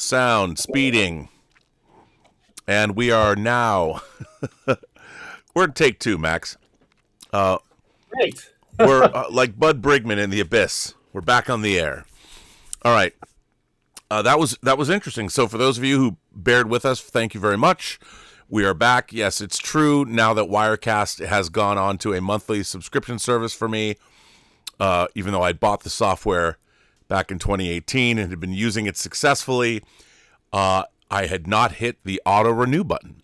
sound, speeding. And we are now, we're at take two, Max. Great. We're like Bud Brigman in The Abyss. We're back on the air. All right. That was interesting. So for those of you who bared with us, thank you very much. We are back. Yes, it's true now that Wirecast has gone on to a monthly subscription service for me, even though I bought the software back in 2018 and had been using it successfully. I had not hit the auto renew button.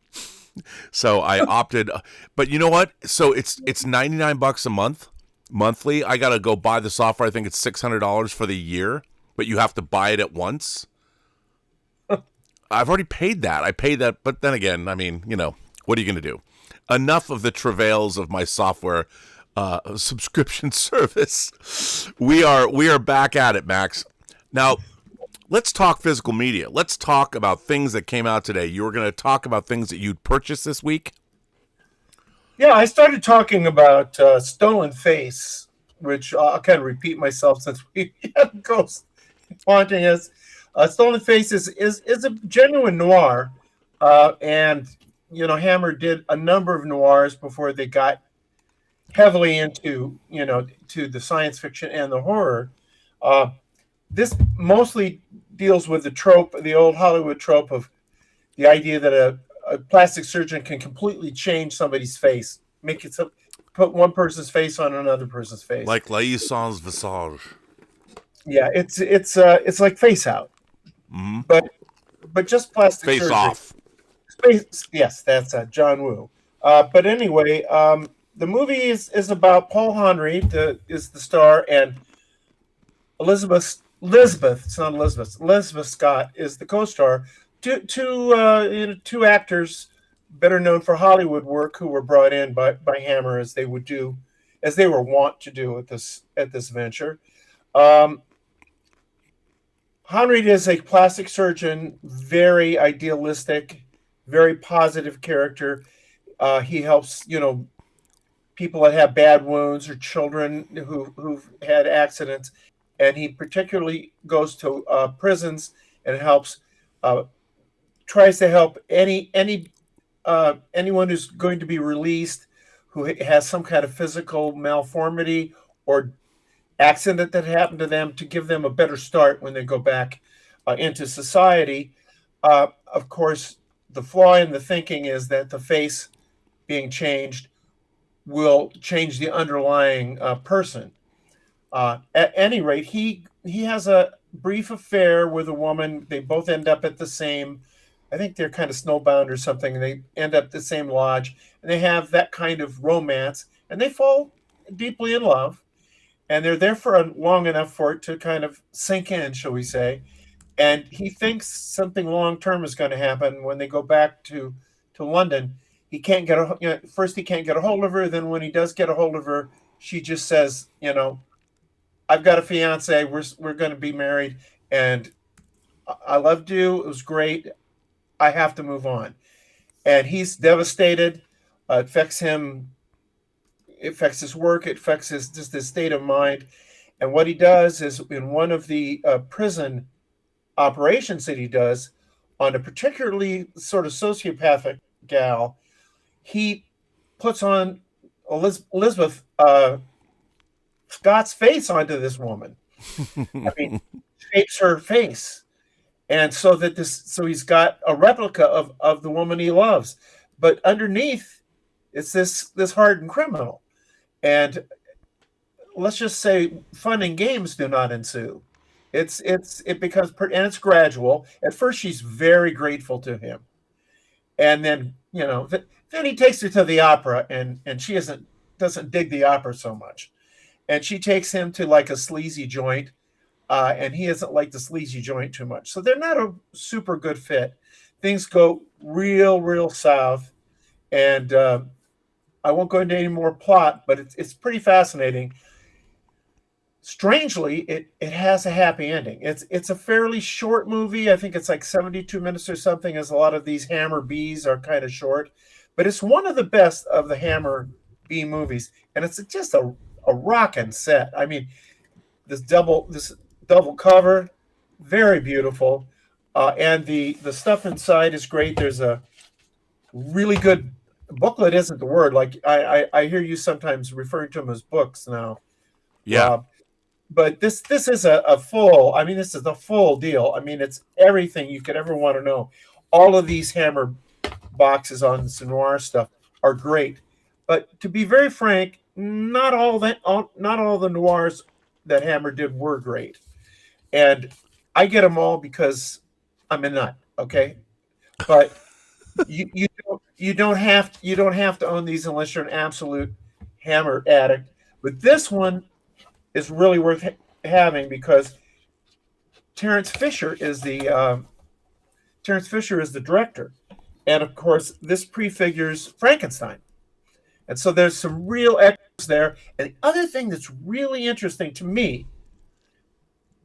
So I opted, but you know what? So it's $99 a month, monthly. I got to go buy the software. I think it's $600 for the year, but you have to buy it at once. I've already paid that. I paid that, but then again, I mean, you know, what are you going to do? Enough of the travails of my software subscription service. We are back at it, Max. Now, let's talk physical media. Let's talk about things that came out today. You were going to talk about things that you'd purchased this week? Yeah, I started talking about Stolen Face, which I'll kind of repeat myself since we have Ghost haunting us. Stolen Face is a genuine noir, and you know, Hammer did a number of noirs before they got heavily into, you know, to the science fiction and the horror. This mostly deals with the trope, the old Hollywood trope of the idea that a plastic surgeon can completely change somebody's face, make it so, put one person's face on another person's face, like Laissance Visage. Yeah, it's like Face Out. Mm-hmm. But just plastic Face surgery. Off. Yes, that's John Woo. But anyway, the movie is about Paul Henry, is the star, and Elizabeth Scott is the co-star. Two actors better known for Hollywood work who were brought in by Hammer as they were wont to do at this venture. Henry is a plastic surgeon, very idealistic, very positive character. He helps, you know, people that have bad wounds or children who've had accidents, and he particularly goes to prisons and helps, tries to help anyone who's going to be released who has some kind of physical malformity or accident that happened to them, to give them a better start when they go back into society. Of course, the flaw in the thinking is that the face being changed will change the underlying person. At any rate, he has a brief affair with a woman. They both end up at the same, I think they're kind of snowbound or something, and they end up at the same lodge, and they have that kind of romance, and they fall deeply in love. And they're there for long enough for it to kind of sink in, shall we say. And he thinks something long-term is going to happen when they go back to London. He can't first he can't get a hold of her. Then when he does get a hold of her, she just says, you know, I've got a fiance. We're going to be married. And I loved you. It was great. I have to move on. And he's devastated. It affects him. It affects his work. It affects his state of mind. And what he does is, in one of the prison operations that he does on a particularly sort of sociopathic gal, he puts on Elizabeth Scott's face onto this woman. I mean, shapes her face, and so he's got a replica of the woman he loves, but underneath it's this hardened criminal. And let's just say fun and games do not ensue. It becomes, and it's gradual. At first, she's very grateful to him, and then, you know, then he takes her to the opera, and she doesn't dig the opera so much, and she takes him to like a sleazy joint, and he doesn't like the sleazy joint too much. So they're not a super good fit. Things go real south, and I won't go into any more plot, but it's pretty fascinating. Strangely, it has a happy ending. It's a fairly short movie. I think it's like 72 minutes or something, as a lot of these Hammer Bs are kind of short. But it's one of the best of the Hammer B movies. And it's just a rockin' set. I mean, this double cover, very beautiful. And the stuff inside is great. There's a really good booklet. Isn't the word? Like I hear you sometimes referring to them as books now, Yeah. Rob. But this is a full. I mean, this is the full deal. I mean, it's everything you could ever want to know. All of these Hammer boxes on the noir stuff are great. But to be very frank, not all the noirs that Hammer did were great. And I get them all because I'm a nut. Okay, but you don't have to own these unless you're an absolute Hammer addict. But this one is really worth having because Terence Fisher is the director, and of course this prefigures Frankenstein, and so there's some real echoes there. And the other thing that's really interesting to me,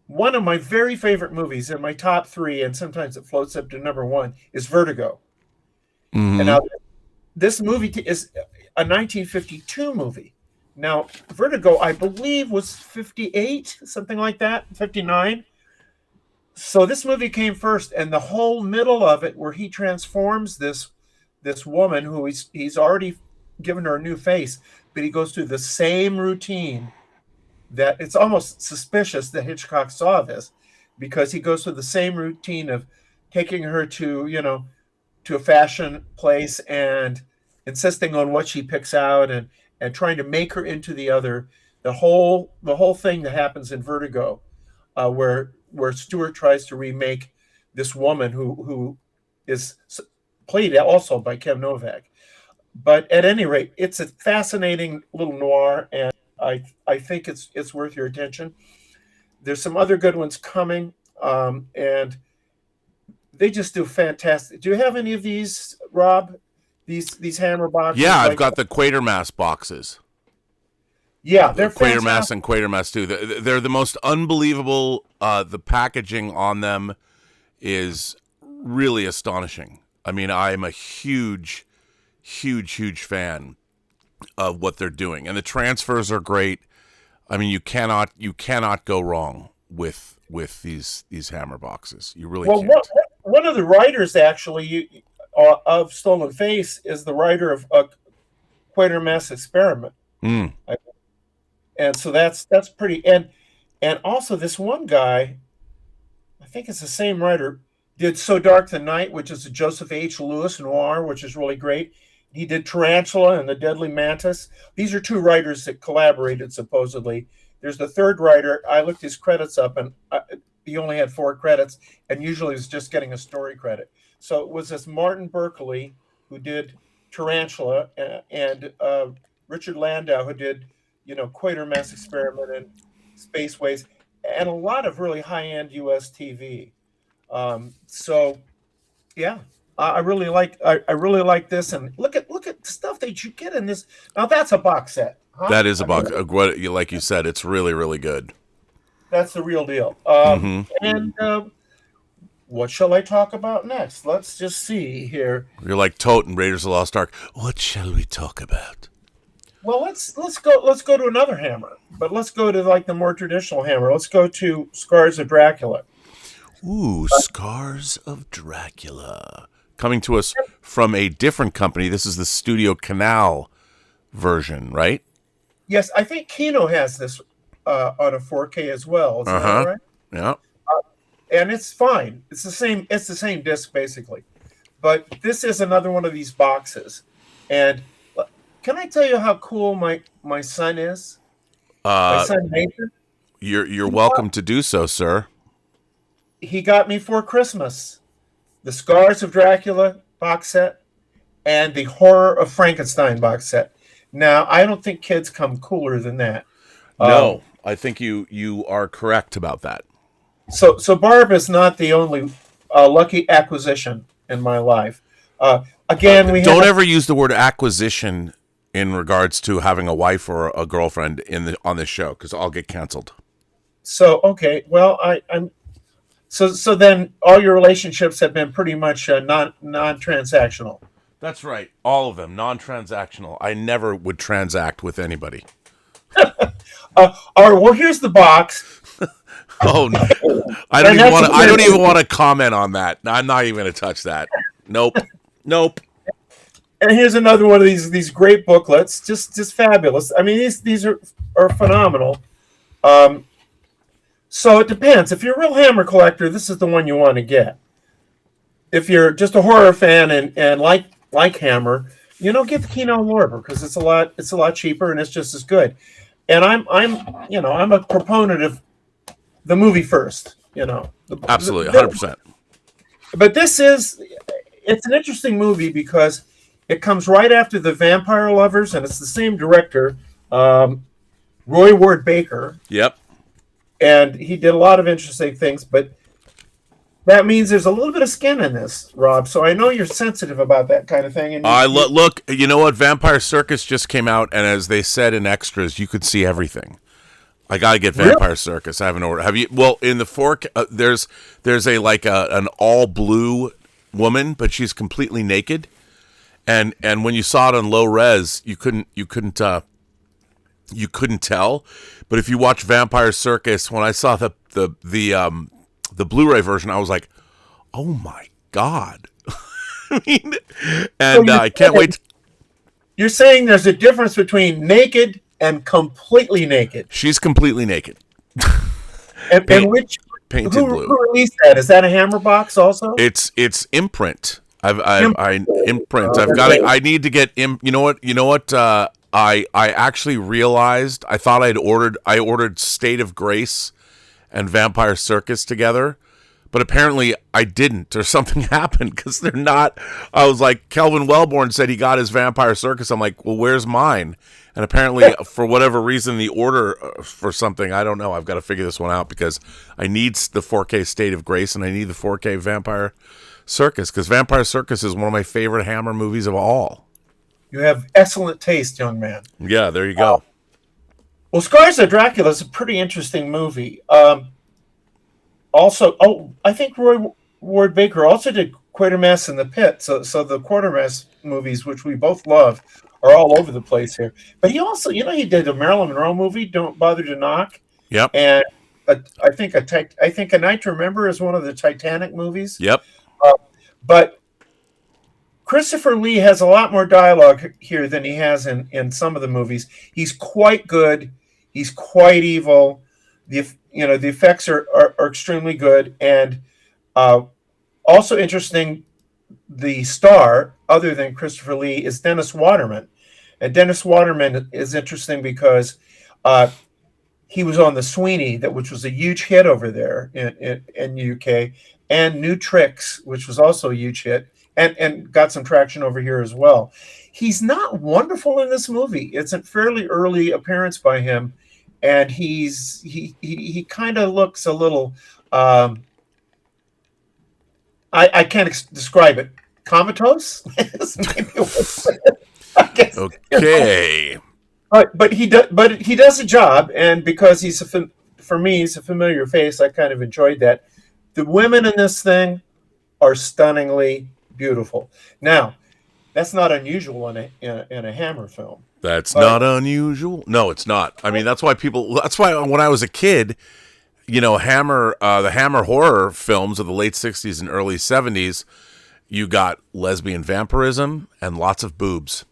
one of my very favorite movies in my top 3, and sometimes it floats up to number 1, is Vertigo. Mm-hmm. And now this movie is a 1952 movie. Now, Vertigo, I believe, was 58, something like that, 59. So this movie came first, and the whole middle of it, where he transforms this woman who he's already given her a new face, but he goes through the same routine. That it's almost suspicious that Hitchcock saw this, because he goes through the same routine of taking her to a fashion place and insisting on what she picks out and trying to make her into the whole thing that happens in Vertigo, where Stewart tries to remake this woman who is played also by Kim Novak. But at any rate, it's a fascinating little noir, and I think it's worth your attention. There's some other good ones coming, and they just do fantastic. Do you have any of these, Rob? These Hammer boxes? Yeah, I've got the Quatermass boxes. Yeah, they're Quatermass and Quatermass too. They're the most unbelievable. The packaging on them is really astonishing. I mean, I'm a huge fan of what they're doing, and the transfers are great. I mean, you cannot go wrong with these Hammer boxes. You really can't. One of the writers actually of Stolen Face is the writer of Quatermass Experiment. Mm. And so that's pretty. And also this one guy, I think it's the same writer, did So Dark the Night, which is a Joseph H. Lewis noir, which is really great. He did Tarantula and The Deadly Mantis. These are 2 writers that collaborated, supposedly. There's the third writer. I looked his credits up, and he only had 4 credits, and usually was just getting a story credit. So it was this Martin Berkeley, who did Tarantula, and Richard Landau, who did, Quatermass Experiment and Spaceways, and a lot of really high-end US TV. So, yeah. I really like this, and look at the stuff that you get in this. Now that's a box set. Huh? That is a box. Like you said, it's really, really good. That's the real deal. And what shall I talk about next? Let's just see here. You're like Tote in Raiders of the Lost Ark. What shall we talk about? Well, let's go to another Hammer, but let's go to like the more traditional Hammer. Let's go to Scars of Dracula. Ooh, Scars of Dracula. Coming to us from a different company. This is the Studio Canal version, right? Yes, I think Kino has this on a 4K as well. Is that right? Yeah. And it's fine. It's the same. It's the same disc basically, but this is another one of these boxes. And can I tell you how cool my son is? My son Nathan. You're welcome to do so, sir. He got me for Christmas the Scars of Dracula box set and the Horror of Frankenstein box set. Now, I don't think kids come cooler than that. No, I think you are correct about that. So Barb is not the only lucky acquisition in my life. Again, don't ever use the word acquisition in regards to having a wife or a girlfriend on this show, because I'll get canceled. So okay, well I'm. So then all your relationships have been pretty much non-transactional. That's right. All of them, non-transactional. I never would transact with anybody. All right, well, here's the box. Oh, no. I don't even want to comment on that. I'm not even going to touch that. Nope. And here's another one of these great booklets, just fabulous. I mean, these are phenomenal. So it depends. If you're a real Hammer collector, this is the one you want to get. If you're just a horror fan and like Hammer, get the Kino Lorber because it's a lot cheaper and it's just as good. And I'm a proponent of the movie first. Absolutely, 100%. But it's an interesting movie because it comes right after The Vampire Lovers, and it's the same director, Roy Ward Baker. Yep. And he did a lot of interesting things, but that means there's a little bit of skin in this, Rob. So I know you're sensitive about that kind of thing. And look, you know what? Vampire Circus just came out, and as they said in extras, you could see everything. I gotta get Vampire Circus. I haven't ordered. Have you? Well, in the 4K, there's an all blue woman, but she's completely naked, and when you saw it on low res, you couldn't tell. But if you watch Vampire Circus, when I saw the Blu-ray version, I was like, oh my God. I can't wait. You're saying there's a difference between naked and completely naked. She's completely naked. And which painted who blue. Who released that? Is that a Hammer box also? It's Imprint. Imprint. I need to get You know what? I actually realized I thought I ordered State of Grace and Vampire Circus together, but apparently I didn't, or something happened because they're not. I was like, Kelvin Wellborn said he got his Vampire Circus. I'm like, well, where's mine? And apparently, for whatever reason, the order for something, I don't know. I've got to figure this one out because I need the 4K State of Grace and I need the 4K Vampire Circus because Vampire Circus is one of my favorite Hammer movies of all. You have excellent taste, young man. Yeah, there you go. Well, Scars of Dracula is a pretty interesting movie. I think Roy Ward Baker also did Quatermass in the Pit. So the Quatermass movies, which we both love, are all over the place here. But he also, he did a Marilyn Monroe movie, Don't Bother to Knock. Yep. And I think A Night to Remember is one of the Titanic movies. Yep. But Christopher Lee has a lot more dialogue here than he has in some of the movies. He's quite good. He's quite evil. The effects are extremely good. And also interesting, the star, other than Christopher Lee, is Dennis Waterman. And Dennis Waterman is interesting because he was on The Sweeney, which was a huge hit over there in the UK, and New Tricks, which was also a huge hit, and got some traction over here as well. He's not wonderful in this movie. It's a fairly early appearance by him, and he kind of looks a little. I can't describe it. Comatose. I guess. Okay. But he does a job, and because for me he's a familiar face, I kind of enjoyed that. The women in this thing are stunningly beautiful. Now, that's not unusual in a Hammer film. That's not unusual. No, it's not. I mean, that's why when I was a kid, Hammer, the Hammer horror films of the late 60s and early 70s, you got lesbian vampirism and lots of boobs.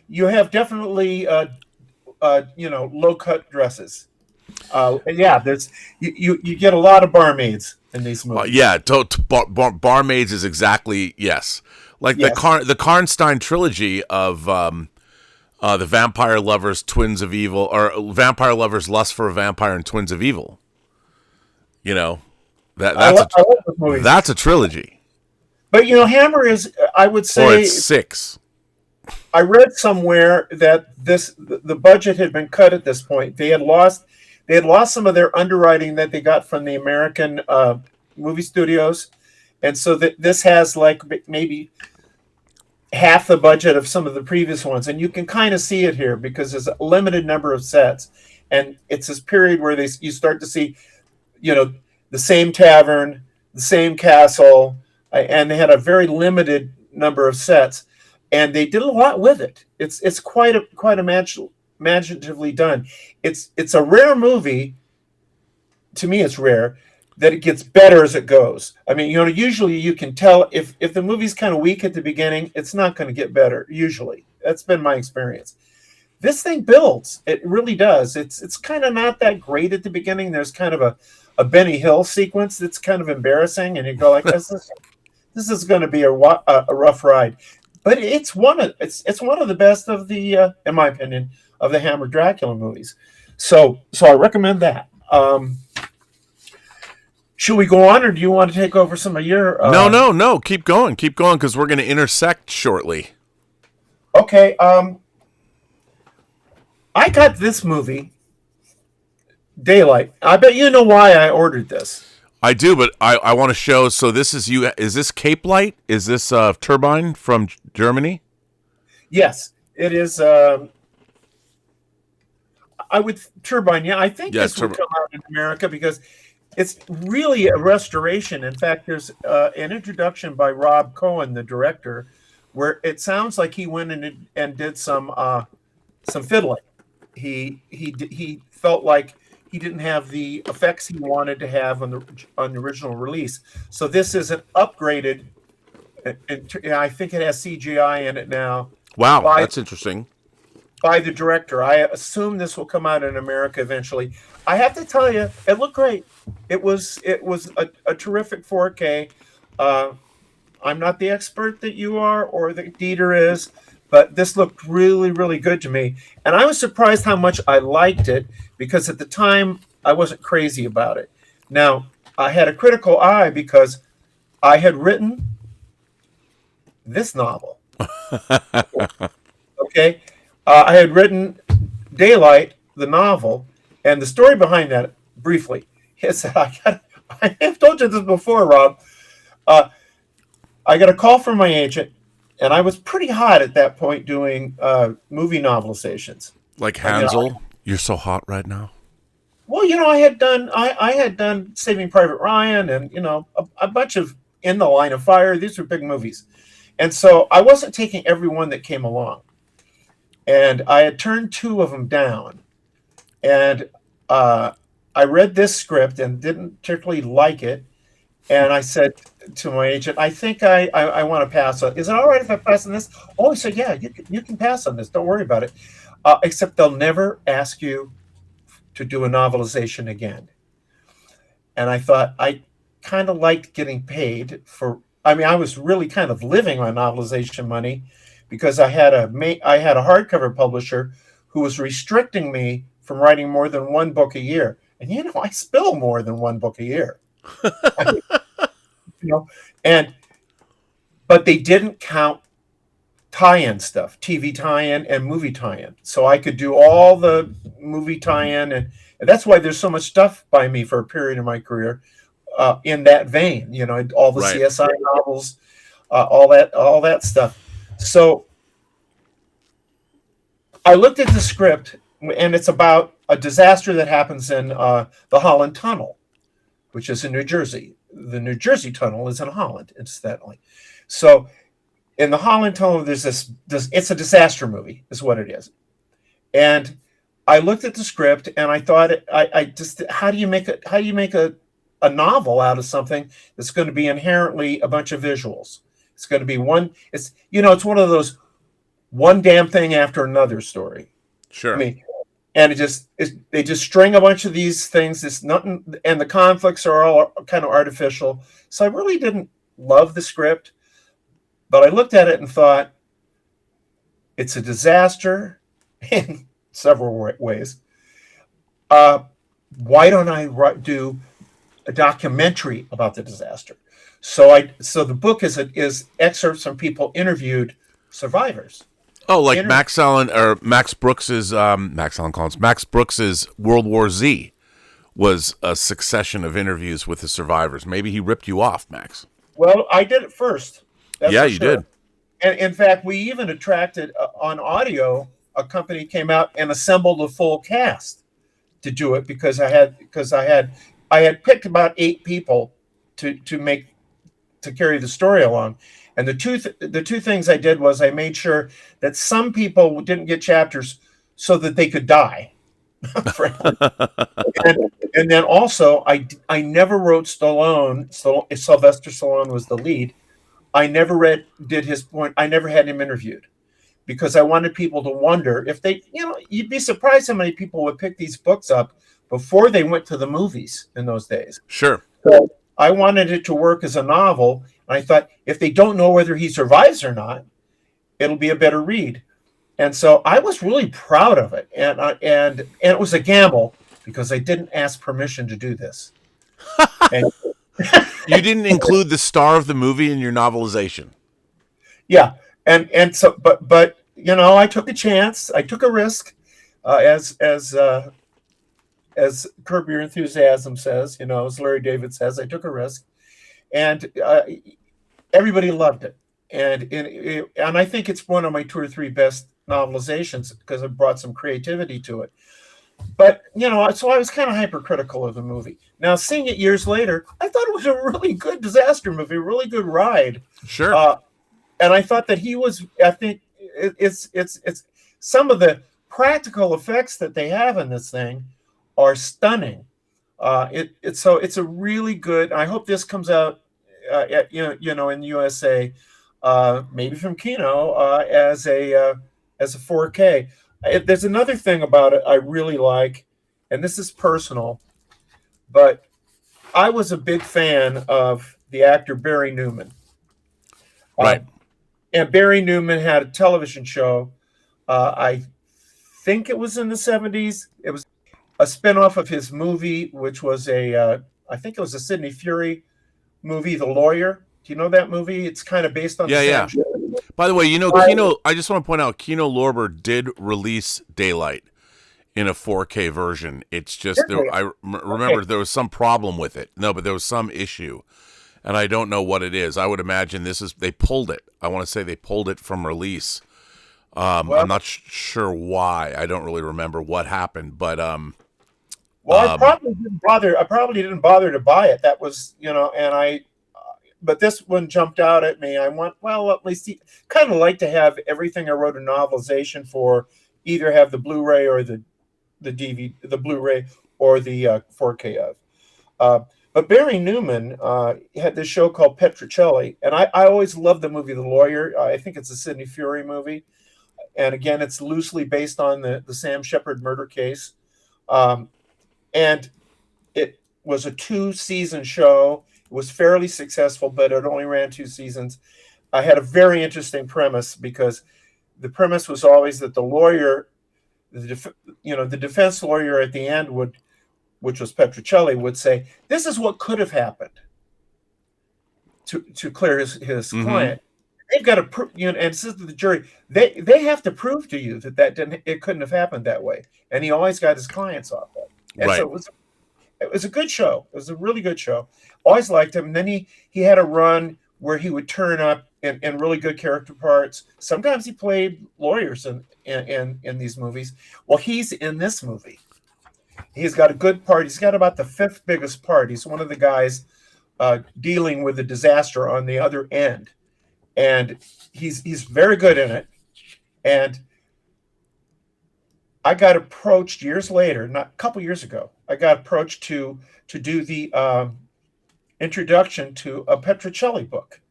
You have definitely, low cut dresses. There's you get a lot of barmaids in these movies. Barmaids is exactly yes. Like yes. The Karnstein trilogy of the Vampire Lovers, Twins of Evil, or Vampire Lovers, Lust for a Vampire, and Twins of Evil. That's a trilogy. But Hammer is, I would say, or it's 6. I read somewhere that the budget had been cut at this point. They had lost some of their underwriting that they got from the American movie studios, and so this has like maybe half the budget of some of the previous ones, and you can kind of see it here because there's a limited number of sets, and it's this period where you start to see, the same tavern, the same castle, and they had a very limited number of sets. And they did a lot with it. It's quite imaginatively done. It's a rare movie to me it's rare that it gets better as it goes. I mean, usually you can tell if the movie's kind of weak at the beginning, it's not going to get better. Usually, that's been my experience. This thing builds. It really does. It's kind of not that great at the beginning. There's kind of a Benny Hill sequence that's kind of embarrassing, and you go like, this is going to be a rough ride. But it's one of the best of the, in my opinion, of the Hammer Dracula movies. So I recommend that. Should we go on, or do you want to take over some of your? No. Keep going, because we're going to intersect shortly. Okay. I got this movie, Daylight. I bet you know why I ordered this. I do, but I want to show. So this is you. Is this Cape Light? Is this Turbine from Germany? Yes, it is. Turbine. Yeah, I think this will come out in America because it's really a restoration. In fact, there's an introduction by Rob Cohen, the director, where it sounds like he went in and did some fiddling. He felt like he didn't have the effects he wanted to have on the original release. So this is an upgraded. I think it has CGI in it now. Wow, that's interesting. By the director. I assume this will come out in America eventually. I have to tell you, it looked great. It was a terrific 4K. I'm not the expert that you are or that Dieter is, but this looked really, really good to me. And I was surprised how much I liked it because at the time I wasn't crazy about it. Now, I had a critical eye because I had written this novel. Okay? I had written Daylight, the novel, and the story behind that, briefly, is that I have told you this before, Rob. I got a call from my agent, and I was pretty hot at that point doing movie novelizations. Like Hansel, you're so hot right now. Well, I had done Saving Private Ryan, and a bunch of In the Line of Fire. These were big movies, and so I wasn't taking every one that came along. And I had turned 2 of them down, and I read this script and didn't particularly like it. And I said to my agent, I think I want to pass on. Is it all right if I pass on this? Oh, he said, yeah, you can pass on this. Don't worry about it. Except they'll never ask you to do a novelization again. And I thought I kind of liked getting paid for. I mean, I was really kind of living on novelization money because I had a hardcover publisher who was restricting me from writing more than 1 book a year. And I spill more than 1 book a year. But they didn't count tie-in stuff, TV tie-in and movie tie-in. So I could do all the movie tie-in, and that's why there's so much stuff by me for a period of my career in that vein. All the CSI novels, all that stuff. So I looked at the script, and it's about a disaster that happens in the Holland Tunnel, which is in New Jersey. The New Jersey Tunnel is in Holland, incidentally. So in the Holland Tunnel, there's this it's a disaster movie, is what it is. And I looked at the script and I thought, how do you make a novel out of something that's going to be inherently a bunch of visuals? It's going to be it's one of those one damn thing after another story. Sure. I mean, and they just string a bunch of these things. It's nothing, and the conflicts are all kind of artificial. So I really didn't love the script, but I looked at it and thought, it's a disaster in several ways. Why don't I do a documentary about the disaster? So the book is excerpts from people interviewed survivors. Oh, like Max Brooks's Max Allan Collins. Max Brooks's World War Z was a succession of interviews with the survivors. Maybe he ripped you off, Max. Well, I did it first. Yeah, you did. And in fact, we even attracted on audio. A company came out and assembled a full cast to do it because I had picked about 8 people to carry the story along. And the two things I did was I made sure that some people didn't get chapters so that they could die. frankly. And then also, I never wrote Stallone. So Sylvester Stallone was the lead. I never did his point. I never had him interviewed because I wanted people to wonder if they, you'd be surprised how many people would pick these books up before they went to the movies in those days. Sure. So I wanted it to work as a novel. And I thought if they don't know whether he survives or not, it'll be a better read. And so I was really proud of it. And it was a gamble because I didn't ask permission to do this. And You didn't include the star of the movie in your novelization. yeah. And so, but I took a chance. I took a risk, as Curb Your Enthusiasm says, as Larry David says, I took a risk, and everybody loved it. And I think it's one of my 2 or 3 best novelizations because it brought some creativity to it. But so I was kind of hypercritical of the movie. Now, seeing it years later, I thought it was a really good disaster movie, a really good ride. Sure. And I thought that he was. I think it's some of the practical effects that they have in this thing are stunning. It's a really good. I hope this comes out, in the USA, maybe from Kino, as a 4K. There's another thing about it I really like, and this is personal, but I was a big fan of the actor Barry Newman. Right. And Barry Newman had a television show. I think it was in the 70s. It was a spinoff of his movie, which was I think it was a Sidney Furie movie, The Lawyer. Do you know that movie? It's kind of based on the same show. By the way, Kino, I just want to point out, Kino Lorber did release Daylight in a 4K version. It's just, remember there was some problem with it. No, but there was some issue. And I don't know what it is. I would imagine they pulled it. I want to say they pulled it from release. I'm not sure why. I don't really remember what happened, but I probably didn't bother. I probably didn't bother to buy it. That was, but this one jumped out at me. I went, well, at least kind of like to have everything I wrote a novelization for, either have the Blu-ray or the DVD, the Blu-ray or the 4K of. But Barry Newman had this show called Petrocelli, and I always loved the movie The Lawyer. I think it's a Sidney Furie movie, and again, it's loosely based on the Sam Shepard murder case. And it was a 2-season show. It was fairly successful, but it only ran 2 seasons. I had a very interesting premise because the premise was always that the lawyer, the defense lawyer at the end which was Petrocelli, would say, this is what could have happened to clear his client. They've got to and it says to the jury, they have to prove to you that it couldn't have happened that way. And he always got his clients off that. And right. So it was a good show. It was a really good show. Always liked him. And then he had a run where he would turn up in really good character parts. Sometimes he played lawyers in these movies. Well, he's in this movie. He's got a good part. He's got about the 5th biggest part. He's one of the guys dealing with the disaster on the other end. And he's very good in it. And I got approached years later, not a couple years ago. I got approached to do the introduction to a Petrocelli book.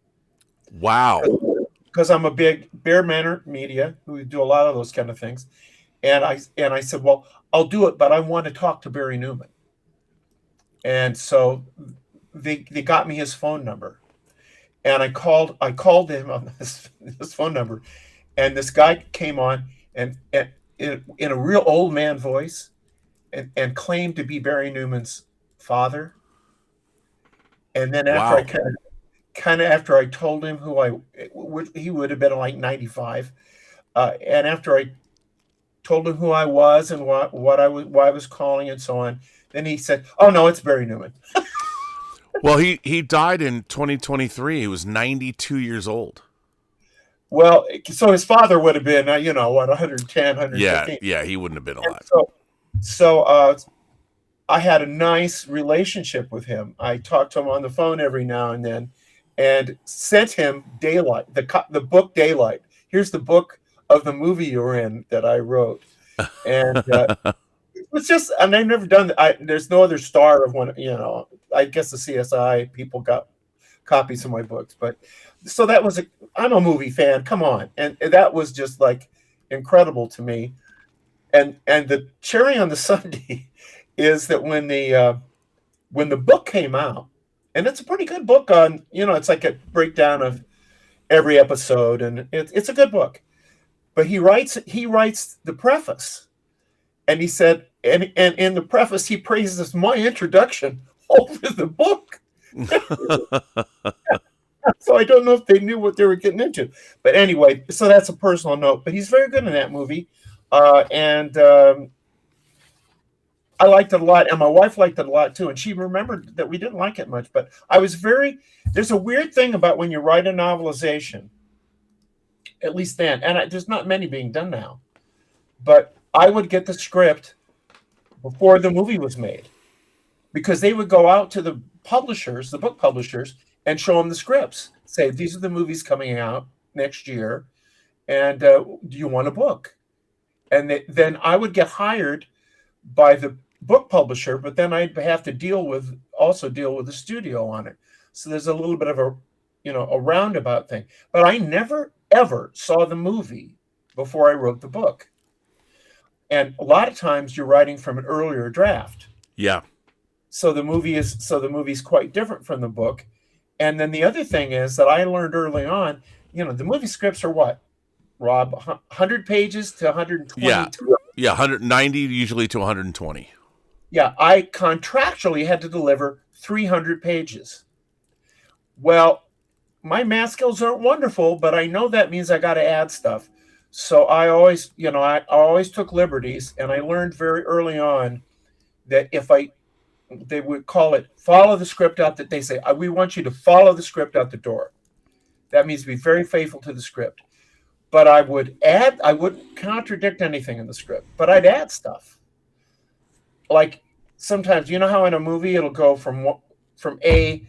Wow! Because I'm a big Bear Manor Media, who do a lot of those kind of things, and I said, well, I'll do it, but I want to talk to Barry Newman. And so they got me his phone number, and I called him on this phone number, and this guy came on and in a real old man voice and claimed to be Barry Newman's father. And then after after I told him he would have been like 95. And after I told him who I was and why I was calling and so on, then he said, oh no, it's Barry Newman. Well, he died in 2023. He was 92 years old. Well, so his father would have been, 110, 115. Yeah, he wouldn't have been alive. So I had a nice relationship with him. I talked to him on the phone every now and then and sent him Daylight, the book Daylight. Here's the book of the movie you're in that I wrote. And was just, and I've never done. There's no other star of one. I guess the CSI people got copies of my books, but so that was I'm a movie fan. Come on, and that was just like incredible to me. And the cherry on the sundae is that when the book came out, and it's a pretty good book on, it's like a breakdown of every episode, and it's a good book. But he writes the preface, and he said, and in the preface he praises my introduction over the book. So I don't know if they knew what they were getting into. But anyway, so that's a personal note. But he's very good in that movie, and I liked it a lot, and my wife liked it a lot too. And she remembered that we didn't like it much, but there's a weird thing about when you write a novelization, at least then, and there's not many being done now, but I would get the script before the movie was made, because they would go out to the book publishers, and show them the scripts. Say, these are the movies coming out next year, and do you want a book? And then I would get hired by the book publisher, but then I'd have to deal with the studio on it. So there's a little bit of a roundabout thing. But I never ever saw the movie before I wrote the book. And a lot of times you're writing from an earlier draft. Yeah. So the movie's quite different from the book. And then the other thing is that I learned early on, the movie scripts are what, Rob? 100 pages to 120? Yeah, 190 usually to 120. Yeah, I contractually had to deliver 300 pages. Well, my math skills aren't wonderful, but I know that means I got to add stuff. So I always took liberties, and I learned very early on that they would call it follow the script out, that they say, we want you to follow the script out the door. That means be very faithful to the script. But I wouldn't contradict anything in the script, but I'd add stuff. Like sometimes, how in a movie it'll go from A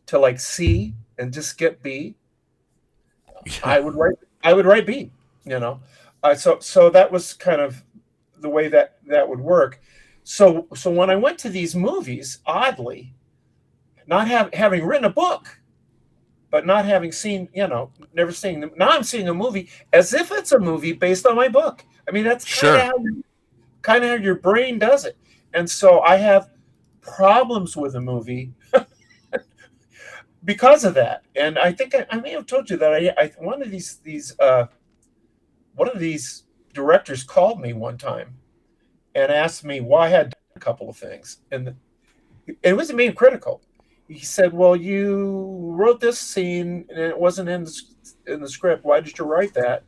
to like C and just skip B. I would write B, So that was kind of the way that would work. So when I went to these movies, oddly, not having written a book, but not having seen, never seeing them. Now I'm seeing a movie as if it's a movie based on my book. I mean, that's kind of how your brain does it. And so I have problems with a movie because of that. And I think I may have told you that one of these directors called me one time and asked me why I had done a couple of things. And it wasn't being critical. He said, well, you wrote this scene and it wasn't in the script. Why did you write that?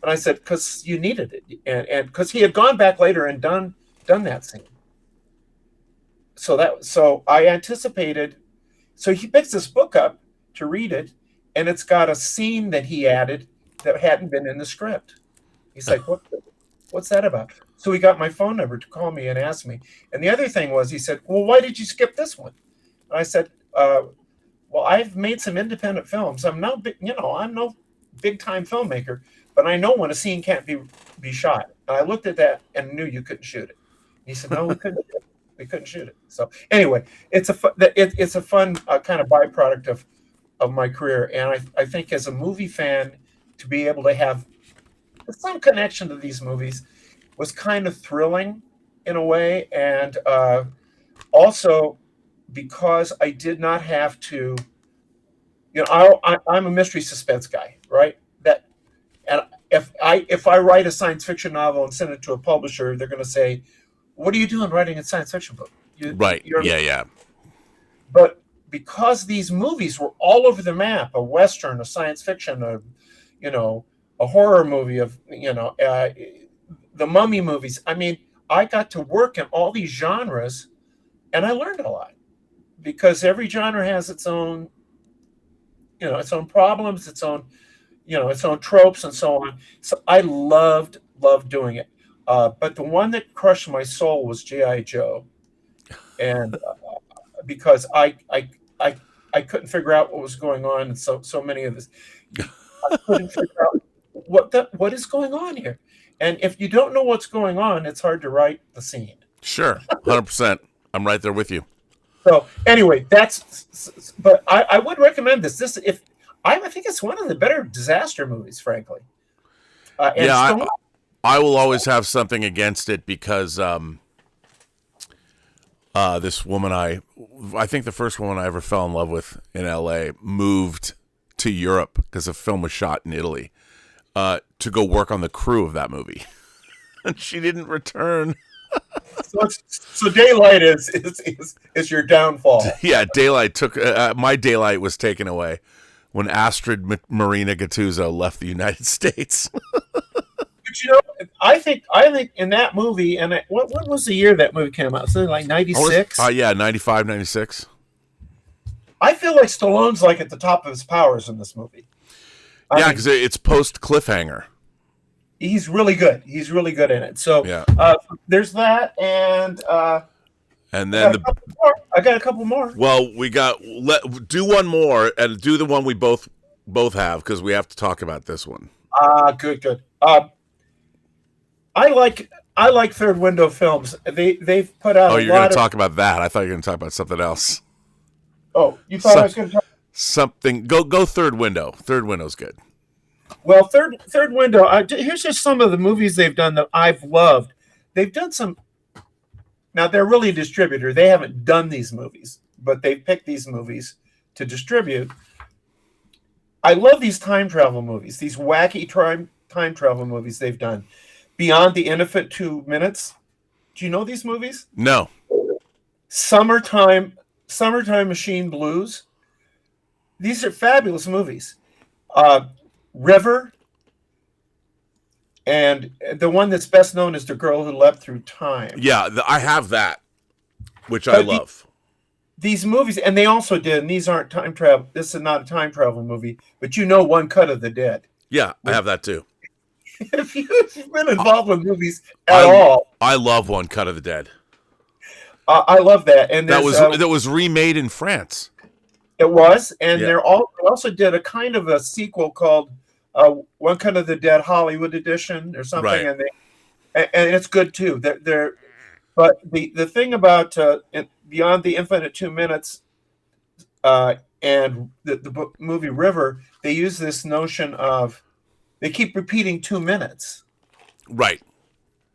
And I said, because you needed it. And because he had gone back later and done that scene. So I anticipated. So he picks this book up to read it, and it's got a scene that he added that hadn't been in the script. He's like, what's that about? So he got my phone number to call me and ask me. And the other thing was, he said, well, why did you skip this one? And I said, well, I've made some independent films. I'm no big time filmmaker, but I know when a scene can't be shot. And I looked at that and knew you couldn't shoot it. He said, no, we couldn't shoot it. So anyway, it's a fun kind of byproduct of my career. And I think as a movie fan, to be able to have some connection to these movies was kind of thrilling in a way. And also because I did not have to, I'm a mystery suspense guy, right? And if I write a science fiction novel and send it to a publisher, they're going to say, what are you doing writing a science fiction book? Right. Yeah. But because these movies were all over the map, a Western, a science fiction, a horror movie, the Mummy movies. I mean, I got to work in all these genres, and I learned a lot because every genre has its own, its own problems, its own tropes, and so on. So I loved doing it. But the one that crushed my soul was G.I. Joe, and because I couldn't figure out what was going on, and so many of this, I couldn't figure out what is going on here. And if you don't know what's going on, it's hard to write the scene. Sure, 100%. I'm right there with you. So anyway, but I would recommend this. I think it's one of the better disaster movies, frankly. And Yeah, Stone, I will always have something against it because this woman I think the first woman I ever fell in love with in L.A. moved to Europe because the film was shot in Italy to go work on the crew of that movie, and she didn't return. so Daylight is your downfall. Yeah, Daylight took my Daylight was taken away when Astrid Marina Gattuso left the United States. But I think in that movie, and what was the year that movie came out? Something like 96? Yeah, 95, 96. I feel like Stallone's like at the top of his powers in this movie. Yeah, because it's post cliffhanger. He's really good. He's really good in it. So yeah. There's that, and then I got a couple more. Well, do one more and do the one we both have because we have to talk about this one. Good. I like Third Window Films. They've put out. Oh, you're going to talk about that? I thought you were going to talk about something else. Oh, you thought I was going to talk something? Go Third Window. Third Window's good. Well, Third Window. Here's just some of the movies they've done that I've loved. They've done some. Now they're really a distributor. They haven't done these movies, but they picked these movies to distribute. I love these time travel movies. These wacky time travel movies they've done. Beyond the Infinite 2 Minutes. Do you know these movies? No. Summertime Machine Blues. These are fabulous movies. River, and the one that's best known is The Girl Who Leapt Through Time. Yeah, I have that, which I love. These movies, and they also did, and these aren't time travel. This is not a time travel movie, but One Cut of the Dead. Yeah, I have that too. If you've been involved with movies at all, I love One Cut of the Dead. I love that, and that was remade in France. It was, and they also did a kind of a sequel called One Cut of the Dead Hollywood Edition or something, right. and it's good too. But the thing about Beyond the Infinite 2 Minutes and the movie River, they use this notion of they keep repeating 2 minutes, right?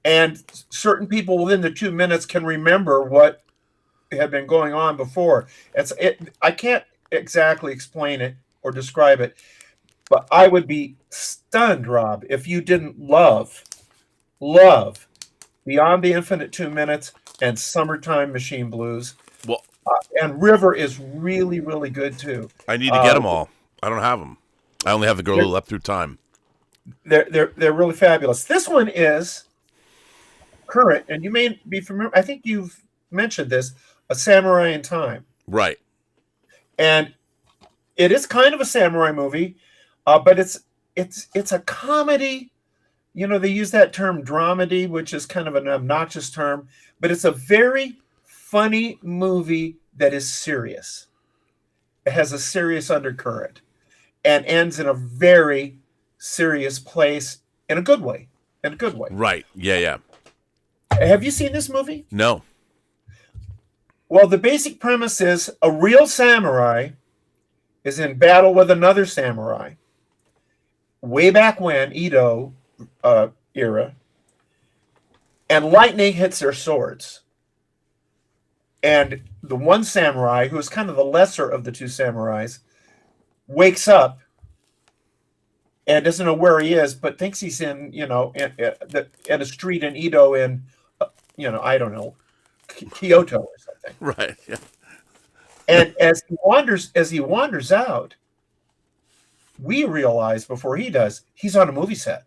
And certain people within the 2 minutes can remember what had been going on before. I can't exactly explain it or describe it, but I would be stunned, Rob, if you didn't love Beyond the Infinite 2 Minutes and Summertime Machine Blues. Well, and River is really, really good too. I need to get them all. I don't have them. I only have The Girl Who Leapt Through Time. They're really fabulous. This one is current, and you may be familiar. I think you've mentioned this. A Samurai in Time. Right. And it is kind of a samurai movie, but it's a comedy. They use that term dramedy, which is kind of an obnoxious term, but it's a very funny movie that is serious. It has a serious undercurrent and ends in a very serious place in a good way. Right. Yeah. Have you seen this movie? No. Well, the basic premise is a real samurai is in battle with another samurai way back when, Edo era, and lightning hits their swords. And the one samurai, who is kind of the lesser of the two samurais, wakes up and doesn't know where he is, but thinks he's in, at a street in Edo in, I don't know, Kyoto or something. Right. Yeah. And as he wanders out, we realize before he does, he's on a movie set.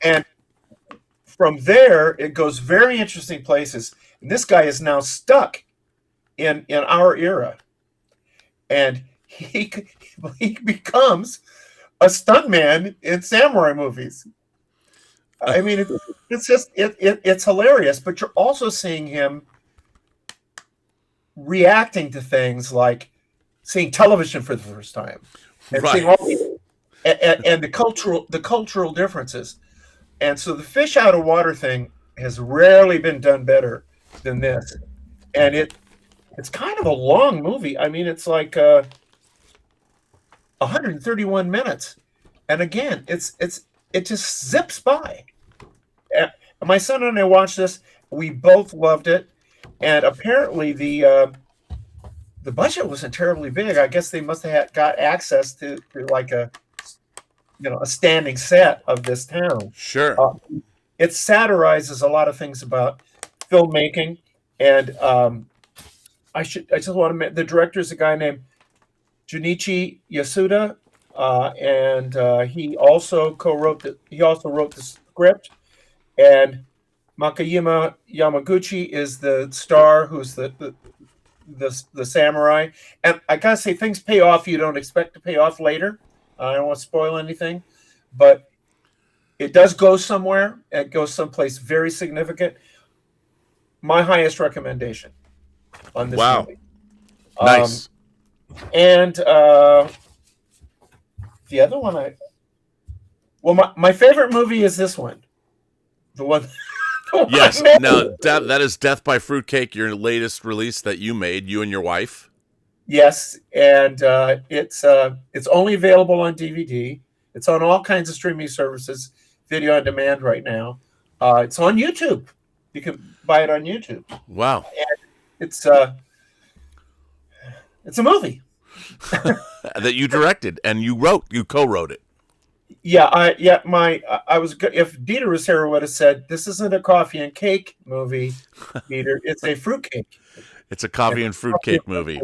And from there, it goes very interesting places. And this guy is now stuck in our era. And he becomes a stuntman in samurai movies. I mean, it's hilarious, but you're also seeing him reacting to things like seeing television for the first time and seeing all and the cultural differences. And so the fish out of water thing has rarely been done better than this. And it's kind of a long movie. I mean, it's like 131 minutes. And again, it just zips by. My son and I watched this. We both loved it. And apparently the budget wasn't terribly big. I guess they must have got access to like a standing set of this town. Sure. It satirizes a lot of things about filmmaking, and I just want to mention the director is a guy named Junichi Yasuda, and he also wrote the script, and Makayama Yamaguchi is the star, who's the samurai. And I gotta say, things pay off you don't expect to pay off later. I don't want to spoil anything, but it does go somewhere. It goes someplace very significant. My highest recommendation on this movie. Nice. And the other one, my favorite movie is this one. The one. Yes. Now that is Death by Fruitcake, your latest release that you made, you and your wife. Yes, and it's only available on DVD. It's on all kinds of streaming services, video on demand right now. It's on YouTube. You can buy it on YouTube. Wow. And it's a movie that you directed and you co-wrote it. Yeah, I was. If Dieter was here, I would have said, "This isn't a coffee and cake movie, Dieter. It's a fruitcake. It's a coffee and fruitcake movie."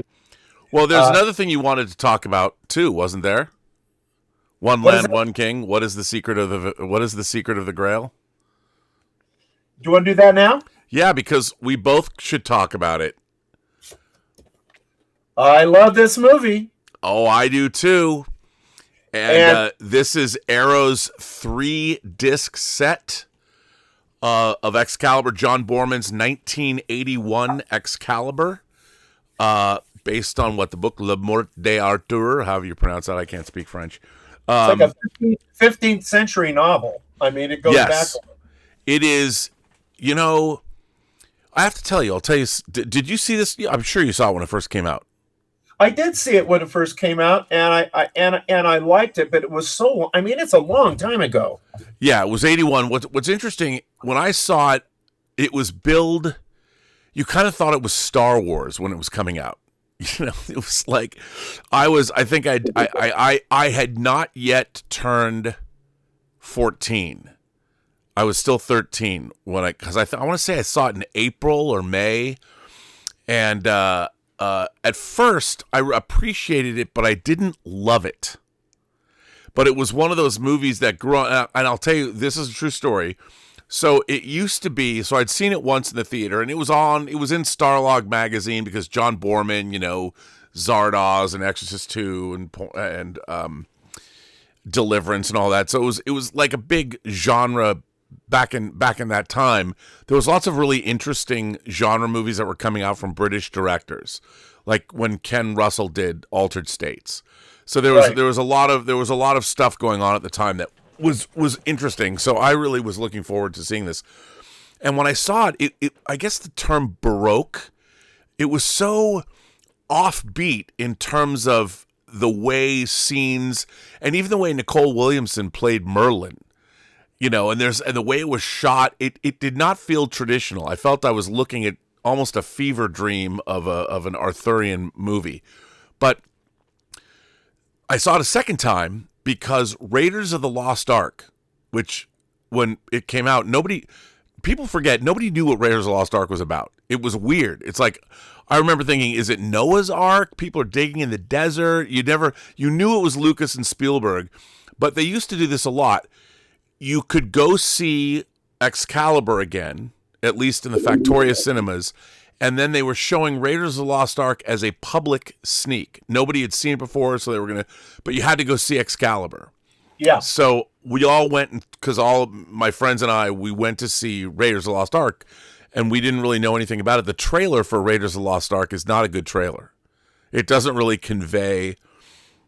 Well, there's another thing you wanted to talk about too, wasn't there? One Land, One King. What is the secret of the Grail? Do you want to do that now? Yeah, because we both should talk about it. I love this movie. Oh, I do too. And this is Arrow's 3-disc set of Excalibur, John Borman's 1981 Excalibur, based on what the book Le Mort d'Arthur, however you pronounce that, I can't speak French. It's like a 15th century novel. I mean, it goes back. It is, I have to tell you, did you see this? I'm sure you saw it when it first came out. I did see it when it first came out, and I liked it, but it was so. I mean, it's a long time ago. Yeah, it was 81. What's interesting, when I saw it, it was billed. You kind of thought it was Star Wars when it was coming out. It was like I think I had not yet turned 14. I was still 13 when I want to say I saw it in April or May, and. At first, I appreciated it, but I didn't love it. But it was one of those movies that grew on, and I'll tell you, this is a true story. So it used to be, so I'd seen it once in the theater, and it was in Starlog magazine because John Borman, Zardoz and Exorcist 2 and Deliverance and all that. So it was like a big genre back in that time. There was lots of really interesting genre movies that were coming out from British directors, like when Ken Russell did Altered States. So there was a lot of stuff going on at the time that was interesting. So I really was looking forward to seeing this. And when I saw it, I guess the term Baroque, it was so offbeat in terms of the way scenes and even the way Nicole Williamson played Merlin. And the way it was shot, it did not feel traditional. I felt I was looking at almost a fever dream of an Arthurian movie. But I saw it a second time because Raiders of the Lost Ark, which when it came out, people forget, nobody knew what Raiders of the Lost Ark was about. It was weird. It's like, I remember thinking, is it Noah's Ark? People are digging in the desert. You knew it was Lucas and Spielberg, but they used to do this a lot. You could go see Excalibur again, at least in the Factoria cinemas, and then they were showing Raiders of the Lost Ark as a public sneak. Nobody had seen it before, so but you had to go see Excalibur. Yeah. So we all went, because all of my friends and I, we went to see Raiders of the Lost Ark, and we didn't really know anything about it. The trailer for Raiders of the Lost Ark is not a good trailer. It doesn't really convey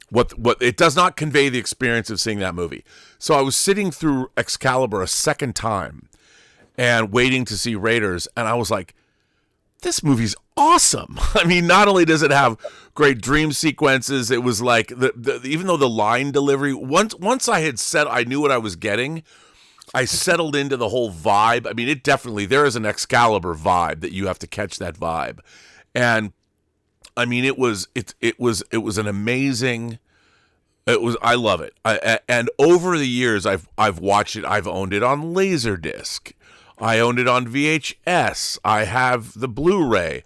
what it does not convey the experience of seeing that movie. So I was sitting through Excalibur a second time, and waiting to see Raiders, and I was like, this movie's awesome. I mean, not only does it have great dream sequences, it was like even though the line delivery, once I had said I knew what I was getting, I settled into the whole vibe. I mean, it definitely, there is an Excalibur vibe that you have to catch that vibe. And I mean, it was an amazing, I love it. And over the years I've watched it. I've owned it on Laserdisc. I owned it on VHS. I have the Blu-ray,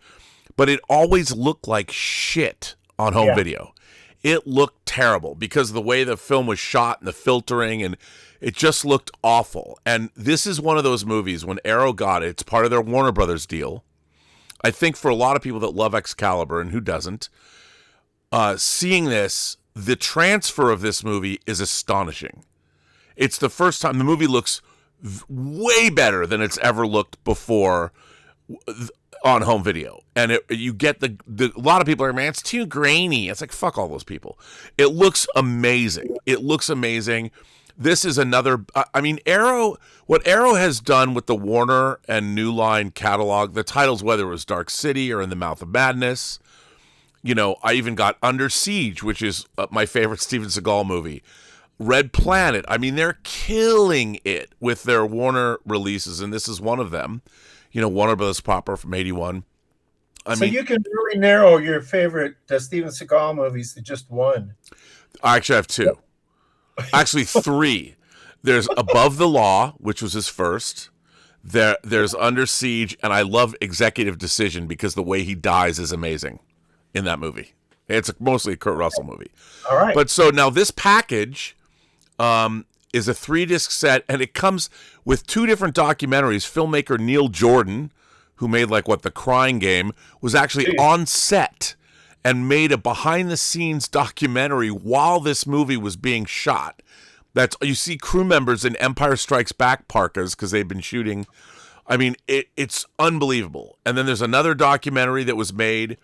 but it always looked like shit on home video. It looked terrible because of the way the film was shot and the filtering, and it just looked awful. And this is one of those movies, when Arrow got it, it's part of their Warner Brothers deal. I think for a lot of people that love Excalibur, and who doesn't, seeing this, the transfer of this movie is astonishing. It's the first time the movie looks way better than it's ever looked before on home video. And you get a lot of people are, man, it's too grainy. It's like, fuck all those people. It looks amazing. It looks amazing. This is another, I mean, what Arrow has done with the Warner and New Line catalog, the titles, whether it was Dark City or In the Mouth of Madness, you know, I even got Under Siege, which is my favorite Steven Seagal movie. Red Planet. I mean, they're killing it with their Warner releases, and this is one of them. You know, Warner Brothers proper from '81. So you can really narrow your favorite Steven Seagal movies to just one. I actually have two. Actually, three. There's Above the Law, which was his first. There's Under Siege, and I love Executive Decision because the way he dies is amazing in that movie. It's mostly a Kurt Russell movie. All right. But so now this package is a 3-disc set, and it comes with 2 different documentaries. Filmmaker Neil Jordan, who made The Crying Game, was actually on set and made a behind-the-scenes documentary while this movie was being shot. You see crew members in Empire Strikes Back parkas because they've been shooting. I mean, it's unbelievable. And then there's another documentary that was made,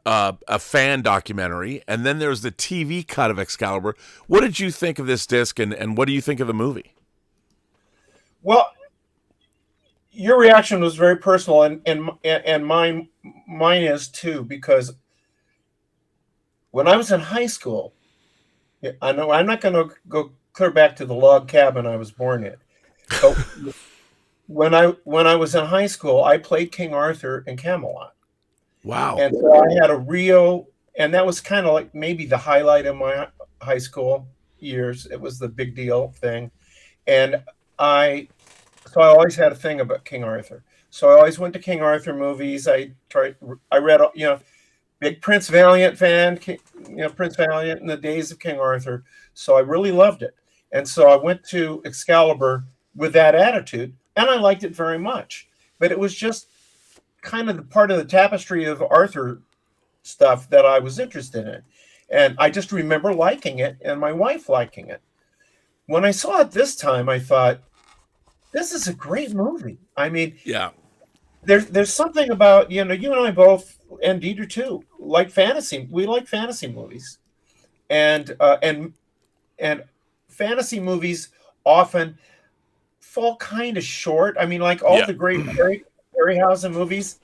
a fan documentary, and then there's the TV cut of Excalibur. What did you think of this disc, and what do you think of the movie? Well, your reaction was very personal, and mine is too, because when I was in high school, I know I'm not going to go clear back to the log cabin I was born in. But when I was in high school, I played King Arthur in Camelot. Wow. And so I had and that was kind of like maybe the highlight of my high school years. It was the big deal thing. And I always had a thing about King Arthur. So I always went to King Arthur movies. I read, big Prince Valiant fan, Prince Valiant in the days of King Arthur. So I really loved it. And so I went to Excalibur with that attitude, and I liked it very much. But it was just kind of the part of the tapestry of Arthur stuff that I was interested in. And I just remember liking it and my wife liking it. When I saw it this time, I thought, this is a great movie. I mean, yeah, there's something about, you and I both, and Dieter too, like fantasy. We like fantasy movies. And fantasy movies often fall kind of short. I mean, like all the great Harryhausen movies,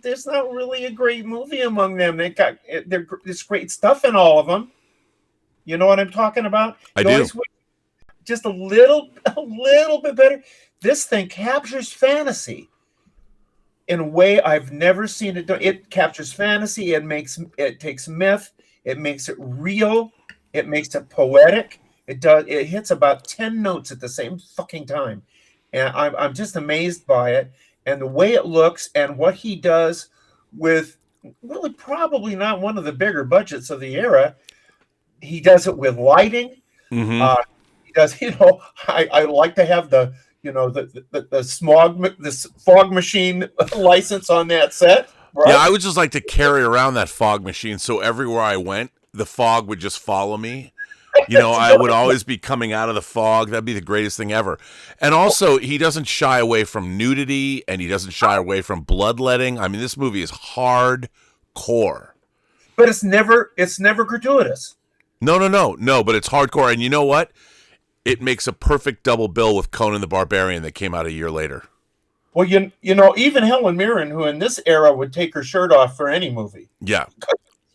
there's not really a great movie among them. There's great stuff in all of them. You know what I'm talking about? I do. Just a little bit better. This thing captures fantasy in a way I've never seen it done. It captures fantasy. It takes myth. It makes it real. It makes it poetic. It hits about 10 notes at the same fucking time, and I'm just amazed by it. And the way it looks and what he does with really probably not one of the bigger budgets of the era. He does it with lighting. Mm-hmm. He does, I like to have the fog machine license on that set. Right? Yeah, I would just like to carry around that fog machine so everywhere I went, the fog would just follow me. I would always be coming out of the fog. That'd be the greatest thing ever. And also, he doesn't shy away from nudity, and he doesn't shy away from bloodletting. I mean, this movie is hardcore. But it's never gratuitous. No, but it's hardcore. And you know what? It makes a perfect double bill with Conan the Barbarian that came out a year later. Well, you know, even Helen Mirren, who in this era would take her shirt off for any movie, Yeah.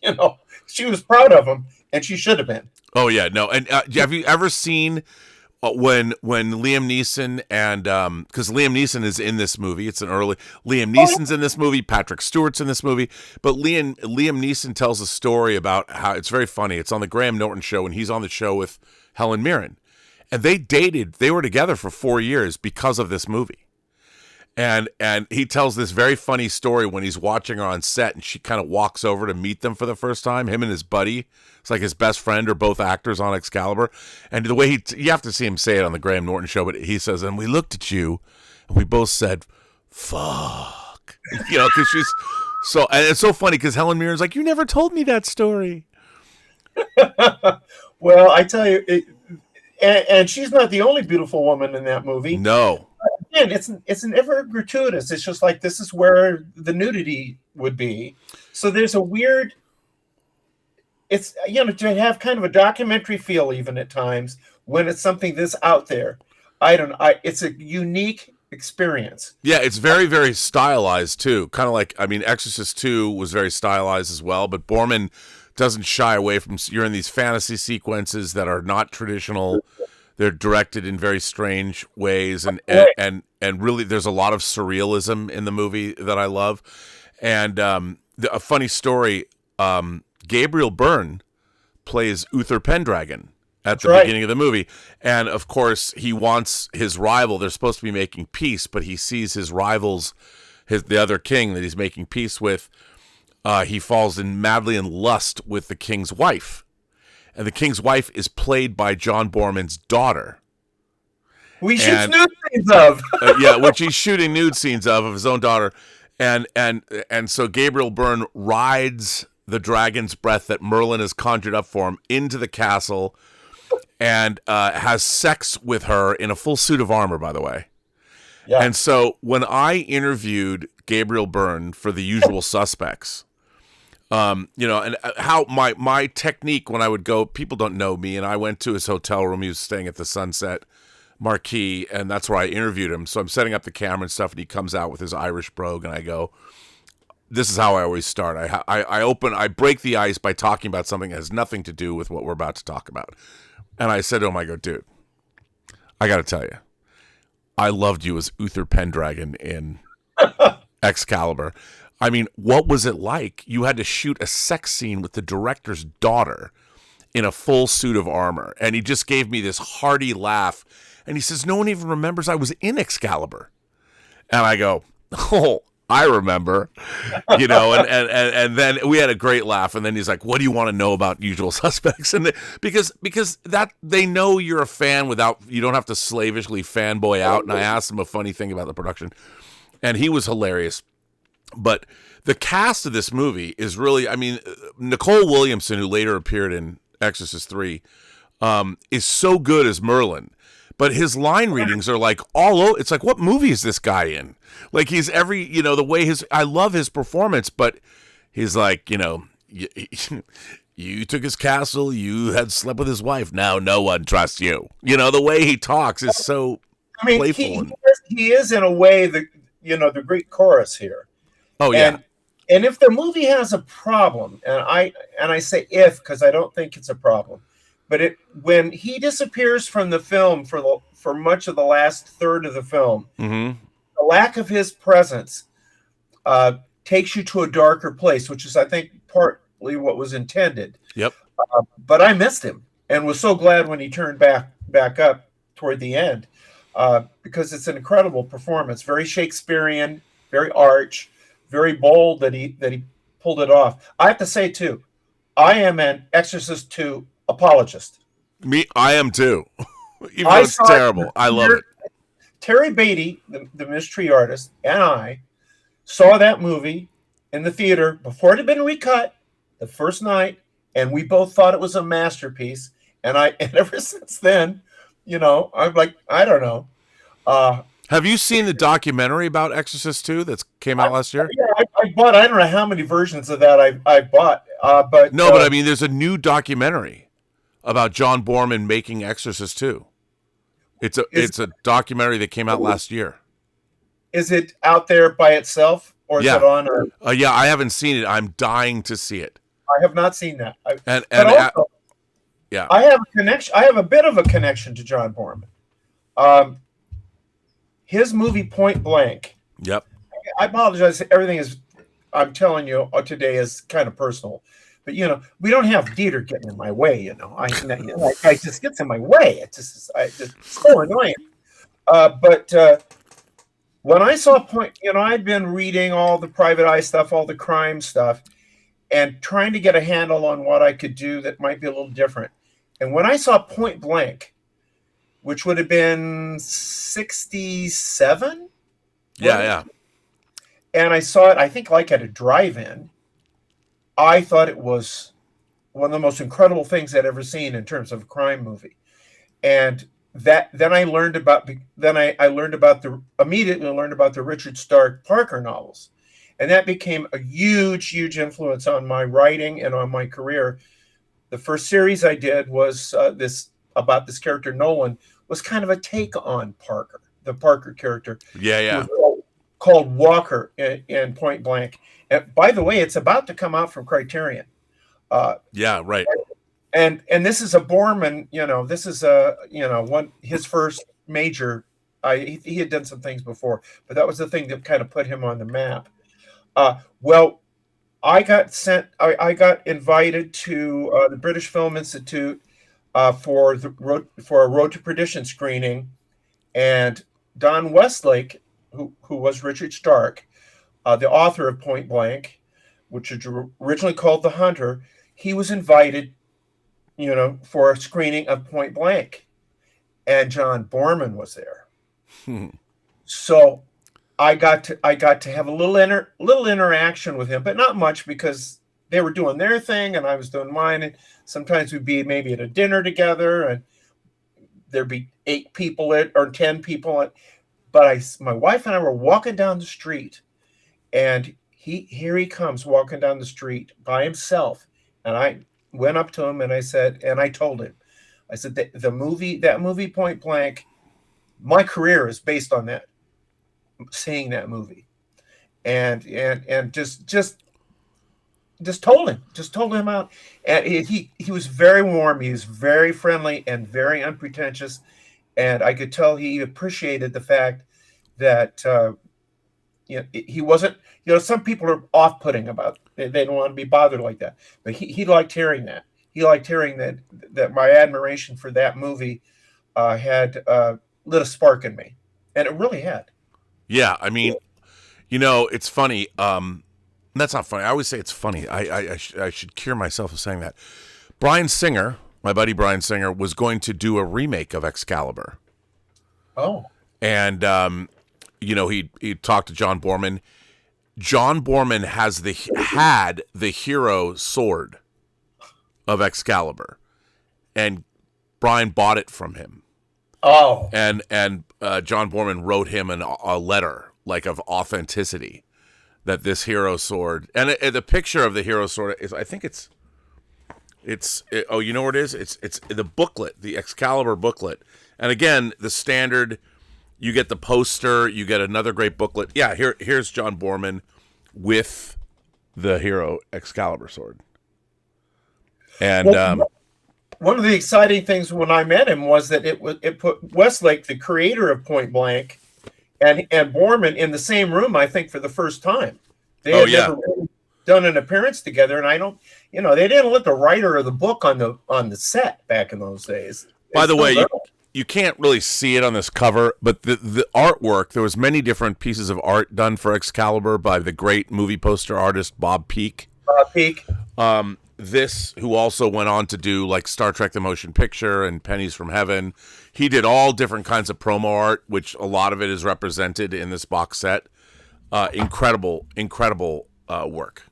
you know, she was proud of him, and she should have been. Oh yeah, no. And have you ever seen when Liam Neeson and because Liam Neeson is in this movie, it's an early Liam Neeson's in this movie, Patrick Stewart's in this movie, but Liam Neeson tells a story about how it's very funny. It's on the Graham Norton show, and he's on the show with Helen Mirren, and they dated. They were together for 4 years because of this movie. And he tells this very funny story when he's watching her on set, and she kind of walks over to meet them for the first time. Him and his buddy, it's like his best friend, are both actors on Excalibur. And the way you have to see him say it on the Graham Norton show, but he says, "And we looked at you, and we both said, fuck," you know, because she's so. And it's so funny because Helen Mirren's like, "You never told me that story." Well, I tell you, and she's not the only beautiful woman in that movie. No. Again, it's never gratuitous. It's just like this is where the nudity would be. So there's a weird. It's, you know, to have kind of a documentary feel even at times when it's something this out there. It's a unique experience. Yeah, it's very, very stylized too. Kind of like, I mean, Exorcist 2 was very stylized as well, but Borman doesn't shy away from. You're in these fantasy sequences that are not traditional. They're directed in very strange ways, and really, there's a lot of surrealism in the movie that I love. And a funny story: Gabriel Byrne plays Uther Pendragon at the beginning of the movie, and of course, he wants his rival. They're supposed to be making peace, but he sees his rivals, the other king that he's making peace with. He falls madly in lust with the king's wife. And the king's wife is played by John Borman's daughter. We shoot nude scenes of. Yeah, which he's shooting nude scenes of his own daughter. And so Gabriel Byrne rides the dragon's breath that Merlin has conjured up for him into the castle and has sex with her in a full suit of armor, by the way. Yeah. And so when I interviewed Gabriel Byrne for The Usual Suspects, you know, and how my technique when I would go, people don't know me, and I went to his hotel room. He was staying at the Sunset Marquis, and that's where I interviewed him. So I'm setting up the camera and stuff, and he comes out with his Irish brogue, and I go, this is how I always start. I break the ice by talking about something that has nothing to do with what we're about to talk about. And I said to him, I go, dude, I got to tell you, I loved you as Uther Pendragon in Excalibur. I mean, what was it like? You had to shoot a sex scene with the director's daughter in a full suit of armor. And he just gave me this hearty laugh. And he says, no one even remembers I was in Excalibur. And I go, oh, I remember, you know, and then we had a great laugh. And then he's like, what do you want to know about Usual Suspects? And because that they know you're a fan without, you don't have to slavishly fanboy out. And I asked him a funny thing about the production, and he was hilarious. But the cast of this movie is really, I mean, Nicole Williamson, who later appeared in Exorcist 3, is so good as Merlin. But his line readings are like all over. It's like, what movie is this guy in? Like he's every, you know, the way I love his performance, but he's like, you know, you took his castle, you had slept with his wife. Now no one trusts you. You know, the way he talks is so playful. He is in a way the Greek chorus here. Oh yeah. And if the movie has a problem, and I say if because I don't think it's a problem, but when he disappears from the film for much of the last third of the film, the lack of his presence takes you to a darker place, which is, I think, partly what was intended. Yep. But I missed him and was so glad when he turned back up toward the end, because it's an incredible performance, very Shakespearean, very arch, very bold that he pulled it off. I have to say too, I am an Exorcist 2 apologist. I am too. Even though it's terrible, I love it. Terry Beatty, the mystery artist, and I saw that movie in the theater before it had been recut the first night, and we both thought it was a masterpiece. And ever since then, you know, I'm like, I don't know. Have you seen the documentary about Exorcist 2 that came out last year? Yeah, I bought. I don't know how many versions of that I bought. But I mean, there's a new documentary about John Borman making Exorcist 2. It's a documentary that came out last year. Is it out there by itself, or is Yeah. it on? Yeah, I haven't seen it. I'm dying to see it. I have not seen that. And but also, yeah, I have a connection. I have a bit of a connection to John Borman. His movie Point Blank. yep. I apologize. Everything is, I'm telling you today, is kind of personal. But we don't have DIETER getting in my way. I just gets in my way. It's so annoying. But when I saw Point, I'd been reading all the private eye stuff, all the crime stuff, and trying to get a handle on what I could do that might be a little different. And when I saw Point Blank, which would have been 67, Yeah. and I saw it, I think, like at a drive-in, I thought it was one of the most incredible things I'd ever seen in terms of a crime movie. And then I learned about immediately learned about the Richard Stark Parker novels. And that became a huge influence on my writing and on my career. The first series I did was about this character Nolan, was kind of a take on Parker, the Parker character. Yeah. Called Walker in Point Blank. And by the way, it's about to come out from Criterion. Yeah, right. And this is a Borman, this is his first major. He had done some things before, but that was the thing that kind of put him on the map. Well, I got invited to the British Film Institute for a Road to Perdition screening, and Don Westlake, who was Richard Stark, the author of Point Blank, which was originally called The Hunter, he was invited, for a screening of Point Blank, and John Borman was there. So I got to have a little interaction with him, but not much, because they were doing their thing and I was doing mine. And sometimes we'd be maybe at a dinner together, and there'd be 8 people or 10 people. But my wife and I were walking down the street, and here he comes walking down the street by himself. And I went up to him and I told him, I said, that movie Point Blank, my career is based on that, seeing that movie. And just told him out. And he was very warm. He was very friendly and very unpretentious. And I could tell he appreciated the fact that, he wasn't, some people are off-putting about it. They don't want to be bothered like that. But he liked hearing that. He liked hearing that my admiration for that movie had lit a spark in me. And it really had. Yeah, I mean, it's funny. That's not funny. I always say it's funny. I should cure myself of saying that. Bryan Singer, my buddy Bryan Singer, was going to do a remake of Excalibur. Oh. And, he talked to John Borman. John Borman had the hero sword of Excalibur, and Bryan bought it from him. Oh. And John Borman wrote him a letter, like, of authenticity, that this hero sword, and the picture of the hero sword is, I think it's you know what it is? It's the booklet, the Excalibur booklet. And again, the standard, you get the poster, you get another great booklet. Yeah, here's John Borman with the hero Excalibur sword. And one of the exciting things when I met him was that it put Westlake, the creator of Point Blank, and Borman in the same room, I think, for the first time. They had never really done an appearance together, and I don't, they didn't let the writer of the book on the set back in those days. By the way, you can't really see it on this cover, but the artwork, there was many different pieces of art done for Excalibur by the great movie poster artist Bob Peak. This, who also went on to do like Star Trek The Motion Picture and Pennies from Heaven. He did all different kinds of promo art, which a lot of it is represented in this box set. Incredible work.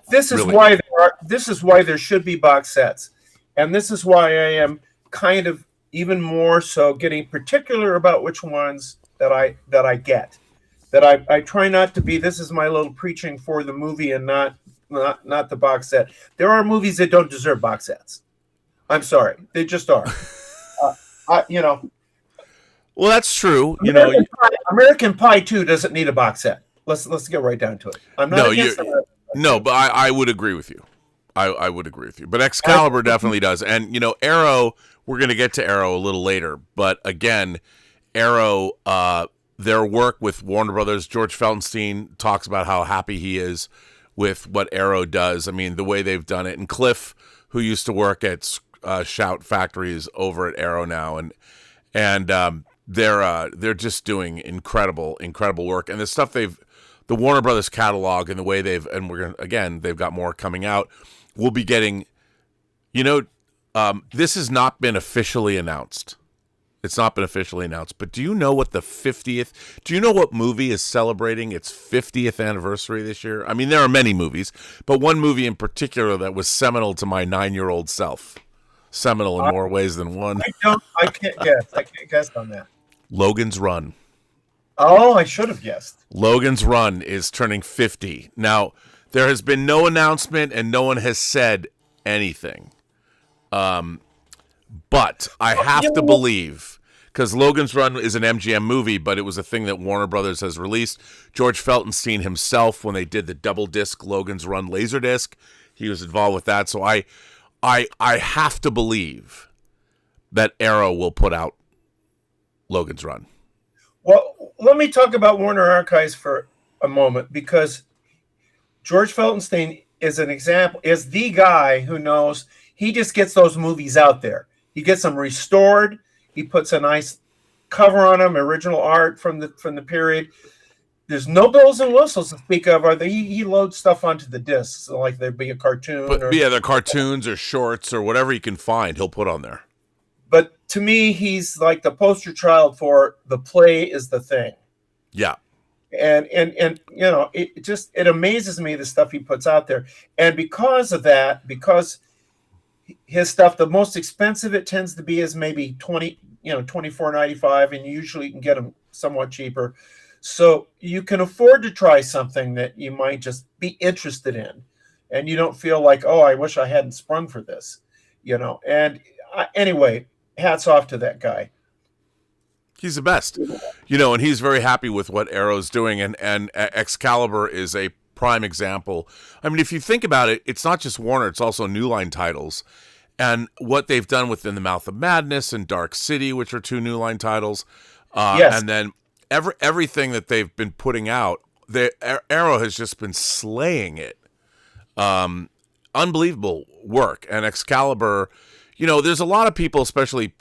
This is why there should be box sets. And this is why I am kind of even more so getting particular about which ones that I get. That I try not to be, this is my little preaching for the movie and not the box set. There are movies that don't deserve box sets. I'm sorry, they just are. Well, that's true. American Pie 2 doesn't need a box set. Let's get right down to it. I'm not against it. No, but I would agree with you. I would agree with you. But Excalibur definitely does. And, Arrow, we're going to get to Arrow a little later. But again, Arrow, their work with Warner Brothers, George Felsenstein talks about how happy he is with what Arrow does. I mean, the way they've done it. And Cliff, who used to work at Shout Factory, is over at Arrow now. And they're just doing incredible work. And the stuff the Warner Brothers catalog and the way they've got more coming out. We'll be getting, this has not been officially announced. It's not been officially announced, but do you know what do you know what movie is celebrating its 50th anniversary this year? I mean, there are many movies, but one movie in particular that was seminal to my 9-year-old self. Seminal in more ways than one. I can't guess. I can't guess on that. Logan's Run. Oh, I should have guessed. Logan's Run is turning 50. Now, there has been no announcement and no one has said anything. But I have to believe, because Logan's Run is an MGM movie, but it was a thing that Warner Brothers has released. George Felsenstein himself, when they did the double disc Logan's Run Laserdisc, he was involved with that. So I have to believe that Arrow will put out Logan's Run. Well, let me talk about Warner Archives for a moment, because George Felsenstein is an example, is the guy who knows. He just gets those movies out there. He gets them restored. He puts a nice cover on them, original art from the period. There's no bells and whistles to speak of. He loads stuff onto the discs, like there'd be a cartoon. They're cartoons or shorts or whatever he can find, he'll put on there. But to me, he's like the poster child for the play is the thing. Yeah. And it amazes me the stuff he puts out there. And because of that, because his stuff, the most expensive it tends to be is maybe $24.95, and usually you can get them somewhat cheaper. So you can afford to try something that you might just be interested in, and you don't feel like, oh, I wish I hadn't sprung for this, And anyway, hats off to that guy. He's the best, and he's very happy with what Arrow's doing, and Excalibur is a prime example. I mean, if you think about it, it's not just Warner, it's also New Line titles, and what they've done within the Mouth of Madness and Dark City, which are 2 New Line titles, yes. And then everything that they've been putting out, Arrow has just been slaying it. Unbelievable work. And Excalibur, there's a lot of people, especially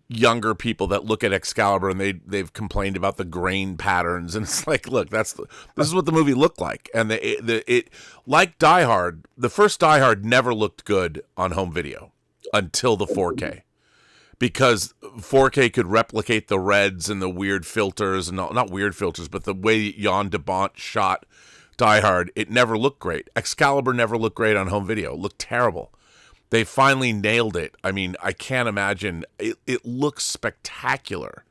younger people, that look at Excalibur and they've complained about the grain patterns, and it's like, look, this is what the movie looked like. And it like Die Hard, the first Die Hard never looked good on home video until the 4K, because 4K could replicate the reds and the weird filters, and not weird filters, but the way Jan de Bont shot Die Hard, it never looked great. Excalibur never looked great on home video. It looked terrible. They finally nailed it. I mean, I can't imagine. It looks spectacular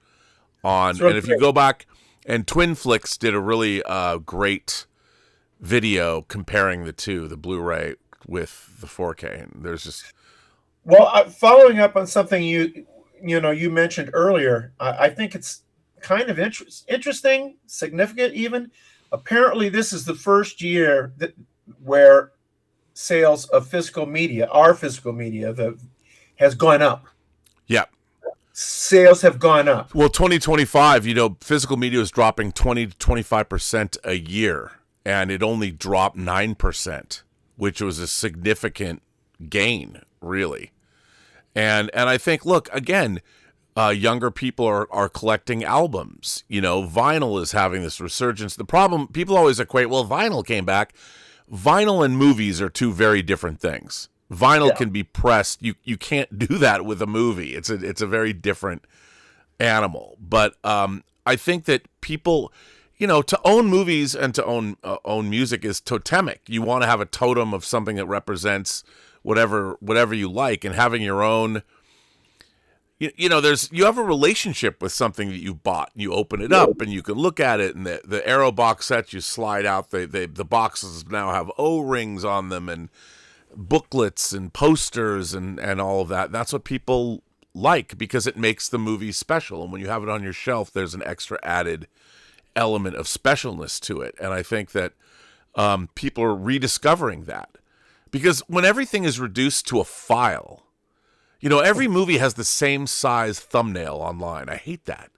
on. And if you go back, and Twin Flicks did a really great video comparing the two, the Blu-ray with the 4K. And there's just. Well, following up on something you mentioned earlier, I think it's kind of interesting, significant even. Apparently, this is the first year where sales of physical media, our physical media, has gone up. Yeah. Sales have gone up. Well, 2025, physical media is dropping 20 to 25% a year, and it only dropped 9%, which was a significant gain, really. And I think, look, again, younger people are collecting albums. Vinyl is having this resurgence. The problem, people always equate, well, vinyl came back. Vinyl and movies are two very different things. Vinyl can be pressed. You can't do that with a movie. It's a very different animal. But I think that people, to own movies and to own music is totemic. You want to have a totem of something that represents whatever you like, and having your own. You have a relationship with something that you bought. You open it up and you can look at it, and the Arrow box set, you slide out. The boxes now have O-rings on them and booklets and posters and all of that. That's what people like, because it makes the movie special. And when you have it on your shelf, there's an extra added element of specialness to it. And I think that people are rediscovering that. Because when everything is reduced to a file, every movie has the same size thumbnail online. I hate that.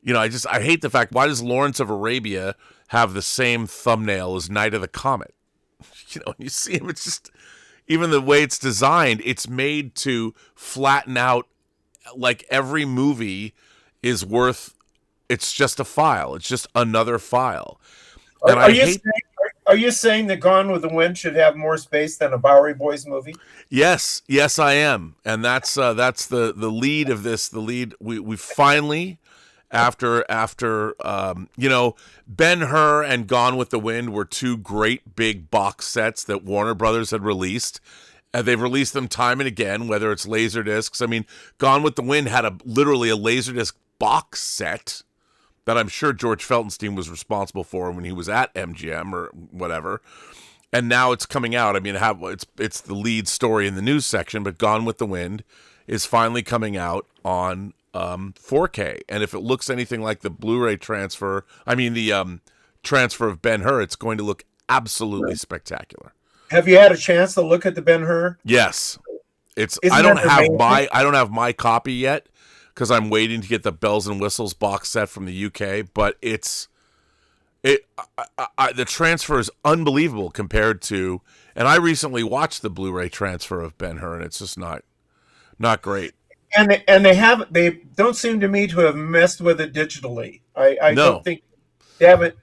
I hate the fact, why does Lawrence of Arabia have the same thumbnail as Night of the Comet? You see him, it's just, even the way it's designed, it's made to flatten out, like every movie is worth, it's just a file. It's just another file. And Are you saying that Gone with the Wind should have more space than a Bowery Boys movie? Yes, I am, and that's the lead of this. The lead we finally, after Ben-Hur and Gone with the Wind were two great big box sets that Warner Brothers had released, and they've released them time and again, whether it's Laserdiscs. I mean, Gone with the Wind had literally a Laserdisc box set that I'm sure George Feltenstein was responsible for when he was at MGM or whatever. And now it's coming out. I mean, it's the lead story in the news section, but Gone with the Wind is finally coming out on 4K. And if it looks anything like the Blu-ray transfer, the transfer of Ben-Hur, it's going to look absolutely spectacular. Have you had a chance to look at the Ben-Hur? Yes. I don't have my copy yet, because I'm waiting to get the Bells and Whistles box set from the UK, but the transfer is unbelievable compared to, and I recently watched the Blu-ray transfer of Ben-Hur, and it's just not great. And they don't seem to me to have messed with it digitally. I don't think they haven't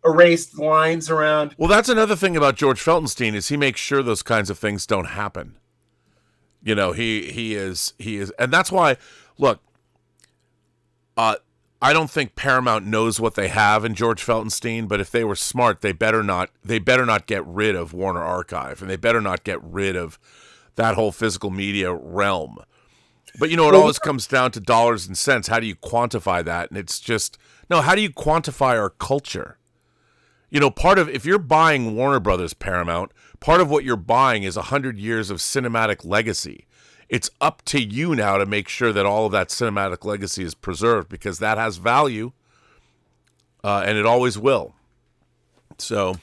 erased lines around. Well, that's another thing about George Feltenstein, is he makes sure those kinds of things don't happen. He is, and that's why, look, I don't think Paramount knows what they have in George Feltenstein, but if they were smart, they better not get rid of Warner Archive, and they better not get rid of that whole physical media realm. But it always comes down to dollars and cents. How do you quantify that? And it's just, how do you quantify our culture? If you're buying Warner Brothers Paramount, part of what you're buying is 100 years of cinematic legacy. It's up to you now to make sure that all of that cinematic legacy is preserved, because that has value, and it always will. So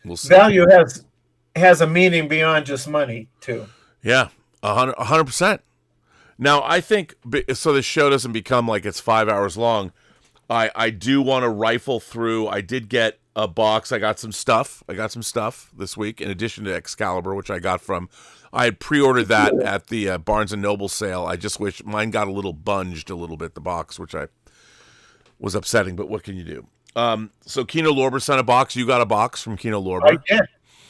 we'll see. Value has a meaning beyond just money, too. Yeah, 100%. Now, I think, so this show doesn't become like it's 5 hours long, I do want to rifle through. I did get a box. I got some stuff this week, in addition to Excalibur, which I got from, I had pre-ordered that at the Barnes & Noble sale. I just wish mine got a little bunged a little bit, the box, which was upsetting, but what can you do? So Kino Lorber sent a box. You got a box from Kino Lorber.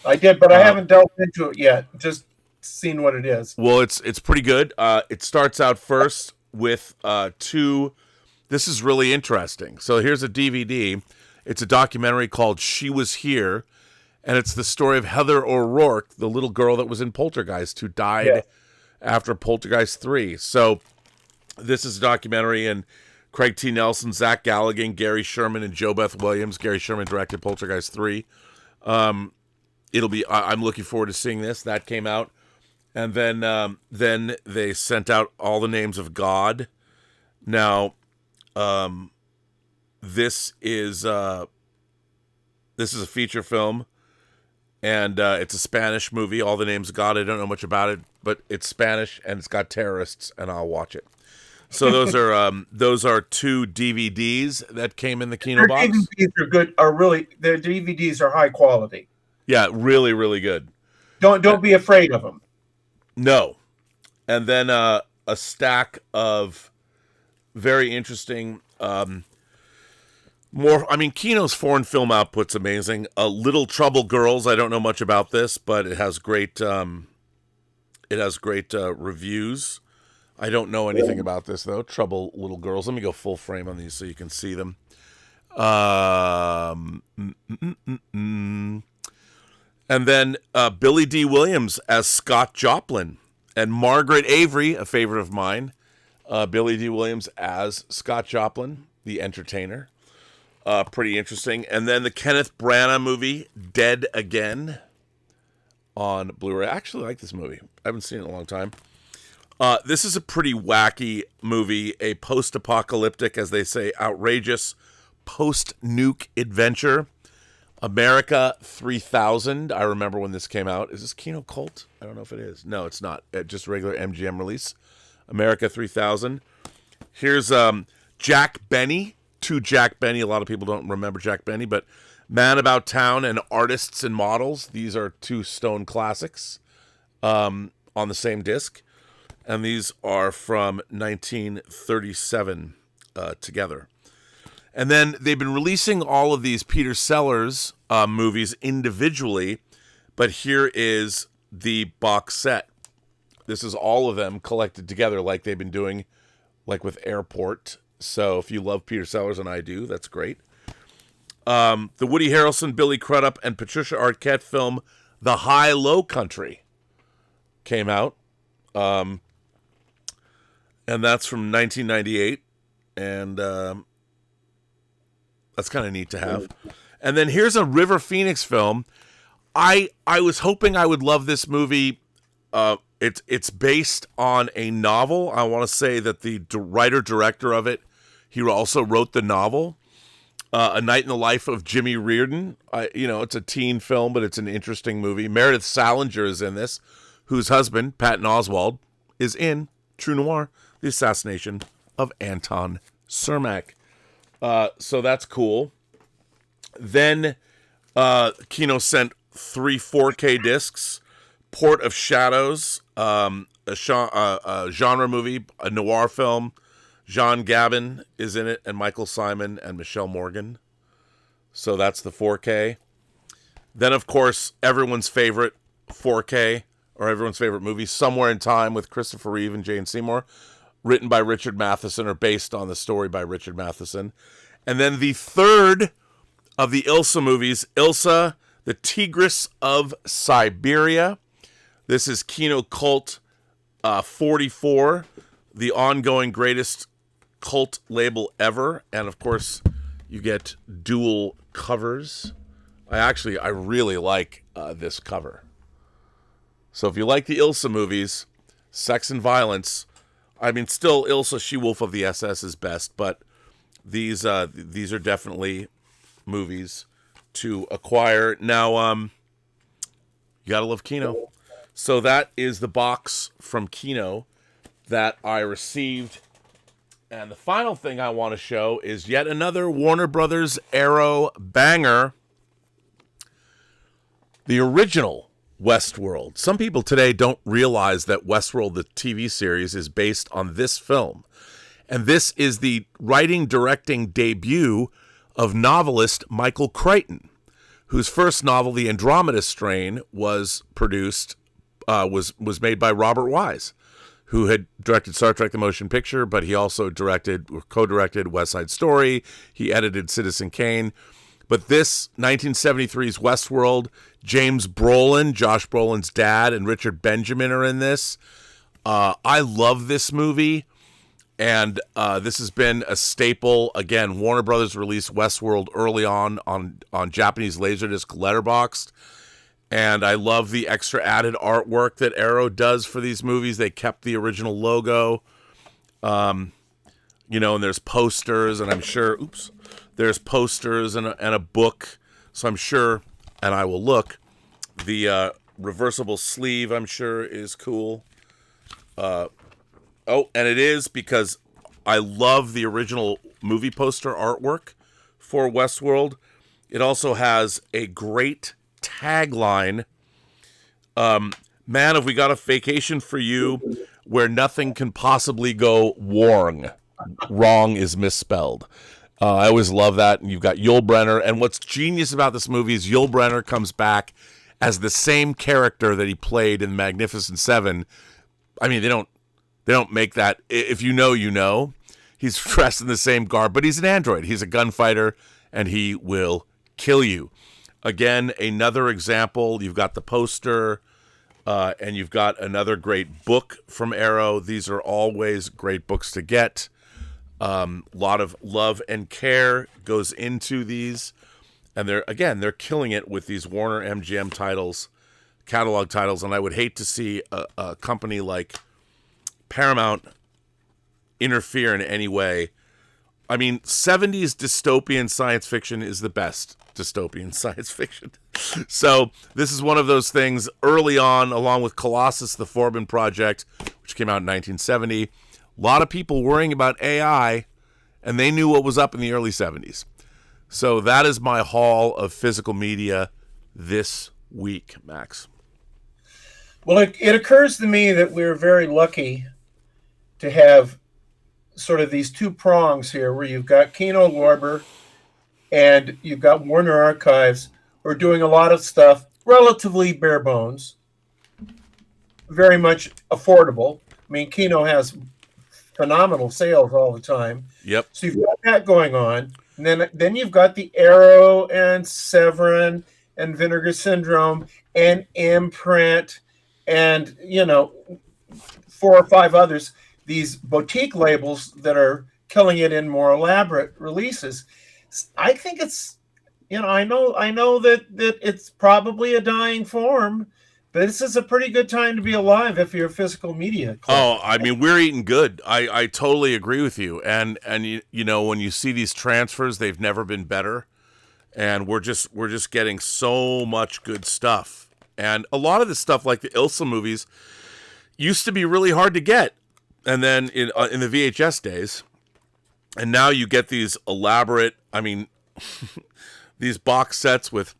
I did, but I haven't delved into it yet. Just seen what it is. Well, it's pretty good. It starts out first with two. This is really interesting. So here's a DVD. It's a documentary called She Was Here, and it's the story of Heather O'Rourke, the little girl that was in Poltergeist, who died after Poltergeist 3. So this is a documentary, and Craig T. Nelson, Zach Galligan, Gary Sherman, and Jo Beth Williams. Gary Sherman directed Poltergeist 3. I'm looking forward to seeing this. That came out. And then they sent out All the Names of God. Now, this is a feature film, and it's a Spanish movie. All the Names of God. I don't know much about it, but it's Spanish and it's got terrorists, and I'll watch it. So those are two DVDs that came in the Kino box. DVDs are good. Their DVDs are high quality. Yeah, really, really good. Don't be afraid of them. No, and then a stack of very interesting. Kino's foreign film output's amazing. Little Trouble Girls. I don't know much about this, but it has great. Reviews. I don't know anything about this though. Trouble Little Girls. Let me go full frame on these so you can see them. And then Billy D. Williams as Scott Joplin, and Margaret Avery, a favorite of mine. Billy D. Williams as Scott Joplin, the entertainer. Pretty interesting. And then the Kenneth Branagh movie, Dead Again, on Blu-ray. I actually like this movie. I haven't seen it in a long time. This is a pretty wacky movie, a post-apocalyptic, as they say, outrageous post-nuke adventure. America 3000. I remember when this came out. Is this Kino Cult? I don't know if it is. No, it's not. Just regular MGM release. America 3000. Here's Jack Benny. To Jack Benny. A lot of people don't remember Jack Benny, but Man About Town and Artists and Models. These are two Stone classics on the same disc. And these are from 1937 together. And then they've been releasing all of these Peter Sellers movies individually, but here is the box set. This is all of them collected together like they've been doing, like with Airport. So if you love Peter Sellers, and I do, that's great. The Woody Harrelson, Billy Crudup, and Patricia Arquette film, The High-Low Country, came out. And that's from 1998. And that's kind of neat to have. And then here's a River Phoenix film. I was hoping I would love this movie. It's based on a novel. I want to say that the writer-director of it, he also wrote the novel. A Night in the Life of Jimmy Reardon. It's a teen film, but it's an interesting movie. Meredith Salinger is in this, whose husband, Patton Oswalt, is in True Noir, the assassination of Anton Cermak. So that's cool. Then Kino sent 3 4K discs. Port of Shadows, a genre movie, a noir film. Jean Gabin is in it, and Michael Simon and Michelle Morgan. So that's the 4K. Then, of course, everyone's favorite 4K, or everyone's favorite movie, Somewhere in Time with Christopher Reeve and Jane Seymour, written by Richard Matheson, or based on the story by Richard Matheson. And then the third of the Ilsa movies, Ilsa, the Tigress of Siberia. This is Kino Cult 44, the ongoing greatest cult label ever. And, of course, you get dual covers. I really like this cover. So if you like the Ilsa movies, sex and violence, still Ilsa, She-Wolf of the SS is best, but these are definitely movies to acquire. Now, you gotta love Kino. So that is the box from Kino that I received. And the final thing I want to show is yet another Warner Brothers Arrow banger. The original Westworld. Some people today don't realize that Westworld, the TV series, is based on this film. And this is the writing, directing debut of novelist Michael Crichton, whose first novel, The Andromeda Strain, was made by Robert Wise, who had directed Star Trek The Motion Picture, but he also co-directed West Side Story. He edited Citizen Kane. But this 1973's Westworld, James Brolin, Josh Brolin's dad, and Richard Benjamin are in this. I love this movie, and this has been a staple. Again, Warner Brothers released Westworld early on Japanese Laserdisc letterboxed. And I love the extra added artwork that Arrow does for these movies. They kept the original logo. And there's posters, and I'm sure, there's posters and a book. So I'm sure, and I will look, the reversible sleeve, I'm sure, is cool. And it is, because I love the original movie poster artwork for Westworld. It also has a great tagline. Man, have we got a vacation for you where nothing can possibly go wrong. Wrong is misspelled. I always love that. And you've got Yul Brynner. And what's genius about this movie is Yul Brynner comes back as the same character that he played in Magnificent Seven. They don't make that. If you know, you know. He's dressed in the same garb, but he's an android. He's a gunfighter, and he will kill you. Again, another example. You've got the poster, and you've got another great book from Arrow. These are always great books to get. A lot of love and care goes into these. And they're killing it with these Warner MGM titles, catalog titles. And I would hate to see a company like Paramount interfere in any way I mean, 70s dystopian science fiction is the best dystopian science fiction. So this is one of those things early on, along with Colossus, the Forbin Project, which came out in 1970. A lot of people worrying about AI, and they knew what was up in the early 70s. So that is my haul of physical media this week, Max. Well, it occurs to me that we're very lucky to have sort of these two prongs here, where you've got Kino Lorber and you've got Warner Archives, who are doing a lot of stuff relatively bare bones, very much affordable. I mean, Kino has phenomenal sales all the time. Yep. So you've got that going on. And then you've got the Arrow and Severin and Vinegar Syndrome and Imprint and, 4 or 5 others, these boutique labels that are killing it in more elaborate releases. I think it's, I know that it's probably a dying form, but this is a pretty good time to be alive if you're a physical media collector. Oh, I mean, we're eating good. I totally agree with you. And when you see these transfers, they've never been better. And we're just getting so much good stuff. And a lot of this stuff, like the Ilsa movies, used to be really hard to get. And then in the VHS days, and now you get these elaborate, these box sets with.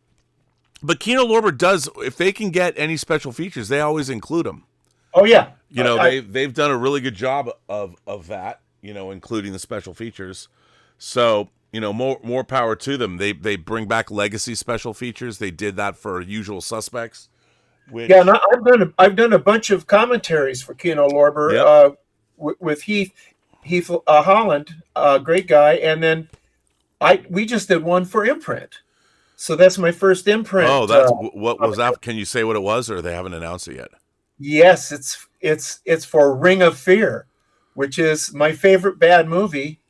But Kino Lorber does, if they can get any special features, they always include them. Oh yeah, they've done a really good job of that, including the special features. So more power to them. They bring back legacy special features. They did that for Usual Suspects. Yeah, and I've done a bunch of commentaries for Kino Lorber. Yep. With Heath Holland, great guy, and then we just did one for Imprint, so that's my first Imprint. Oh, that's what was that? Can you say what it was, or they haven't announced it yet? Yes, it's for Ring of Fear, which is my favorite bad movie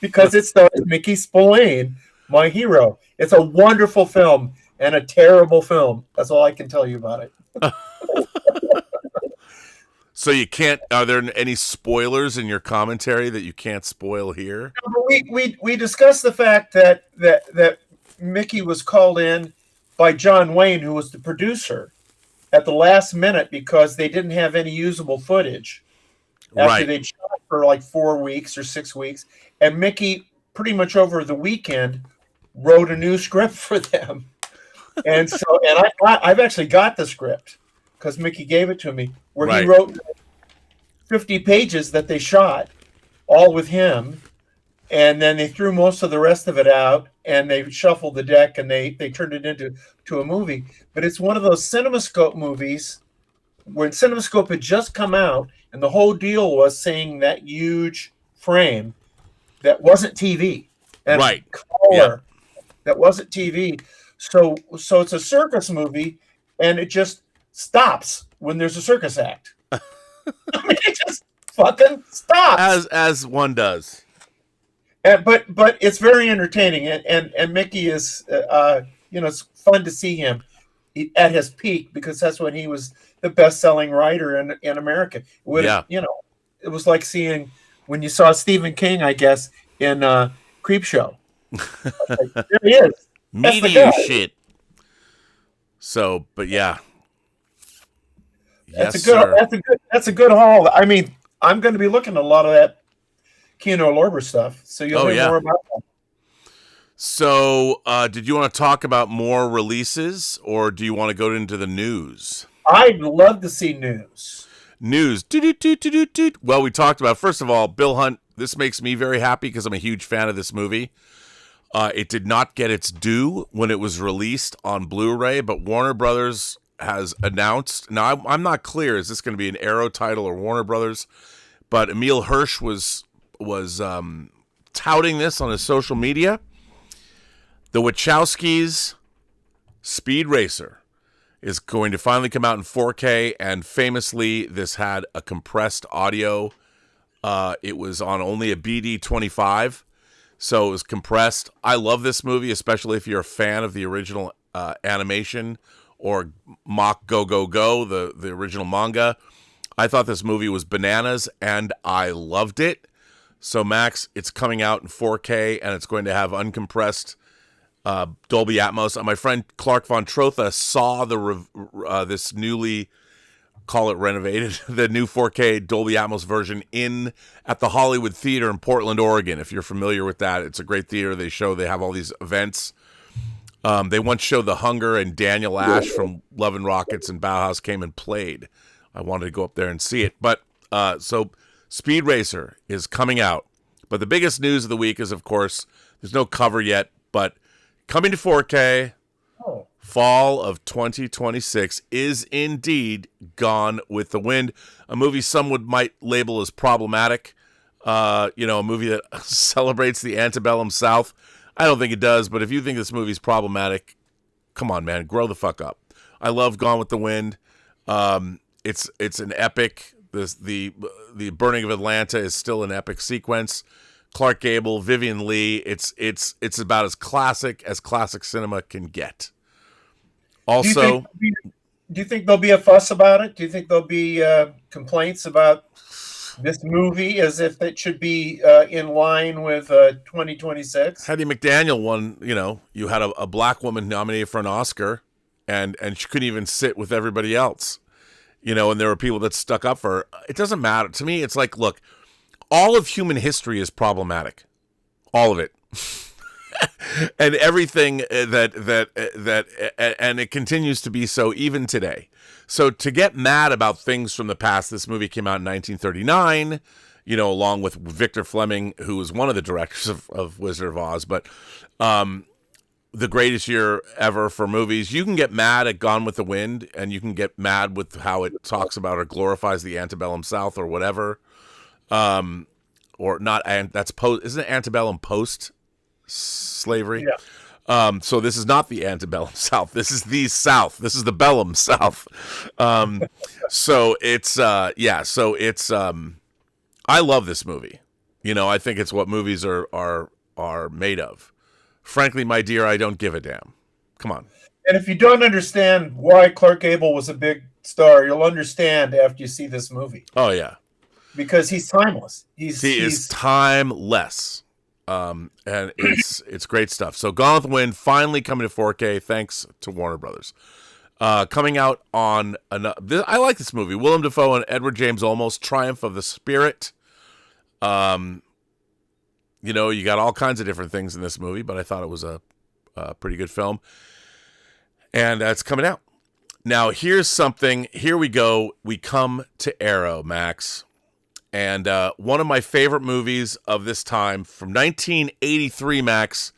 because it stars Mickey Spillane, my hero. It's a wonderful film and a terrible film. That's all I can tell you about it. So you can't. Are there any spoilers in your commentary that you can't spoil here? We discussed the fact that Mickey was called in by John Wayne, who was the producer, at the last minute because they didn't have any usable footage after they'd shot for like 4 weeks or 6 weeks, and Mickey pretty much over the weekend wrote a new script for them, and I've actually got the script because Mickey gave it to me, where he wrote 50 pages that they shot, all with him, and then they threw most of the rest of it out, and they shuffled the deck, and they turned it into a movie. But it's one of those CinemaScope movies when CinemaScope had just come out, and the whole deal was seeing that huge frame that wasn't TV. And color that wasn't TV. So it's a circus movie, and it just stops when there's a circus act. It just fucking stops. As one does. But it's very entertaining, and Mickey is it's fun to see him at his peak, because that's when he was the best-selling writer in America. It was like seeing when you saw Stephen King, I guess, in Creepshow. Like, there he is. Media shit. So, but yeah. That's a good haul. I mean, I'm going to be looking at a lot of that Kino Lorber stuff, so you'll hear more about that. So, did you want to talk about more releases, or do you want to go into the news? I'd love to see news. News. Well, we talked about, first of all, Bill Hunt. This makes me very happy because I'm a huge fan of this movie. It did not get its due when it was released on Blu-ray, but Warner Brothers has announced. Now, I'm not clear. Is this going to be an Arrow title or Warner Brothers? But Emil Hirsch was touting this on his social media. The Wachowskis' Speed Racer is going to finally come out in 4K, and famously, this had a compressed audio. It was on only a BD25, so it was compressed. I love this movie, especially if you're a fan of the original animation or Mach Go Go Go, the original manga. I thought this movie was bananas, and I loved it. So Max, it's coming out in 4K, and it's going to have uncompressed Dolby Atmos. My friend Clark Von Trotha saw this newly, call it renovated, the new 4K Dolby Atmos version at the Hollywood Theater in Portland, Oregon. If you're familiar with that, it's a great theater. They have all these events. They once showed The Hunger, and Daniel Ash from Love and Rockets and Bauhaus came and played. I wanted to go up there and see it. But so Speed Racer is coming out. But the biggest news of the week is, of course, there's no cover yet, but coming to 4K, fall of 2026 is indeed Gone with the Wind, a movie some might label as problematic. A movie that celebrates the antebellum South. I don't think it does, but if you think this movie's problematic, come on, man, grow the fuck up. I love Gone with the Wind. It's an epic. The burning of Atlanta is still an epic sequence. Clark Gable, Vivian Leigh. It's about as classic cinema can get. Also, do you think there'll be a fuss about it? Do you think there'll be complaints about this movie as if it should be in line with 2026? Hattie McDaniel won. You had a black woman nominated for an Oscar, and she couldn't even sit with everybody else. And there were people that stuck up for her. It doesn't matter. To me, it's like, look, all of human history is problematic. All of it. And everything and it continues to be so even today. So to get mad about things from the past, this movie came out in 1939, along with Victor Fleming, who was one of the directors of Wizard of Oz, but the greatest year ever for movies. You can get mad at Gone with the Wind, and you can get mad with how it talks about or glorifies the antebellum South or whatever. Or not, and that's isn't it antebellum post slavery? Yeah. So this is not the antebellum South. This is the South. This is the bellum South. So it's I love this movie. I think it's what movies are made of. Frankly, my dear, I don't give a damn. Come on. And if you don't understand why Clark Gable was a big star, you'll understand after you see this movie. Oh yeah, because he's timeless. He is timeless. And it's great stuff. So Gone with the Wind finally coming to 4K, thanks to Warner Brothers. Coming out on I like this movie. Willem Dafoe and Edward James Olmos, Triumph of the Spirit. You got all kinds of different things in this movie, but I thought it was a pretty good film. And it's coming out. Now, here's something. Here we go. We come to Arrow, Max. And one of my favorite movies of this time, from 1983, Max.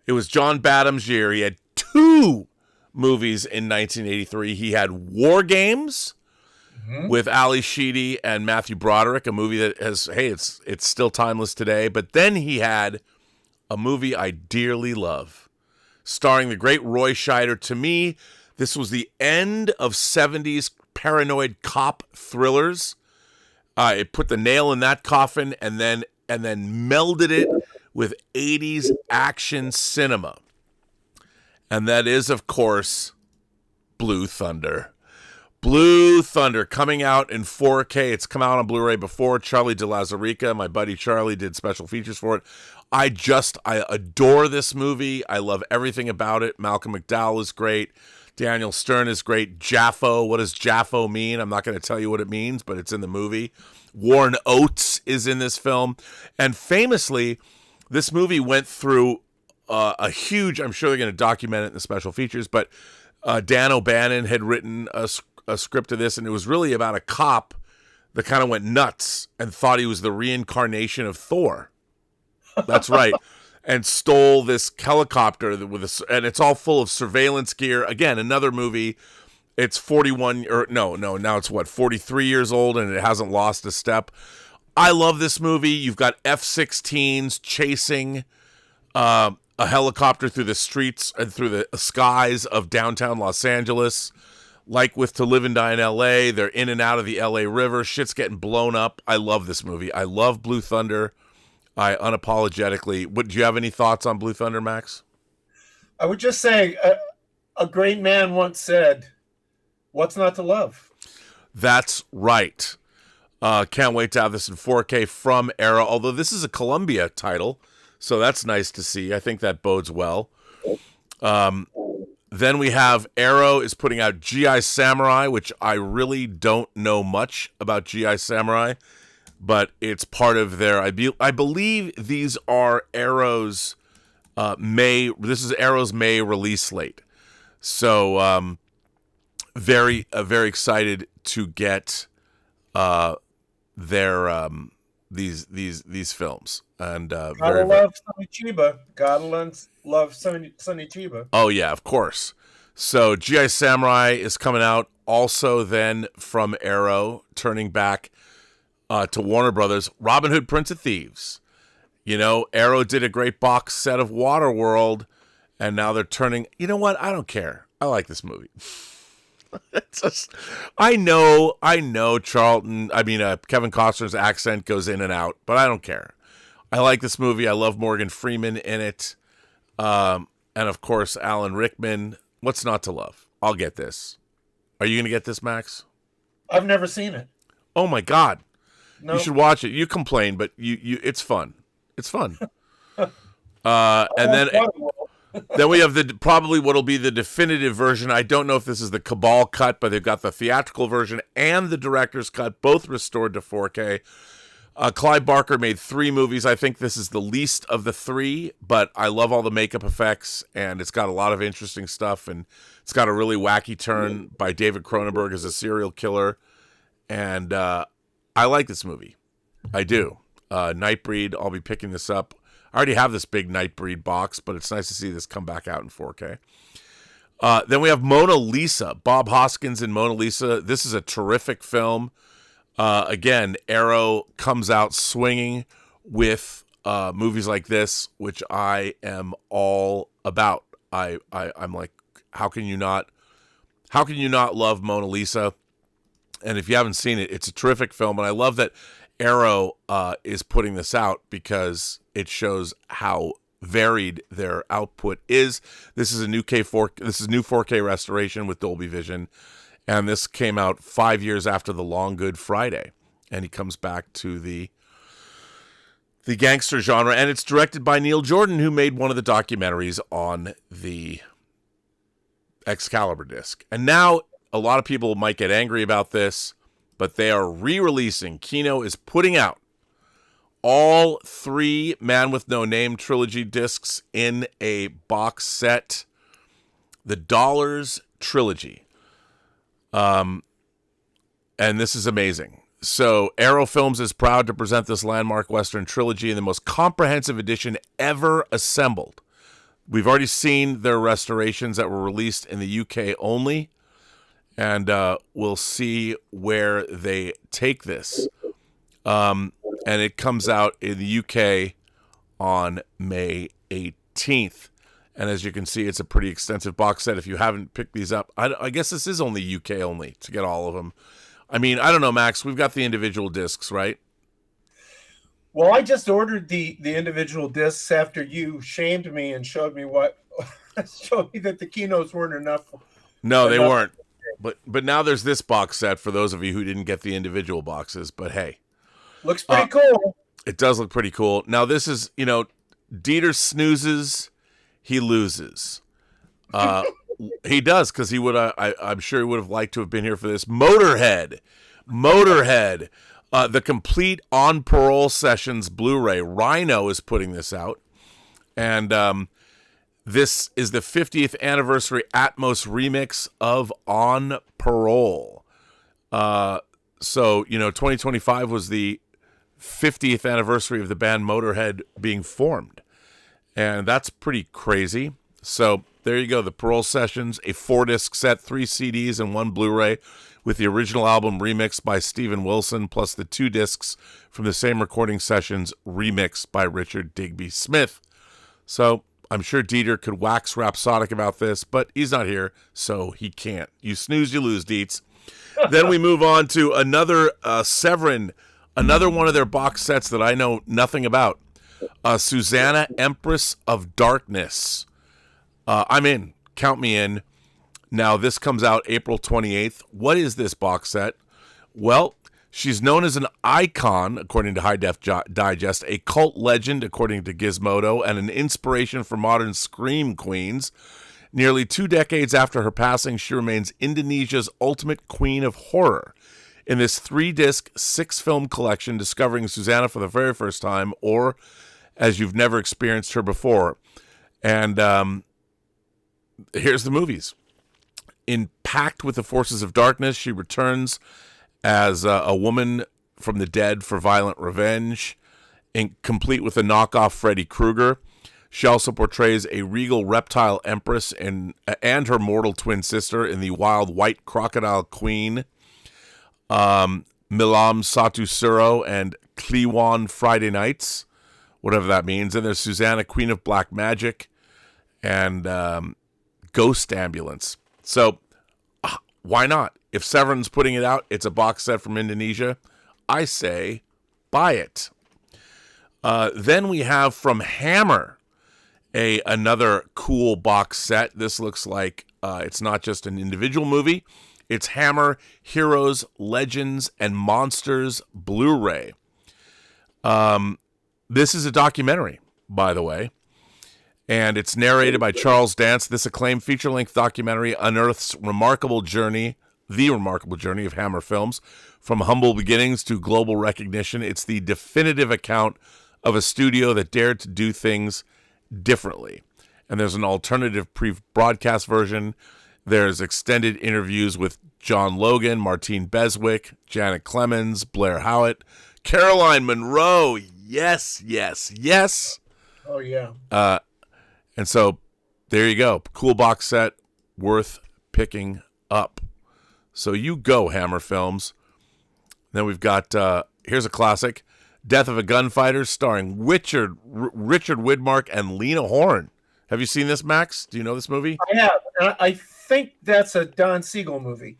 It was John Badham's year. He had 2 movies in 1983. He had War Games with Ali Sheedy and Matthew Broderick, a movie that it's still timeless today. But then he had a movie I dearly love, starring the great Roy Scheider. To me, this was the end of 70s paranoid cop thrillers. It put the nail in that coffin and then melded it with 80s action cinema. And that is, of course, Blue Thunder. Blue Thunder coming out in 4K. It's come out on Blu-ray before. Charlie de Lauzirika, my buddy Charlie, did special features for it. I adore this movie. I love everything about it. Malcolm McDowell is great. Daniel Stern is great. Jaffo, what does Jaffo mean? I'm not going to tell you what it means, but it's in the movie. Warren Oates is in this film. And famously, this movie went through a huge, I'm sure they're going to document it in the special features, but Dan O'Bannon had written a script of this, and it was really about a cop that kind of went nuts and thought he was the reincarnation of Thor. That's right. And stole this helicopter and it's all full of surveillance gear. Again, another movie. It's 43 years old, and it hasn't lost a step. I love this movie. You've got F-16s chasing a helicopter through the streets and through the skies of downtown Los Angeles. Like with To Live and Die in L.A., they're in and out of the L.A. River. Shit's getting blown up. I love this movie. I love Blue Thunder. I unapologetically. Do you have any thoughts on Blue Thunder, Max? I would just say a great man once said, "What's not to love?" That's right. Can't wait to have this in 4K from Arrow, although this is a Columbia title, so that's nice to see. I think that bodes well. Then we have Arrow is putting out GI Samurai, which I really don't know much about GI Samurai, but it's part of their. I believe these are Arrow's This is Arrow's May release slate. So very excited to get their these films. And gotta love Sonny Chiba. Gotta love Sonny Chiba. Oh yeah, of course. So GI Samurai is coming out also then from Arrow, turning back to Warner Brothers. Robin Hood, Prince of Thieves. You know, Arrow did a great box set of Waterworld, and now they're turning. You know what? I don't care. I like this movie. It's just, I know Charlton. I mean, Kevin Costner's accent goes in and out, but I don't care. I like this movie. I love Morgan Freeman in it. And of course, Alan Rickman. What's not to love? I'll get this. Are you going to get this, Max? I've never seen it. Oh my God. No. You should watch it. You complain, but you it's fun. It's fun. And then we have probably what'll be the definitive version. I don't know if this is the Cabal cut, but they've got the theatrical version and the director's cut, both restored to 4K. Clive Barker made 3 movies. I think this is the least of the 3, but I love all the makeup effects, and it's got a lot of interesting stuff, and it's got a really wacky turn by David Cronenberg as a serial killer, and I like this movie. I do. Nightbreed, I'll be picking this up. I already have this big Nightbreed box, but it's nice to see this come back out in 4K. Then we have Mona Lisa, Bob Hoskins in Mona Lisa. This is a terrific film. Again, Arrow comes out swinging with movies like this, which I am all about. I'm like, how can you not love Mona Lisa? And if you haven't seen it, it's a terrific film, and I love that Arrow is putting this out because it shows how varied their output is. This is a new 4K restoration with Dolby Vision. And this came out 5 years after The Long Good Friday. And he comes back to the gangster genre. And it's directed by Neil Jordan, who made one of the documentaries on the Excalibur disc. And now a lot of people might get angry about this, but they are re-releasing. Kino is putting out all 3 Man with No Name trilogy discs in a box set. The Dollars Trilogy. And this is amazing. So Arrow Films is proud to present this landmark Western trilogy in the most comprehensive edition ever assembled. We've already seen their restorations that were released in the UK only, and we'll see where they take this. And it comes out in the UK on May 18th. And as you can see, it's a pretty extensive box set. If you haven't picked these up, I guess this is only UK only to get all of them. I mean, I don't know, Max. We've got the individual discs, right? Well, I just ordered the individual discs after you shamed me and showed me that the Kinos weren't enough. No, they weren't. But now there's this box set for those of you who didn't get the individual boxes. But hey, looks pretty cool. It does look pretty cool. Now this is, Dieter snoozes. He loses. He does, because he would. I'm sure he would have liked to have been here for this. Motorhead, the complete On Parole Sessions Blu-ray. Rhino is putting this out, and this is the 50th anniversary Atmos remix of On Parole. So 2025 was the 50th anniversary of the band Motorhead being formed. And that's pretty crazy. So there you go. The Parole Sessions, a 4-disc set, 3 CDs and 1 Blu-ray with the original album remixed by Steven Wilson, plus the 2 discs from the same recording sessions remixed by Richard Digby Smith. So I'm sure Dieter could wax rhapsodic about this, but he's not here, so he can't. You snooze, you lose, Dietz. Then we move on to another Severin, another one of their box sets that I know nothing about. Susanna, Empress of Darkness. I'm in. Count me in. Now, this comes out April 28th. What is this box set? Well, She's known as an icon, according to High Def Digest, a cult legend, according to Gizmodo, and an inspiration for modern scream queens. Nearly 2 decades after her passing, she remains Indonesia's ultimate queen of horror. In this 3-disc, 6-film collection, discovering Susanna for the very first time, or as you've never experienced her before. And here's the movies. In Pact with the Forces of Darkness, she returns as a woman from the dead for violent revenge, complete with a knockoff Freddy Krueger. She also portrays a regal reptile empress and her mortal twin sister in the Wild White Crocodile Queen, Milam Satu Suro, and Kliwon Friday Nights, whatever that means. And there's Susanna, Queen of Black Magic, and Ghost Ambulance. So why not? If Severin's putting it out, it's a box set from Indonesia. I say buy it. Then we have from Hammer another cool box set. This looks like it's not just an individual movie. It's Hammer Heroes, Legends, and Monsters Blu-ray. This is a documentary, by the way. And it's narrated by Charles Dance. This acclaimed feature-length documentary unearths the remarkable journey of Hammer Films. From humble beginnings to global recognition, it's the definitive account of a studio that dared to do things differently. And there's an alternative pre-broadcast version. There's extended interviews with John Logan, Martine Beswick, Janet Clemens, Blair Howard, Caroline Munro. Yes, yes, yes. Oh, yeah. And so there you go. Cool box set, worth picking up. So you go, Hammer Films. Then we've got, here's a classic, Death of a Gunfighter, starring Richard Widmark and Lena Horne. Have you seen this, Max? Do you know this movie? I have. I think that's a Don Siegel movie.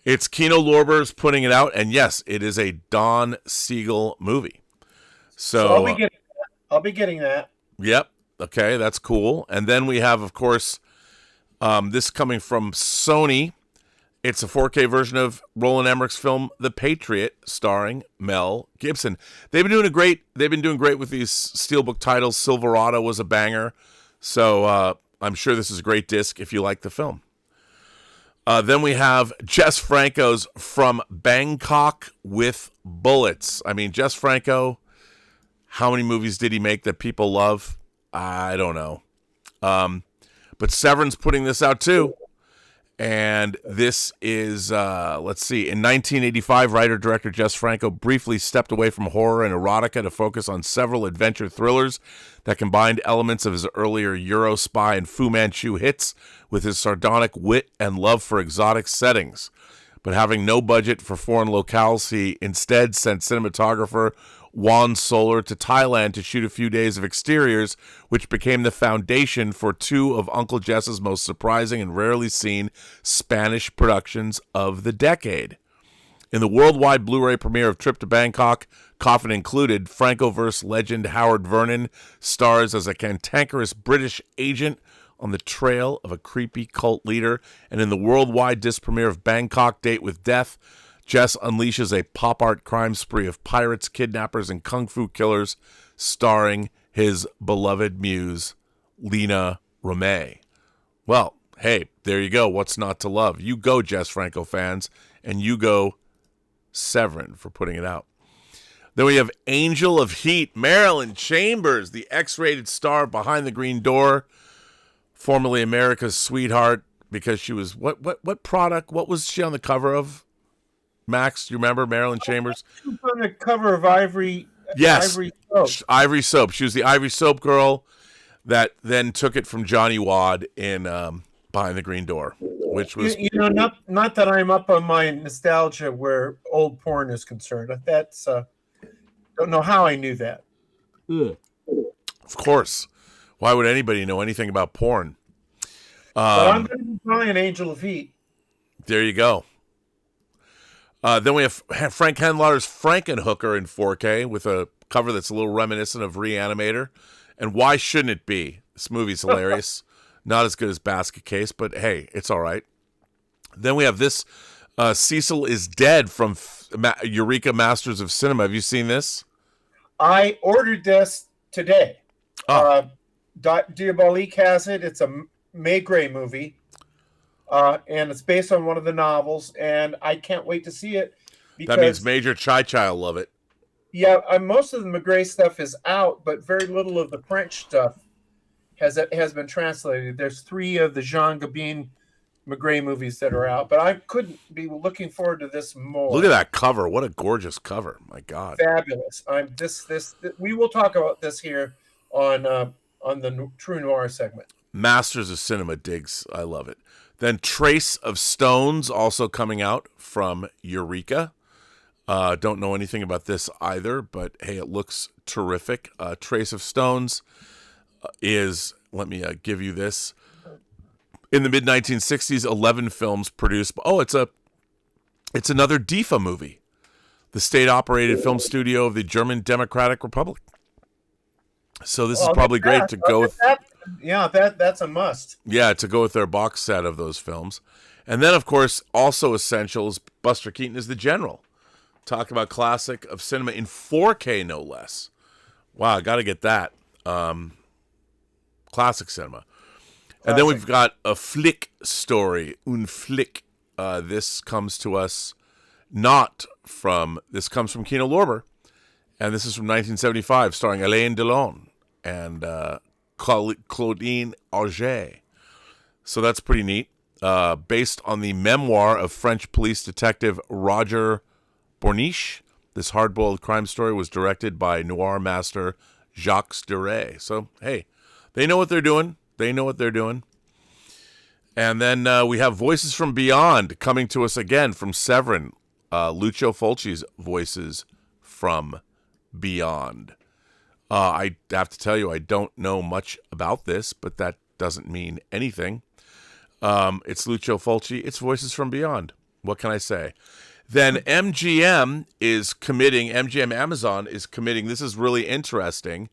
It's Kino Lorber's putting it out, and yes, it is a Don Siegel movie. So I'll be getting that. Yep. Okay, that's cool. And then we have, of course, this coming from Sony. It's a 4K version of Roland Emmerich's film The Patriot, starring Mel Gibson. They've been doing great with these steelbook titles. Silverado was a banger. So I'm sure this is a great disc if you like the film. Then we have Jess Franco's From Bangkok with Bullets. I mean, Jess Franco, how many movies did he make that people love? I don't know. But Severin's putting this out too. And this is, let's see, in 1985, writer-director Jess Franco briefly stepped away from horror and erotica to focus on several adventure thrillers that combined elements of his earlier Euro spy and Fu Manchu hits with his sardonic wit and love for exotic settings. But having no budget for foreign locales, he instead sent cinematographer Juan Soler to Thailand to shoot a few days of exteriors, which became the foundation for 2 of Uncle Jess's most surprising and rarely seen Spanish productions of the decade. In the worldwide Blu-ray premiere of Trip to Bangkok, coffin included, Franco-verse legend Howard Vernon stars as a cantankerous British agent on the trail of a creepy cult leader. And in the worldwide disc premiere of Bangkok Date with Death, Jess unleashes a pop art crime spree of pirates, kidnappers, and kung fu killers, starring his beloved muse, Lena Romay. Well, hey, there you go. What's not to love? You go, Jess Franco fans, and you go, Severin, for putting it out. Then we have Angel of Heat, Marilyn Chambers, the X-rated star behind the green door, formerly America's sweetheart, because she was what product? What was she on the cover of? Max, do you remember Marilyn Chambers? She was on the cover of Ivory. Yes, Ivory Soap. Ivory Soap. She was the Ivory Soap girl that then took it from Johnny Wad in Behind the Green Door, which was not that I'm up on my nostalgia where old porn is concerned. That's don't know how I knew that. Of course. Why would anybody know anything about porn? But I'm going to be buying Angel of Heat. There you go. Then we have Frank Henlotter's Frankenhooker in 4K with a cover that's a little reminiscent of Reanimator. And why shouldn't it be? This movie's hilarious. Not as good as Basket Case, but hey, it's all right. Then we have this Cecil is Dead from Eureka Masters of Cinema. Have you seen this? I ordered this today. Oh. Diabolique has it. It's a Maigret movie, and it's based on one of the novels, and I can't wait to see it. That means Major Chai will love it. Yeah, most of the Maigret stuff is out, but very little of the French stuff has been translated. There's 3 of the Jean Gabin Maigret movies that are out, but I couldn't be looking forward to this more. Look at that cover! What a gorgeous cover! My God, fabulous! We will talk about this here on the True Noir segment. Masters of Cinema digs. I love it. Then Trace of Stones also coming out from Eureka. Don't know anything about this either, but hey, it looks terrific. Trace of Stones is, let me give you this. In the mid-1960s, 11 films produced. Oh, it's another DIFA movie, the state-operated film studio of the German Democratic Republic. So this is probably great to go with. That's a must. Yeah, to go with their box set of those films. And then, of course, also essential is Buster Keaton as the General. Talk about classic of cinema in 4K, no less. Wow, got to get that. Classic cinema. And then we've got a flick story, un flick. This comes to us this comes from Kino Lorber. And this is from 1975, starring Alain Delon and Claudine Auger. So that's pretty neat. Based on the memoir of French police detective Roger Borniche, this hard-boiled crime story was directed by noir master Jacques Deray. So, hey, they know what they're doing. And then we have Voices from Beyond coming to us again from Severin. Lucio Fulci's Voices from Beyond. I have to tell you, I don't know much about this, but that doesn't mean anything. It's Lucio Fulci. It's Voices from Beyond. What can I say? Then MGM Amazon is committing. This is really interesting.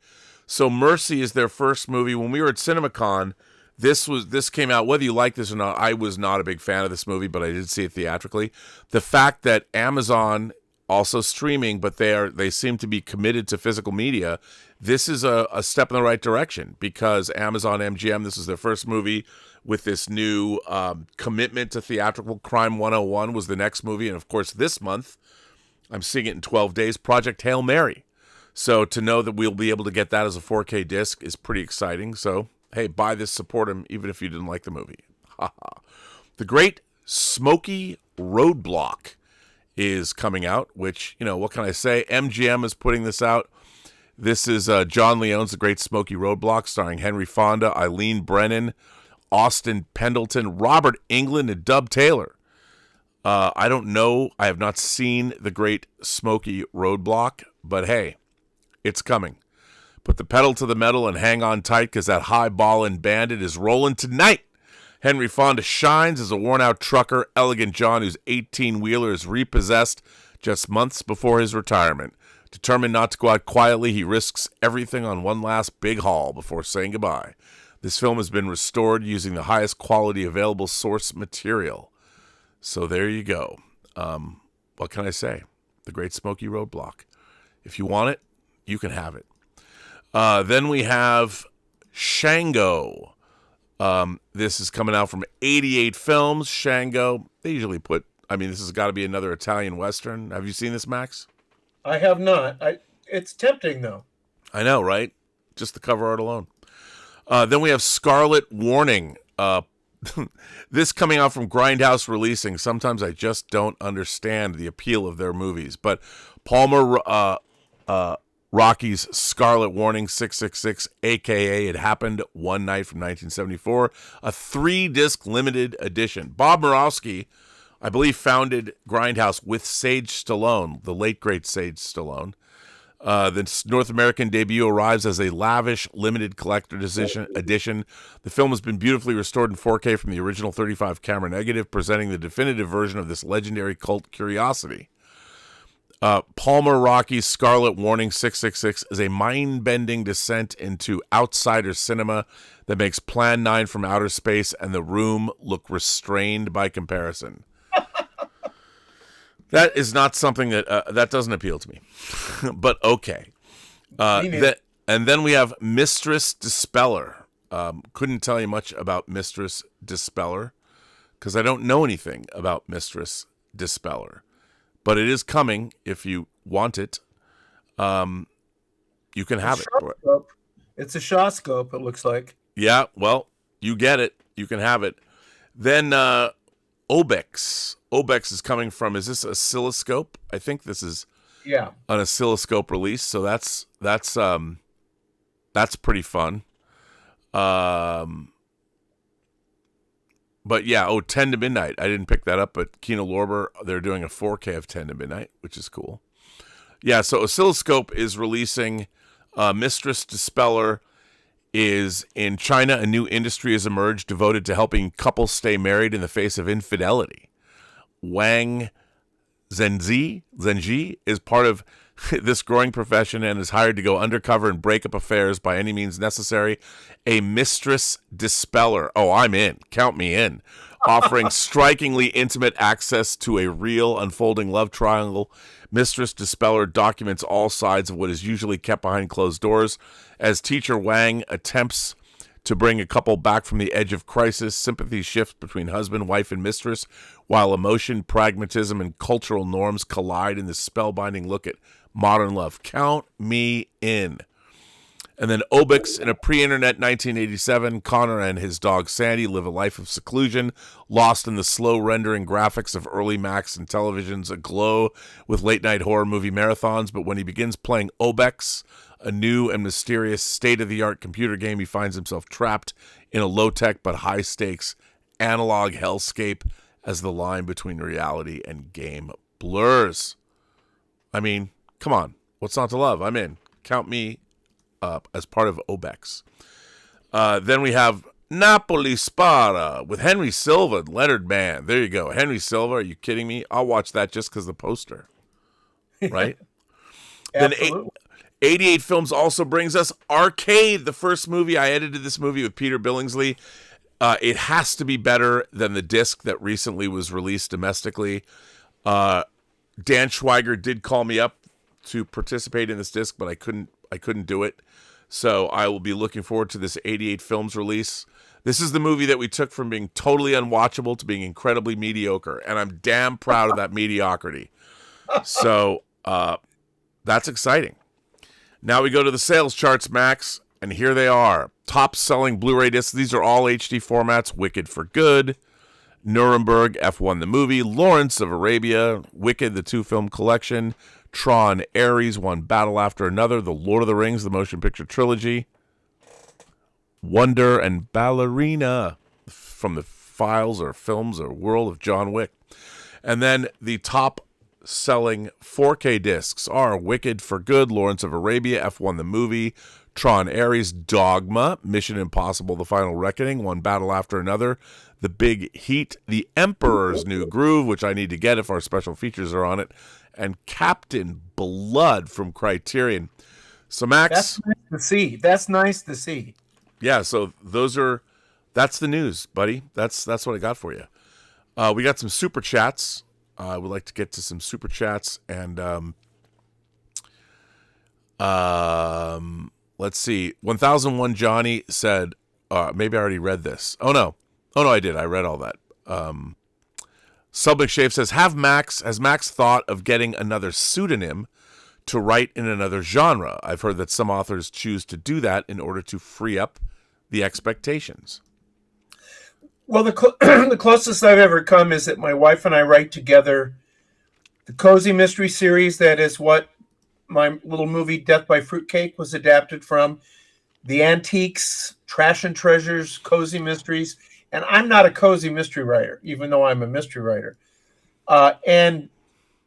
So Mercy is their first movie. When we were at CinemaCon, this came out. Whether you like this or not, I was not a big fan of this movie, but I did see it theatrically. The fact that Amazon also streaming, but they seem to be committed to physical media. This is a step in the right direction because Amazon MGM, this is their first movie with this new commitment to theatrical. Crime 101 was the next movie. And of course, this month, I'm seeing it in 12 days, Project Hail Mary. So to know that we'll be able to get that as a 4K disc is pretty exciting. So, hey, buy this, support him, even if you didn't like the movie. The Great Smoky Roadblock is coming out, which, what can I say? MGM is putting this out. This is John Leone's The Great Smoky Roadblock, starring Henry Fonda, Eileen Brennan, Austin Pendleton, Robert Englund, and Dub Taylor. I don't know. I have not seen The Great Smoky Roadblock, but hey, it's coming. Put the pedal to the metal and hang on tight because that high-ballin' bandit is rolling tonight. Henry Fonda shines as a worn-out trucker. Elegant John, whose 18-wheeler is repossessed just months before his retirement. Determined not to go out quietly, he risks everything on one last big haul before saying goodbye. This film has been restored using the highest quality available source material. So there you go. What can I say? The Great Smoky Roadblock. If you want it, you can have it. Then we have Shango. This is coming out from 88 Films. Shango. They usually this has got to be another Italian Western. Have you seen this, Max? I have not. It's tempting, though. I know, right? Just the cover art alone. Then we have Scarlet Warning. This coming out from Grindhouse Releasing. Sometimes I just don't understand the appeal of their movies. But Palmer Rocky's Scarlet Warning 666, a.k.a. It Happened One Night from 1974. A 3-disc limited edition. Bob Murawski, I believe, founded Grindhouse with Sage Stallone, the late, great Sage Stallone. The North American debut arrives as a lavish, limited collector's edition. The film has been beautifully restored in 4K from the original 35 camera negative, presenting the definitive version of this legendary cult curiosity. Palmer Rocky's Scarlet Warning 666 is a mind-bending descent into outsider cinema that makes Plan 9 from Outer Space and The Room look restrained by comparison. That is not something that doesn't appeal to me. But okay. And then we have Mistress Dispeller. Couldn't tell you much about Mistress Dispeller because I don't know anything about Mistress Dispeller. But it is coming if you want it. You can have it. It's a Shawscope, it looks like. Yeah, well, you get it. You can have it. Then Obex. Obex is coming from, is this Oscilloscope? I think this is an Oscilloscope release, so that's pretty fun. But yeah, 10 to Midnight. I didn't pick that up, but Kino Lorber, they're doing a 4K of 10 to Midnight, which is cool. Yeah, so Oscilloscope is releasing Mistress Dispeller is in China. A new industry has emerged devoted to helping couples stay married in the face of infidelity. Wang Zhenji is part of this growing profession and is hired to go undercover and break up affairs by any means necessary. A Mistress Dispeller. Oh, I'm in. Count me in. Offering strikingly intimate access to a real unfolding love triangle, Mistress Dispeller documents all sides of what is usually kept behind closed doors. As teacher Wang attempts to bring a couple back from the edge of crisis, sympathy shifts between husband, wife, and mistress, while emotion, pragmatism, and cultural norms collide in this spellbinding look at modern love. Count me in. And then Obix, in a pre-internet 1987, Connor and his dog Sandy live a life of seclusion, lost in the slow rendering graphics of early Max and televisions aglow with late-night horror movie marathons. But when he begins playing Obex, a new and mysterious state-of-the-art computer game, he finds himself trapped in a low-tech but high-stakes analog hellscape as the line between reality and game blurs. I mean, come on. What's not to love? I'm in. Count me up as part of Obex. Then we have Napoli Spara with Henry Silva and Leonard Mann. There you go. Henry Silva, are you kidding me? I'll watch that just because the poster. Right? Then 88 Films also brings us Arcade, the first movie. I edited this movie with Peter Billingsley. It has to be better than the disc that recently was released domestically. Dan Schweiger did call me up to participate in this disc, but I couldn't do it. So I will be looking forward to this 88 Films release. This is the movie that we took from being totally unwatchable to being incredibly mediocre, and I'm damn proud of that mediocrity. So that's exciting. Now we go to the sales charts, Max, and here they are. Top-selling Blu-ray discs. These are all HD formats. Wicked for Good, Nuremberg, F1 the Movie, Lawrence of Arabia, Wicked the 2-film collection, Tron, Ares, One Battle After Another, The Lord of the Rings, the motion picture trilogy, Wonder, and Ballerina from the files or films or world of John Wick. And then the top-selling 4K discs are Wicked for Good, Lawrence of Arabia, F1 the Movie, Tron, Ares, Dogma, Mission Impossible, The Final Reckoning, One Battle After Another, The Big Heat, The Emperor's New Groove, which I need to get if our special features are on it, and Captain Blood from Criterion. So Max, that's nice to see. Yeah, so that's the news, buddy. That's what I got for you. We got some super chats. I would like to get to some super chats, and let's see. 1001 Johnny said, maybe I already read this. Oh no, I did. I read all that. Sublik Shave says, has Max thought of getting another pseudonym to write in another genre? I've heard that some authors choose to do that in order to free up the expectations. Well, the closest I've ever come is that my wife and I write together the Cozy Mystery series. That is what my little movie Death by Fruitcake was adapted from. The Antiques, Trash and Treasures, Cozy Mysteries. And I'm not a cozy mystery writer, even though I'm a mystery writer. And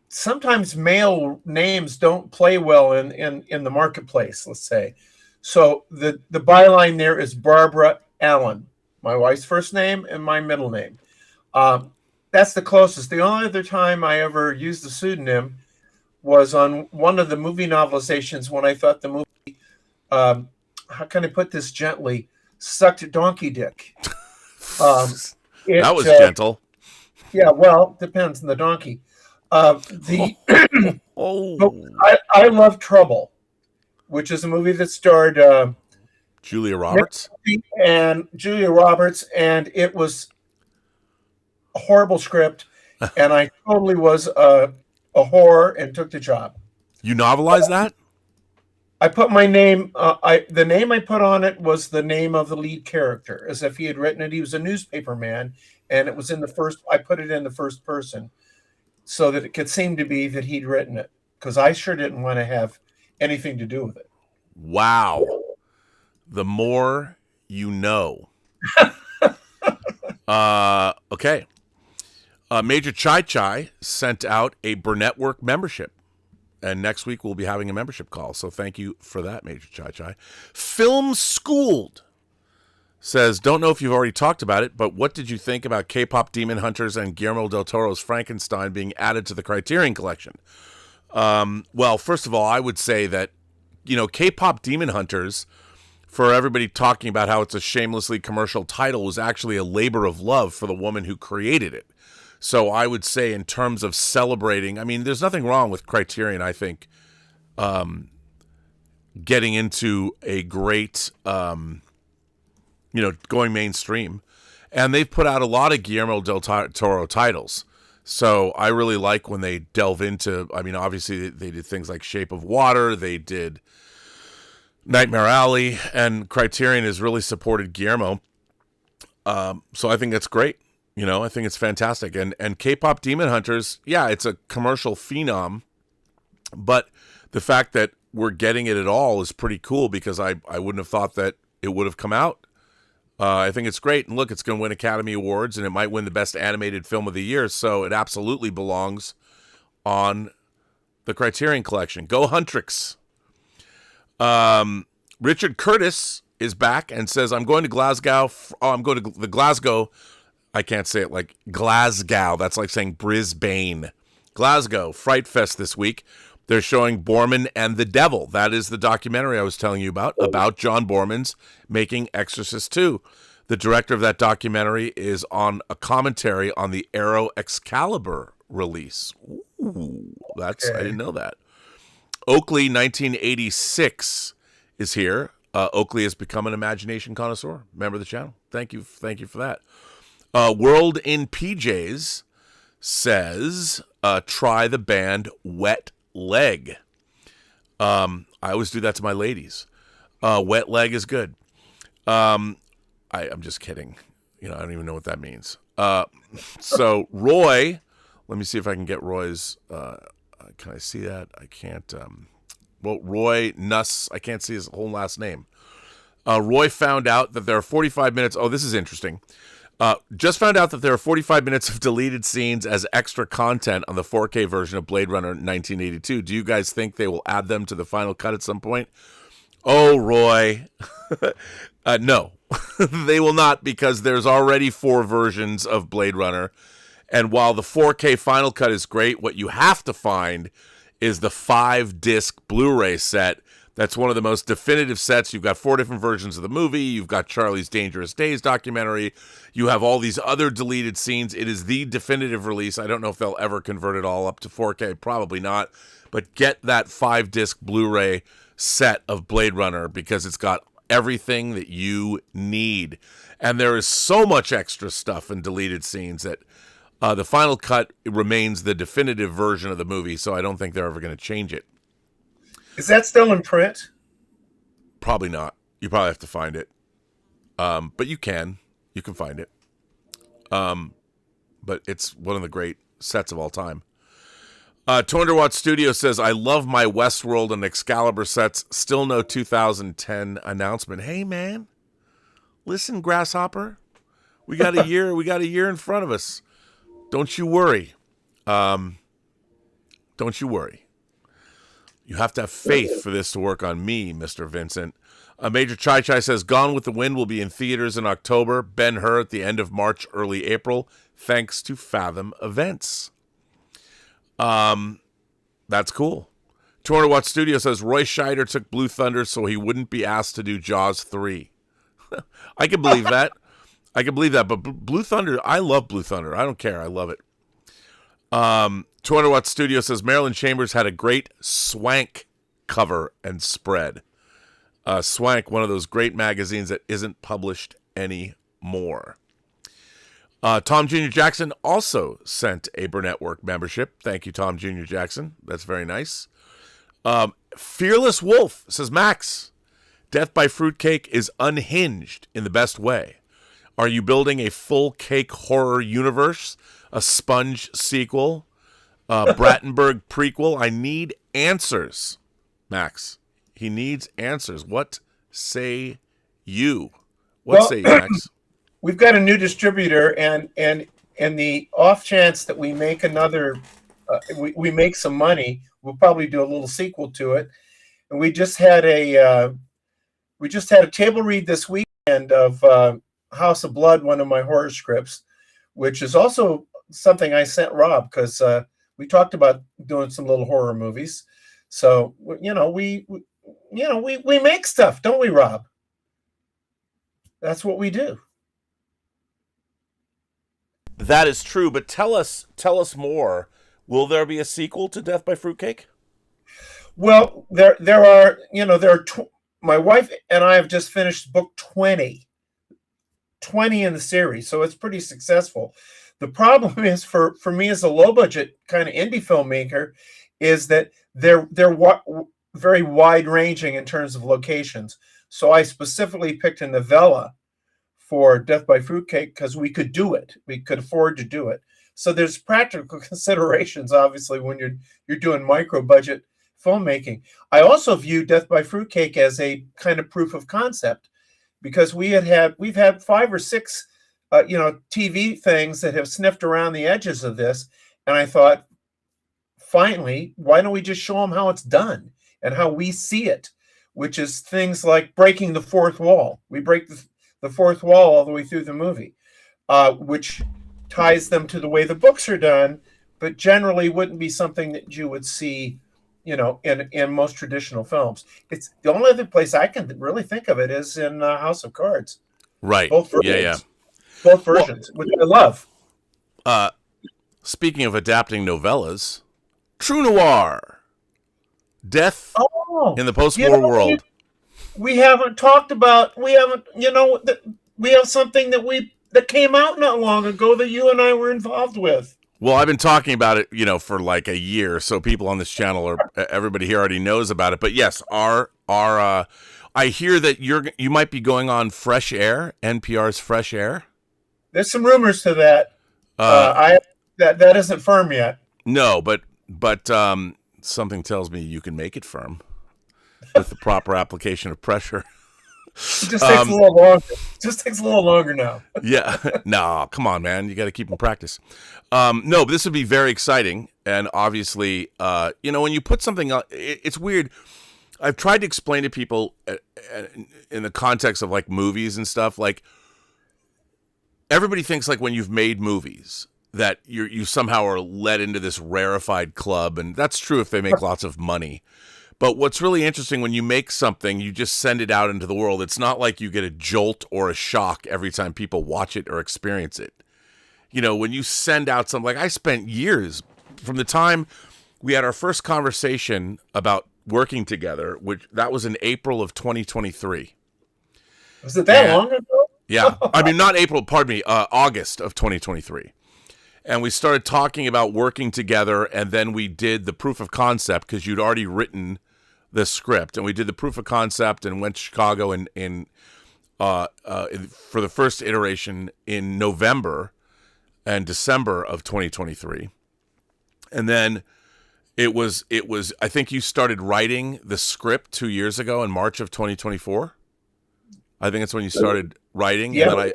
sometimes male names don't play well in the marketplace, let's say. So the byline there is Barbara Allen, my wife's first name and my middle name. That's the closest. The only other time I ever used a pseudonym was on one of the movie novelizations when I thought the movie, how can I put this gently, sucked donkey dick. That was gentle. Yeah, well, depends on the donkey. The Oh, I Love Trouble, which is a movie that starred Julia Roberts. and Julia Roberts, and it was a horrible script, and I totally was a horror and took the job. You novelized that? I put my name. The name I put on it was the name of the lead character, as if he had written it. He was a newspaper man, and it was in the first. I put it in the first person, so that it could seem to be that he'd written it, because I sure didn't want to have anything to do with it. Wow. The more you know. Okay. Major Chai Chai sent out a Burnettwork membership. And next week we'll be having a membership call. So thank you for that, Major Chai Chai. Film Schooled says, don't know if you've already talked about it, but what did you think about K-pop Demon Hunters and Guillermo del Toro's Frankenstein being added to the Criterion Collection? Well, first of all, I would say that, K-pop Demon Hunters, for everybody talking about how it's a shamelessly commercial title, was actually a labor of love for the woman who created it. So I would say, in terms of celebrating, there's nothing wrong with Criterion, I think, getting into a great, going mainstream. And they've put out a lot of Guillermo del Toro titles. So I really like when they delve into, obviously they did things like Shape of Water, they did Nightmare Alley, and Criterion has really supported Guillermo. So I think that's great. I think it's fantastic. And K-pop Demon Hunters, yeah, it's a commercial phenom, but the fact that we're getting it at all is pretty cool, because I wouldn't have thought that it would have come out. I think it's great. And look, it's going to win Academy Awards, and it might win the Best Animated Film of the Year, so it absolutely belongs on the Criterion Collection. Go Huntrix. Richard Curtis is back and says, I'm going to Glasgow. I'm going to the Glasgow. I can't say it like Glasgow. That's like saying Brisbane. Glasgow Fright Fest this week. They're showing Borman and the Devil. That is the documentary I was telling you about John Borman's making Exorcist 2. The director of that documentary is on a commentary on the Arrow Excalibur release. Ooh, I didn't know that. Oakley 1986 is here. Oakley has become an imagination connoisseur. Member of the channel. Thank you for that. World in PJs says, try the band Wet Leg. I always do that to my ladies. Wet Leg is good. I'm just kidding. I don't even know what that means. So Roy, let me see if I can get Roy's, can I see that? I can't, Roy Nuss, I can't see his whole last name. Roy found out that there are 45 minutes. Oh, this is interesting. Just found out that there are 45 minutes of deleted scenes as extra content on the 4K version of Blade Runner 1982. Do you guys think they will add them to the final cut at some point? Oh, Roy. No, they will not, because there's already 4 versions of Blade Runner. And while the 4K final cut is great, what you have to find is the 5-disc Blu-ray set. That's one of the most definitive sets. You've got 4 different versions of the movie. You've got Charlie's Dangerous Days documentary. You have all these other deleted scenes. It is the definitive release. I don't know if they'll ever convert it all up to 4K. Probably not. But get that 5-disc Blu-ray set of Blade Runner, because it's got everything that you need. And there is so much extra stuff and deleted scenes that the final cut remains the definitive version of the movie, so I don't think they're ever going to change it. Is that still in print? Probably not. You probably have to find it. But you can find it. But it's one of the great sets of all time. 200 Watt Studio says, I love my Westworld and Excalibur sets. Still no 2010 announcement. Hey, man. Listen, Grasshopper. We got a year. We got a year in front of us. Don't you worry. Don't you worry. You have to have faith for this to work on me, Mr. Vincent. Major Chai Chai says, Gone with the Wind will be in theaters in October. Ben-Hur at the end of March, early April, thanks to Fathom Events. That's cool. 200 Watt Studio says, Roy Scheider took Blue Thunder so he wouldn't be asked to do Jaws 3. I can believe that. I can believe that. But Blue Thunder, I love Blue Thunder. I don't care. I love it. 200 Watt Studio says Marilyn Chambers had a great Swank cover and spread. Swank, one of those great magazines that isn't published anymore. Tom Jr. Jackson also sent a Burnettwork membership. Thank you, Tom Jr. Jackson. That's very nice. Fearless Wolf says, Max, Death by Fruitcake is unhinged in the best way. Are you building a full cake horror universe? A Sponge sequel? Brattenberg prequel? I need answers, Max. He needs answers. What say you? What say you, Max? We've got a new distributor, and the off chance that we make another, we make some money, we'll probably do a little sequel to it. And we just had a table read this weekend of House of Blood, one of my horror scripts, which is also something I sent Rob because we talked about doing some little horror movies. So we make stuff, don't we, Rob? That's what we do. That is true, but tell us more. Will there be a sequel to Death by Fruitcake? Well, there are my wife and I have just finished book 20 in the series, so it's pretty successful. The problem is for me as a low budget kind of indie filmmaker is that they're very wide ranging in terms of locations. So I specifically picked a novella for Death by Fruitcake because we could do it. We could afford to do it. So there's practical considerations, obviously, when you're doing micro budget filmmaking. I also view Death by Fruitcake as a kind of proof of concept because we've had 5 or 6 TV things that have sniffed around the edges of this, and I thought, finally, why don't we just show them how it's done and how we see it, which is things like breaking the fourth wall. We break the fourth wall all the way through the movie, which ties them to the way the books are done, but generally wouldn't be something that you would see, in most traditional films. It's the only other place I can really think of it is in House of Cards. Right. Both versions. Yeah. Both versions, which I love. Speaking of adapting novellas, True Noir, Death in the Post-War World. We haven't talked about. We have something that came out not long ago that you and I were involved with. Well, I've been talking about it, for like a year, so people on this channel everybody here already knows about it. But yes, I hear that you might be going on Fresh Air, NPR's Fresh Air. There's some rumors to that. That isn't firm yet. No, but something tells me you can make it firm with the proper application of pressure. It just takes a little longer. Just takes a little longer now. Yeah. No, come on, man. You got to keep in practice. No, but this would be very exciting. And obviously, when you put something on, it's weird. I've tried to explain to people in the context of like movies and stuff, like everybody thinks like when you've made movies that you somehow are led into this rarefied club. And that's true if they make lots of money. But what's really interesting, when you make something, you just send it out into the world. It's not like you get a jolt or a shock every time people watch it or experience it. When you send out something, like I spent years from the time we had our first conversation about working together, that was in April of 2023. Was it that long ago? Yeah. I mean, not April, pardon me, August of 2023. And we started talking about working together, and then we did the proof of concept because you'd already written the script, and we did the proof of concept and went to Chicago for the first iteration in November and December of 2023. And then it was I think you started writing the script 2 years ago in March of 2024. I think that's when you started writing. Yeah.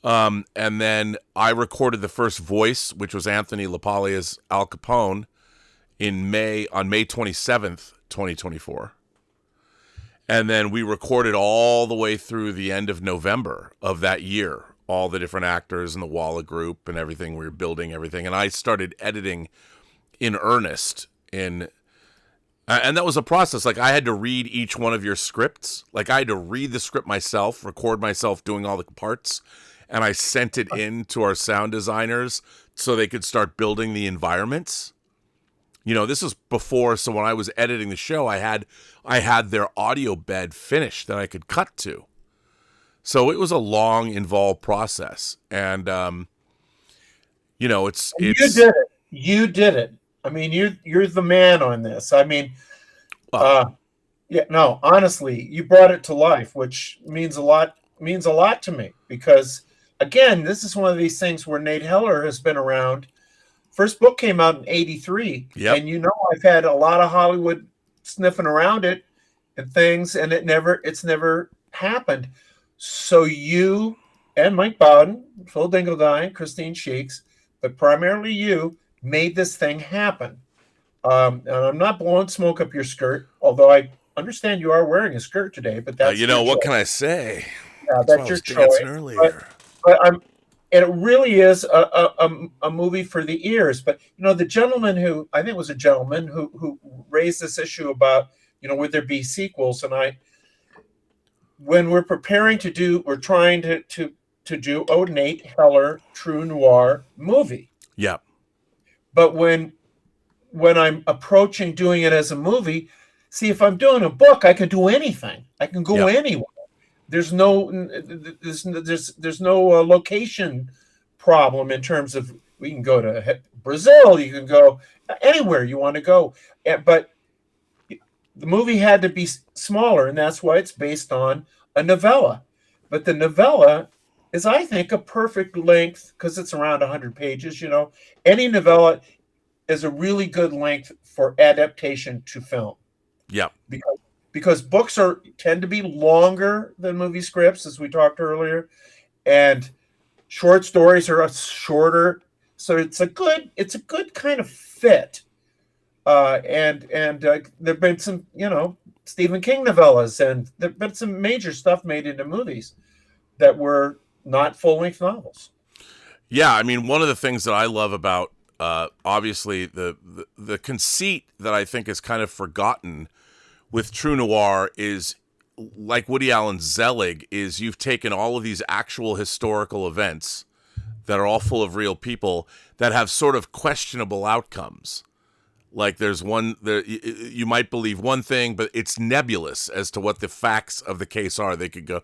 And then I recorded the first voice, which was Anthony LaPaglia's Al Capone on May 27th, 2024. And then we recorded all the way through the end of November of that year, all the different actors and the Walla group and everything. We were building everything. And I started editing in earnest and that was a process. Like, I had to read each one of your scripts. Like, I had to read the script myself, record myself doing all the parts, and I sent it in to our sound designers so they could start building the environments. This is before, so when I was editing the show, I had their audio bed finished that I could cut to. So it was a long, involved process, and it's you did it. You did it. I mean, you're the man on this. I mean, yeah, no, honestly, you brought it to life, which means a lot to me, because again, this is one of these things where Nate Heller has been around. First book came out in '83, yep. And I've had a lot of Hollywood sniffing around it and things, and it's never happened. So you and Mike Bowden, Phil Dingledine, Christine Sheeks, but primarily you made this thing happen. And I'm not blowing smoke up your skirt, although I understand you are wearing a skirt today. But that's what can I say? Yeah, that's your choice. Earlier. And it really is a movie for the ears. But the gentleman who I think was a gentleman who raised this issue about would there be sequels, and when we're preparing to do, we're trying to do a Nate Heller true noir movie. Yeah. But when I'm approaching doing it as a movie, see, if I'm doing a book, I can do anything. I can go anywhere. There's no location problem in terms of we can go to Brazil, you can go anywhere you want to go. But the movie had to be smaller, and that's why it's based on a novella. But the novella is, I think, a perfect length because it's around 100 pages. Any novella is a really good length for adaptation to film. Yeah. Because books tend to be longer than movie scripts, as we talked earlier, and short stories are shorter. So it's a good kind of fit. And there've been some, Stephen King novellas, and there've been some major stuff made into movies that were not full-length novels. Yeah, I mean, one of the things that I love about obviously the conceit that I think is kind of forgotten with true noir is, like Woody Allen's Zelig, is you've taken all of these actual historical events that are all full of real people that have sort of questionable outcomes. Like there's one there, you might believe one thing, but it's nebulous as to what the facts of the case are. They could go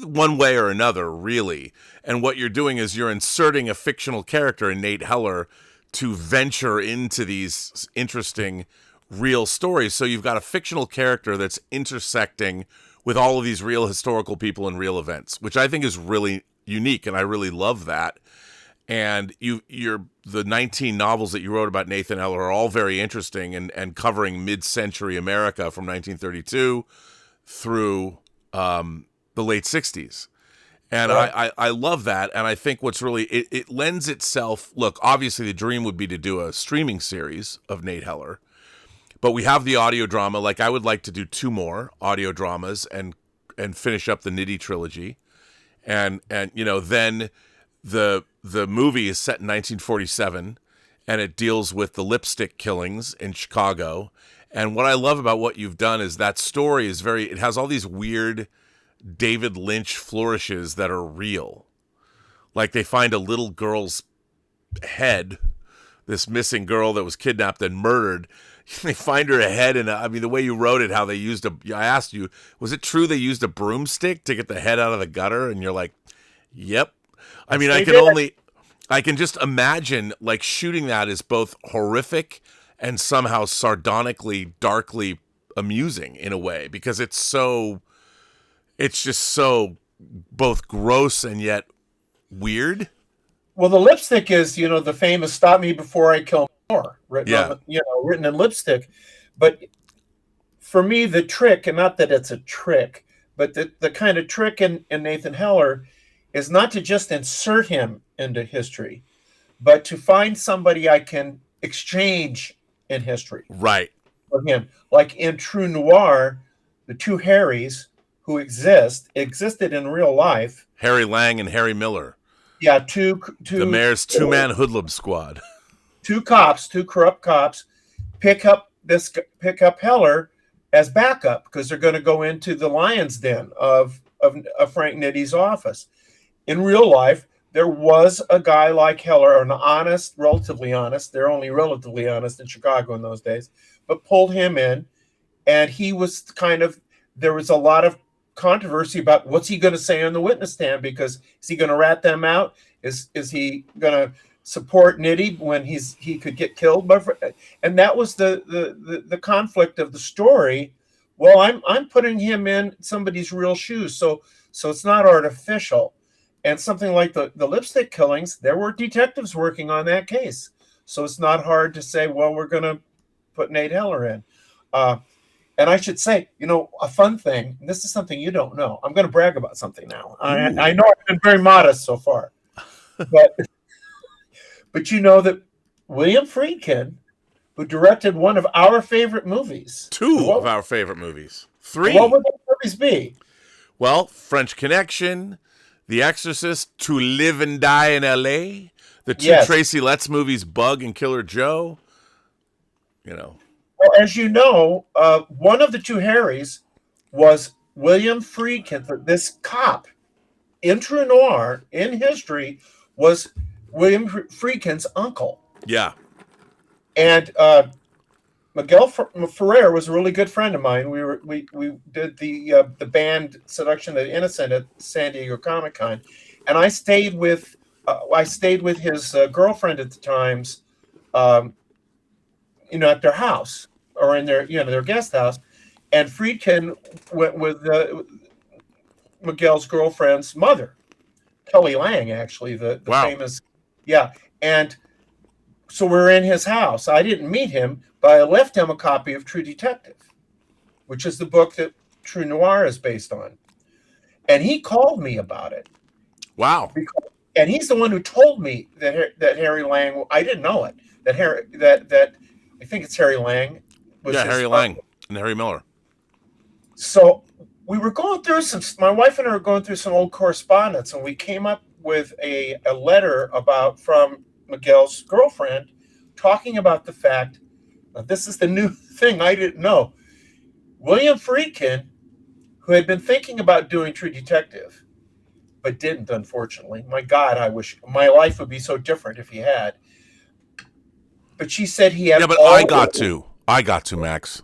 one way or another, really. And what you're doing is you're inserting a fictional character in Nate Heller to venture into these interesting real stories. So you've got a fictional character that's intersecting with all of these real historical people and real events, which I think is really unique, and I really love that. And the 19 novels that you wrote about Nathan Heller are all very interesting and covering mid-century America from 1932 through the late 60s. And right. I love that, and I think what's really, it lends itself, look, obviously the dream would be to do a streaming series of Nate Heller, but we have the audio drama. Like, I would like to do 2 more audio dramas and finish up the Nitty trilogy. And then the movie is set in 1947, and it deals with the lipstick killings in Chicago. And what I love about what you've done is that story is it has all these weird David Lynch flourishes that are real. Like they find a little girl's head, this missing girl that was kidnapped and murdered. They find her head, and I mean, the way you wrote it, how they used I asked you, was it true they used a broomstick to get the head out of the gutter? And you're like, yep. I mean, I can just imagine like shooting that is both horrific and somehow sardonically, darkly amusing in a way, because it's just so both gross and yet weird. Well, the lipstick is, the famous "Stop Me Before I Kill More," written in lipstick. But for me, the trick, and not that it's a trick, but the kind of trick in Nathan Heller is not to just insert him into history, but to find somebody I can exchange in history. Right. For him. Like in True Noir, the 2 Harrys who existed in real life. Harry Lang and Harry Miller. Yeah, two the mayor's 2-man hoodlum squad. 2 corrupt cops, pick up Heller as backup because they're going to go into the lion's den of Frank Nitty's office. In real life, there was a guy like Heller, an honest, relatively honest, they're only relatively honest in Chicago in those days, but pulled him in, and he was there was a lot of controversy about what's he going to say on the witness stand, because is he going to rat them out? Is he going to support Nitti when he could get killed? And that was the conflict of the story. Well, I'm putting him in somebody's real shoes, so it's not artificial. And something like the lipstick killings, there were detectives working on that case, so it's not hard to say, well, we're going to put Nate Heller in. And I should say, a fun thing, and this is something you don't know. I'm going to brag about something now. I know I've been very modest so far, but you know that William Friedkin, who directed one of our favorite movies. Two of our favorite movies. Three. What would those movies be? Well, French Connection, The Exorcist, To Live and Die in L.A., the two Tracy Letts movies, Bug and Killer Joe. Well, as you know, one of the two Harrys was William Friedkin. This cop in True Noir, in history, was William Friedkin's uncle. Yeah. And Miguel Ferrer was a really good friend of mine. We did the band Seduction of the Innocent at San Diego Comic-Con, and I stayed with his girlfriend at the times, at their house or in their guest house, and Friedkin went with Miguel's girlfriend's mother, Kelly Lang, actually the famous, and so we're in his house. I didn't meet him, but I left him a copy of True Detective, which is the book that True Noir is based on, and he called me about it. Wow! And he's the one who told me that Harry Lang. I didn't know it. That I think it's Harry Lang. Harry Lang and Harry Miller. So we were going through my wife and I were going through some old correspondence, and we came up with a letter from Miguel's girlfriend talking about the fact, this is the new thing I didn't know. William Friedkin, who had been thinking about doing True Detective, but didn't, unfortunately. My God, I wish my life would be so different if he had. But she said he had. Yeah, but I got to, Max.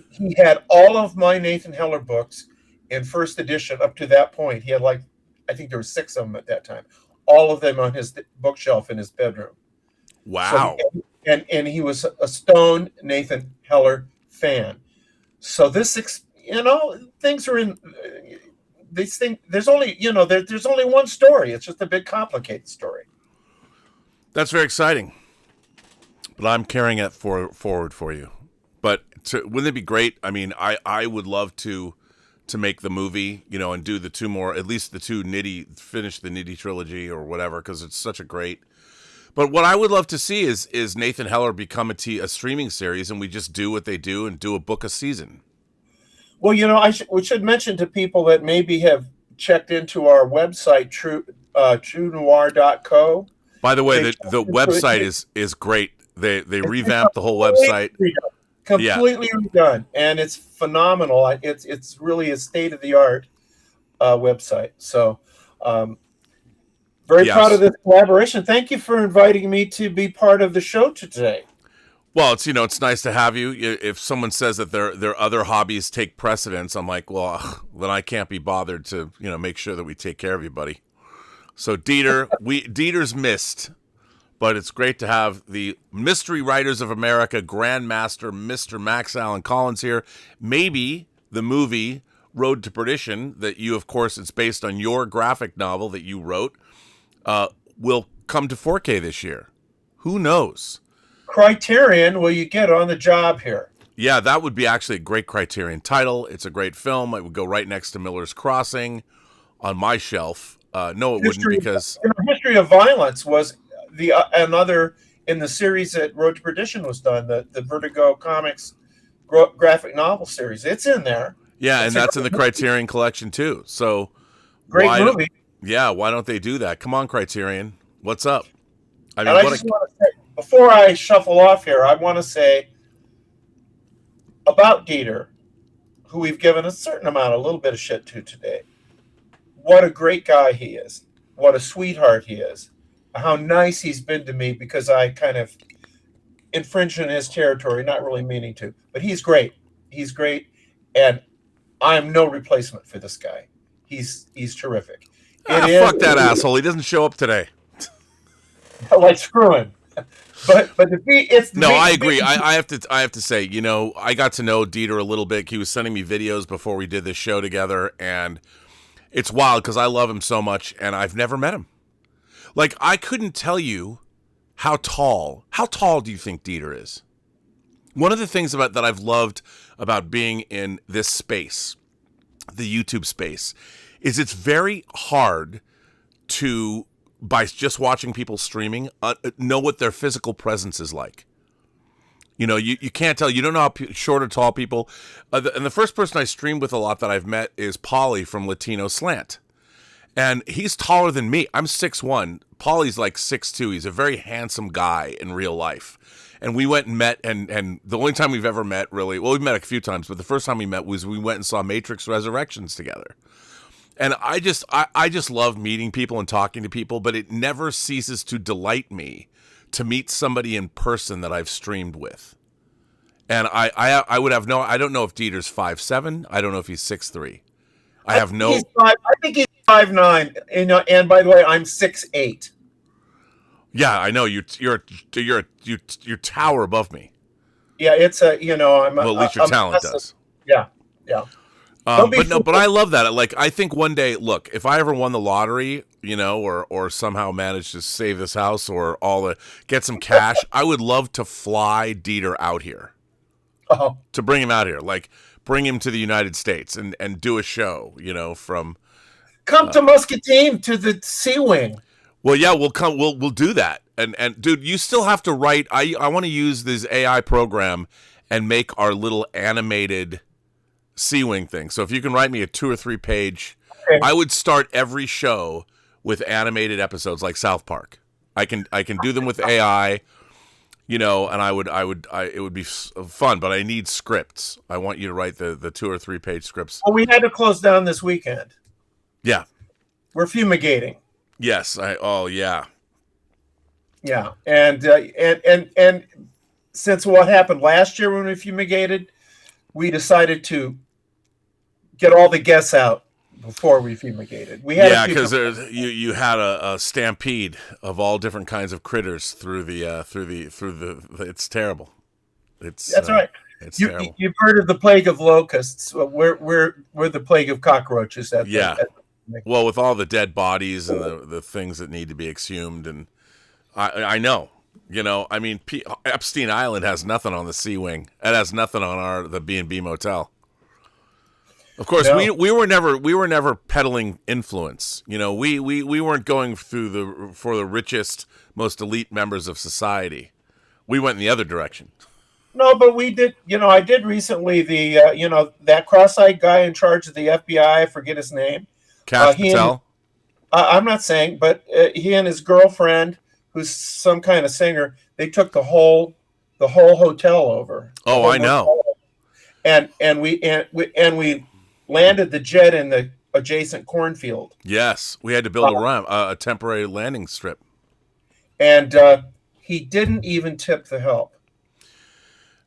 He had all of my Nathan Heller books in first edition up to that point. He had I think there were 6 of them at that time. All of them on his bookshelf in his bedroom. Wow. So, and he was a Nathan Heller fan. So this, things are in these things. There's only, there's only one story. It's just a big complicated story. That's very exciting. But I'm carrying it forward for you. But wouldn't it be great? I mean, I would love to make the movie, and do the 2 more, at least the 2 finish the Nitti trilogy or whatever, because it's such a great. But what I would love to see is Nathan Heller become a streaming series, and we just do what they do and do a book a season. Well, we should mention to people that maybe have checked into our website, truenoir.co. By the way, the website is great. They revamped the whole website. Completely redone, and it's phenomenal. It's really a state-of-the-art website. So very proud of this collaboration. Thank you for inviting me to be part of the show today. Well, it's nice to have you. If someone says that their other hobbies take precedence, I'm like, well, then I can't be bothered to make sure that we take care of you, buddy. So Dieter's missed. But it's great to have the Mystery Writers of America Grandmaster, Mr. Max Allan Collins here. Maybe the movie Road to Perdition, that you, of course, it's based on your graphic novel that you wrote, will come to 4K this year. Who knows? Criterion, will you get on the job here? Yeah, that would be actually a great Criterion title. It's a great film. It would go right next to Miller's Crossing on my shelf. No, it wouldn't, because History of Violence was another in the series that Road to Perdition was done, the Vertigo Comics graphic novel series. It's in there. Yeah, and that's in the Criterion collection too. So great movie. Why don't they do that? Come on, Criterion. What's up? I just want to say, before I shuffle off here, I want to say about Dieter, who we've given a little bit of shit to today. what a great guy he is, what a sweetheart he is, how nice he's been to me because I kind of infringed on his territory, not really meaning to. But he's great. He's great, and I'm no replacement for this guy. He's terrific. Fuck that asshole. He doesn't show up today. Like, screw him. But I agree. I have to say, I got to know Dieter a little bit. He was sending me videos before we did this show together, and it's wild because I love him so much, and I've never met him. Like, I couldn't tell you how tall do you think Dieter is? One of the things that I've loved about being in this space, the YouTube space, is it's very hard to, by just watching people streaming, know what their physical presence is like. You can't tell. You don't know how short or tall people. And the first person I streamed with a lot that I've met is Pauly from Latino Slant. And he's taller than me. I'm 6'1". Pauly's like 6'2". He's a very handsome guy in real life. And we went and met, and the only time we've ever met, really, well, we've met a few times, but the first time we met was we went and saw Matrix Resurrections together. And I just love meeting people and talking to people, but it never ceases to delight me to meet somebody in person that I've streamed with. And I would have I don't know if Dieter's 5'7". I don't know if he's 6'3". I think he's 5'9", and by the way, I'm 6'8". Yeah, I know you tower above me. Yeah, it's well, at least your talent does. Yeah. But I love that. Like, I think one day, look, if I ever won the lottery, or somehow managed to save this house or get some cash, I would love to fly Dieter out here. Oh. To bring him out here, like bring him to the United States and do a show, from. Come to Muscatine to the Sea Wing. Well, yeah, we'll come. We'll do that. And dude, you still have to write. I want to use this AI program and make our little animated Sea Wing thing. So if you can write me a 2 or 3 page, okay. I would start every show with animated episodes like South Park. I can do them with AI, and it would be fun. But I need scripts. I want you to write the 2 or 3 page scripts. Well, we had to close down this weekend. Yeah, we're fumigating. Yes. Yeah. Yeah, and since what happened last year when we fumigated, we decided to get all the guests out before we fumigated. Because you had a stampede of all different kinds of critters through the. It's terrible. That's right. It's terrible. You've heard of the plague of locusts? We're the plague of cockroaches. Well, with all the dead bodies and the things that need to be exhumed, and I know, Epstein Island has nothing on the Sea Wing. It has nothing on the B&B motel. Of course, no. we were never peddling influence. We weren't going for the richest, most elite members of society. We went in the other direction. No, but we did. I did recently that cross-eyed guy in charge of the FBI. I forget his name. Cash Patel? I'm not saying, but he and his girlfriend, who's some kind of singer, they took the whole hotel over. Oh, I know. And we landed the jet in the adjacent cornfield. Yes, we had to build a temporary landing strip. And he didn't even tip the help.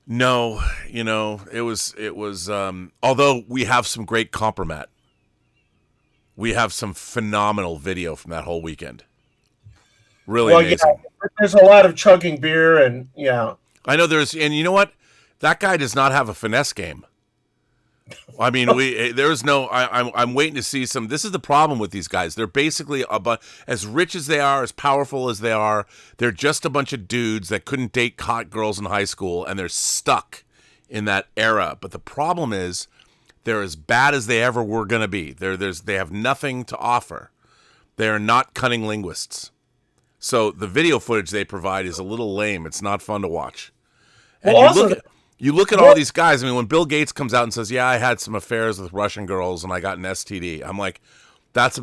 No, it was. Although we have some great compromat. We have some phenomenal video from that whole weekend. Really amazing. Yeah, there's a lot of chugging beer and yeah. I know and you know what? That guy does not have a finesse game. I mean, I'm waiting to see some. This is the problem with these guys. They're basically as rich as they are, as powerful as they are. They're just a bunch of dudes that couldn't date hot girls in high school, and they're stuck in that era. But the problem is, they're as bad as they ever were going to be. They have nothing to offer. They are not cunning linguists. So the video footage they provide is a little lame. It's not fun to watch. And you look at all these guys. I mean, when Bill Gates comes out and says, "Yeah, I had some affairs with Russian girls and I got an STD," I'm like, that's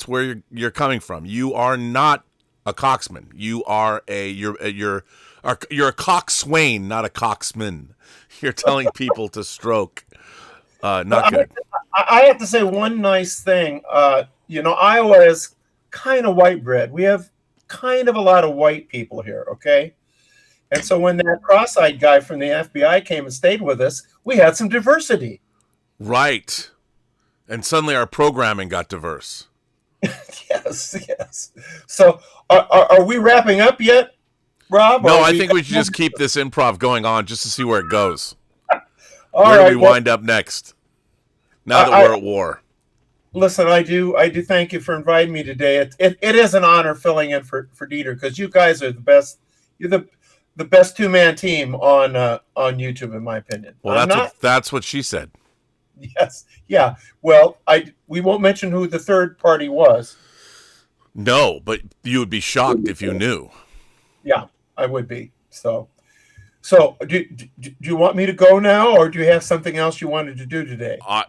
where you're coming from. You are not a coxman. You're a coxswain, not a coxman. You're telling people to stroke. Not good. I have to say one nice thing. Iowa is kind of white bread. We have kind of a lot of white people here, okay? And so when that cross-eyed guy from the FBI came and stayed with us, we had some diversity. Right. And suddenly our programming got diverse. Yes. So are we wrapping up yet, Rob? No, I think we should just keep this improv going on just to see where it goes. All where right, do we wind up next? Now that we're at war. Listen, I do thank you for inviting me today. It is an honor filling in for Dieter, because you guys are the best. You're the best two-man team on YouTube, in my opinion. Well, that's what she said. Yes. Yeah. Well, we won't mention who the third party was. No, but you would be shocked if you knew. Yeah, I would be. So do you want me to go now, or do you have something else you wanted to do today? I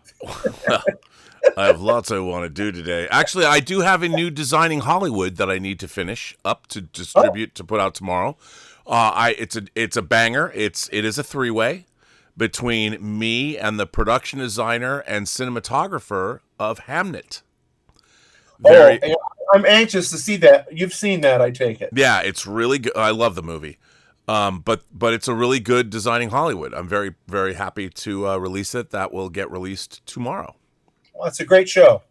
have lots I want to do today. Actually, I do have a new Designing Hollywood that I need to finish up to distribute to put out tomorrow. It's a banger. It is a three-way between me and the production designer and cinematographer of Hamnet. I'm anxious to see that. You've seen that, I take it. Yeah, it's really good. I love the movie. But it's a really good Designing Hollywood. I'm very, very happy to release it. That will get released tomorrow. Well, it's a great show.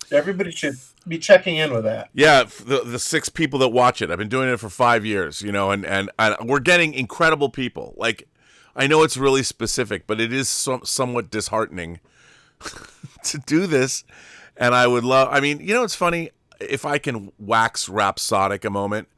Everybody should be checking in with that. Yeah, the 6 people that watch it. I've been doing it for 5 years, and we're getting incredible people. Like, I know it's really specific, but it is somewhat disheartening to do this. And I would love, it's funny, if I can wax rhapsodic a moment.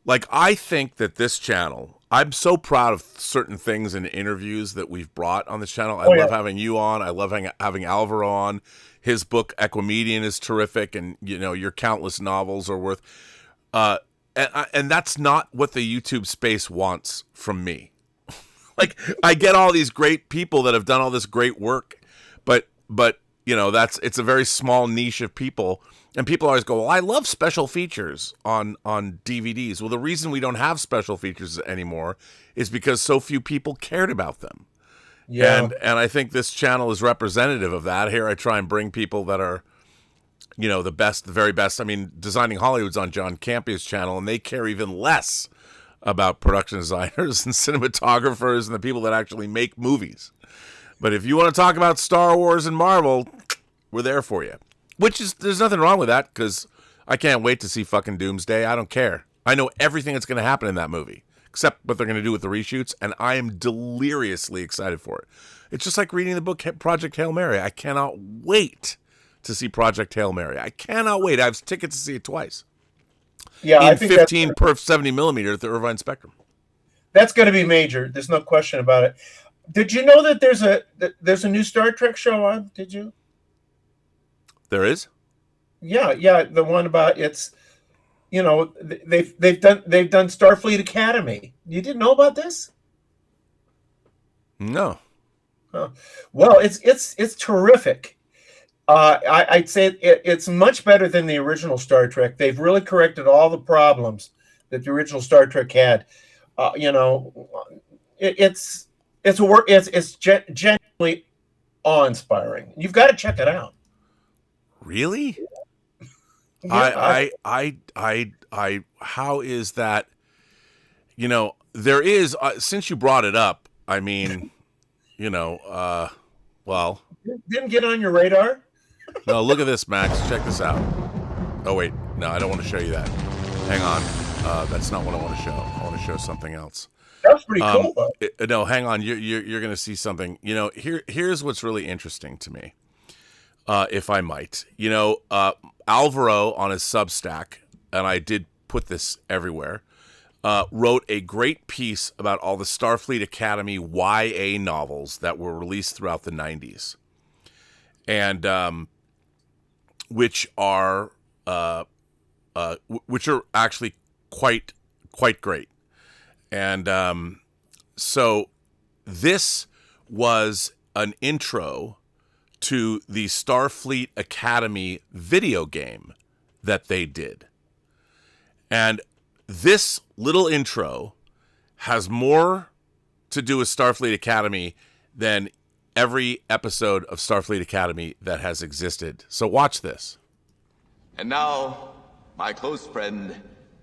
Like, I think that this channel, I'm so proud of certain things in interviews that we've brought on this channel. I love having you on. I love having Alvaro on. His book, Equimedian, is terrific. And, your countless novels are worth... and that's not what the YouTube space wants from me. Like, I get all these great people that have done all this great work, but it's a very small niche of people, and people always go, well, I love special features on DVDs. Well, the reason we don't have special features anymore is because so few people cared about them. Yeah. And I think this channel is representative of that. Here I try and bring people that are, the best, the very best. Designing Hollywood's on John Campia's channel, and they care even less about production designers and cinematographers and the people that actually make movies. But if you want to talk about Star Wars and Marvel, we're there for you. There's nothing wrong with that, because I can't wait to see fucking Doomsday. I don't care. I know everything that's going to happen in that movie, except what they're going to do with the reshoots, and I am deliriously excited for it. It's just like reading the book Project Hail Mary. I cannot wait to see Project Hail Mary. I cannot wait. I have tickets to see it twice. Yeah, in 15 per 70 millimeter at the Irvine Spectrum. That's going to be major. There's no question about it. Did you know that there's a new Star Trek show on? Did you? There is? Yeah. The one about they've done Starfleet Academy. You didn't know about this? No. Well, it's terrific. I'd say it's much better than the original Star Trek. They've really corrected all the problems that the original Star Trek had. It's genuinely awe-inspiring. You've got to check it out. Really? Yeah, I how is that? There is, since you brought it up, well, didn't get on your radar. No, look at this, Max. Check this out. Oh wait, no, I don't want to show you that. Hang on, that's not what I want to show. I want to show something else. That's pretty cool, though. No, hang on. You're going to see something. Here's what's really interesting to me, if I might. Alvaro on his Substack, and I did put this everywhere, wrote a great piece about all the Starfleet Academy YA novels that were released throughout the 90s, and which are actually quite great. And so this was an intro to the Starfleet Academy video game that they did. And this little intro has more to do with Starfleet Academy than every episode of Starfleet Academy that has existed. So watch this. And now, my close friend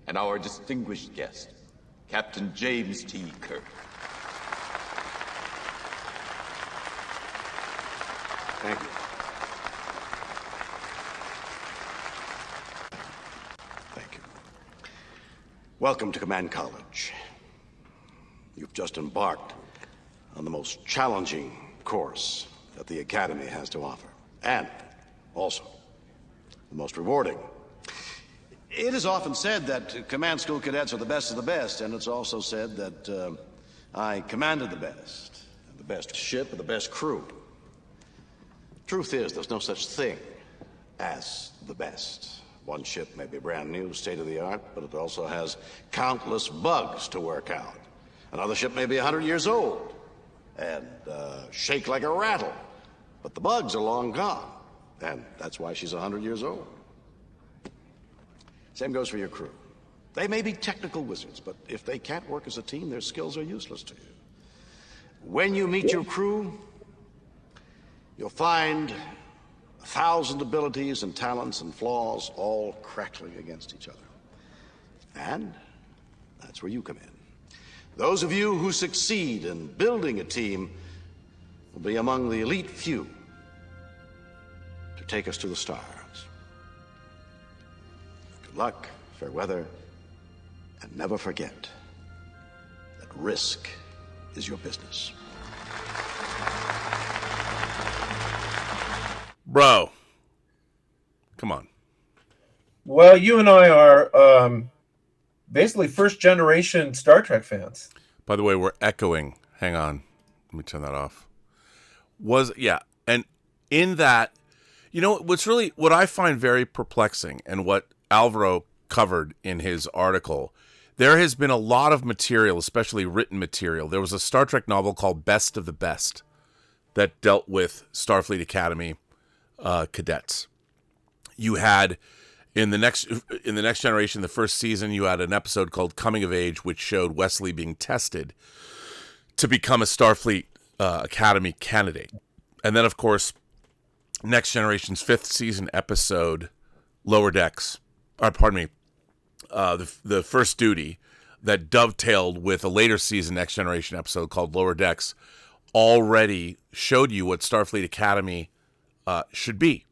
and our distinguished guest, Captain James T. Kirk. Thank you. Thank you. Welcome to Command College. You've just embarked on the most challenging course that the Academy has to offer, and also the most rewarding. It is often said that command school cadets are the best of the best, and it's also said that I commanded the best ship, and the best crew. Truth is, there's no such thing as the best. One ship may be brand new, state-of-the-art, but it also has countless bugs to work out. Another ship may be 100 years old and shake like a rattle, but the bugs are long gone, and that's why she's 100 years old. Same goes for your crew. They may be technical wizards, but if they can't work as a team, their skills are useless to you. When you meet your crew, you'll find 1,000 abilities and talents and flaws all crackling against each other. And that's where you come in. Those of you who succeed in building a team will be among the elite few to take us to the stars. Good luck, fair weather, and never forget that risk is your business. Bro, come on. Well, you and I are basically first-generation Star Trek fans. By the way, we're echoing. Hang on. Let me turn that off. And in that, you know, what I find very perplexing, and what Alvaro covered in his article, there has been a lot of material, especially written material. There was a Star Trek novel called Best of the Best that dealt with Starfleet Academy cadets. You had in the next generation, the first season, you had an episode called Coming of Age, which showed Wesley being tested to become a Starfleet Academy candidate. And then, of course, Next Generation's fifth season episode, Lower Decks, the First Duty, that dovetailed with a later season Next Generation episode called Lower Decks, already showed you what Starfleet Academy should be.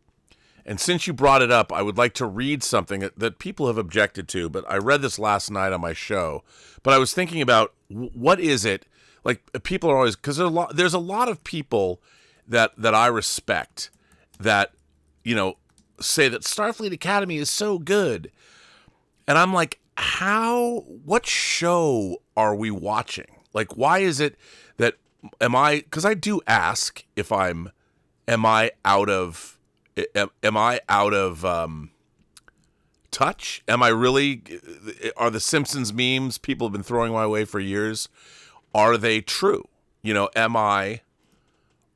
And since you brought it up, I would like to read something that people have objected to, but I read this last night on my show. But I was thinking about, what is it? Like, people are always, because there's a lot of people that I respect that, you know, say that Starfleet Academy is so good. And I'm like, what show are we watching? Like, why is it that, because I do ask if am I out of touch? Am I really, are the Simpsons memes people have been throwing my way for years, are they true? You know, am I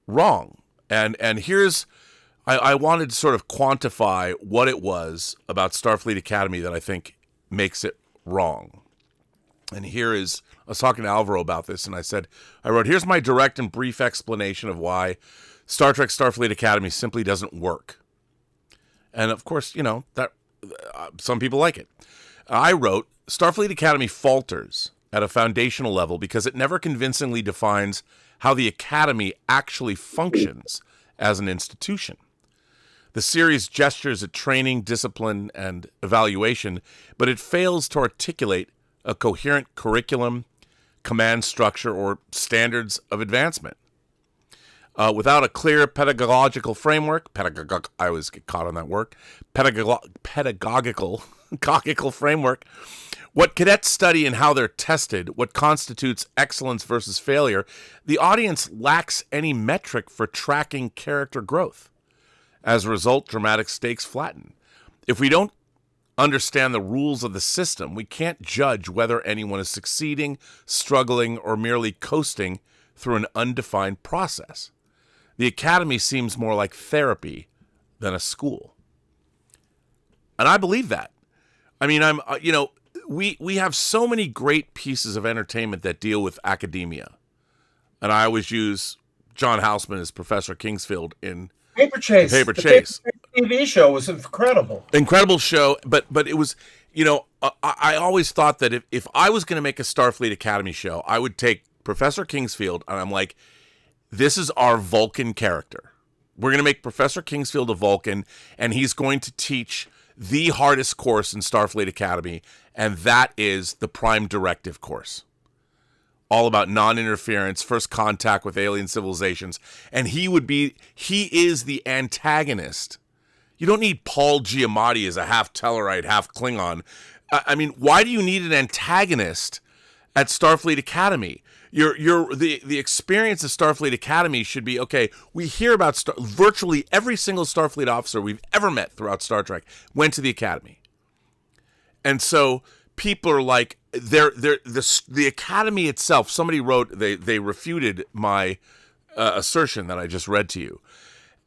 wrong? And here's, I wanted to sort of quantify what it was about Starfleet Academy that I think makes it wrong. And here is, I was talking to Alvaro about this, and I wrote, here's my direct and brief explanation of why Star Trek Starfleet Academy simply doesn't work. And of course, you know, that some people like it. I wrote, Starfleet Academy falters at a foundational level because it never convincingly defines how the Academy actually functions as an institution. The series gestures at training, discipline, and evaluation, but it fails to articulate a coherent curriculum, command structure, or standards of advancement. Without a clear pedagogical framework, I always get caught on that word, pedagogical framework, what cadets study and how they're tested, what constitutes excellence versus failure, the audience lacks any metric for tracking character growth. As a result, dramatic stakes flatten. If we don't understand the rules of the system, we can't judge whether anyone is succeeding, struggling, or merely coasting through an undefined process. The Academy seems more like therapy than a school. And I believe that. I mean, we have so many great pieces of entertainment that deal with academia. And I always use John Houseman as Professor Kingsfield in Paper Chase. TV show was incredible. Incredible show, but it was, I always thought that if I was going to make a Starfleet Academy show, I would take Professor Kingsfield, and I'm like, this is our Vulcan character. We're going to make Professor Kingsfield a Vulcan, and he's going to teach the hardest course in Starfleet Academy, and that is the Prime Directive course. All about non-interference, first contact with alien civilizations, and he is the antagonist. You don't need Paul Giamatti as a half Tellarite, half Klingon. I mean, why do you need an antagonist at Starfleet Academy? The experience of Starfleet Academy should be, okay, we hear about virtually every single Starfleet officer we've ever met throughout Star Trek went to the Academy. And so people are like, the Academy itself, somebody wrote, they refuted my assertion that I just read to you.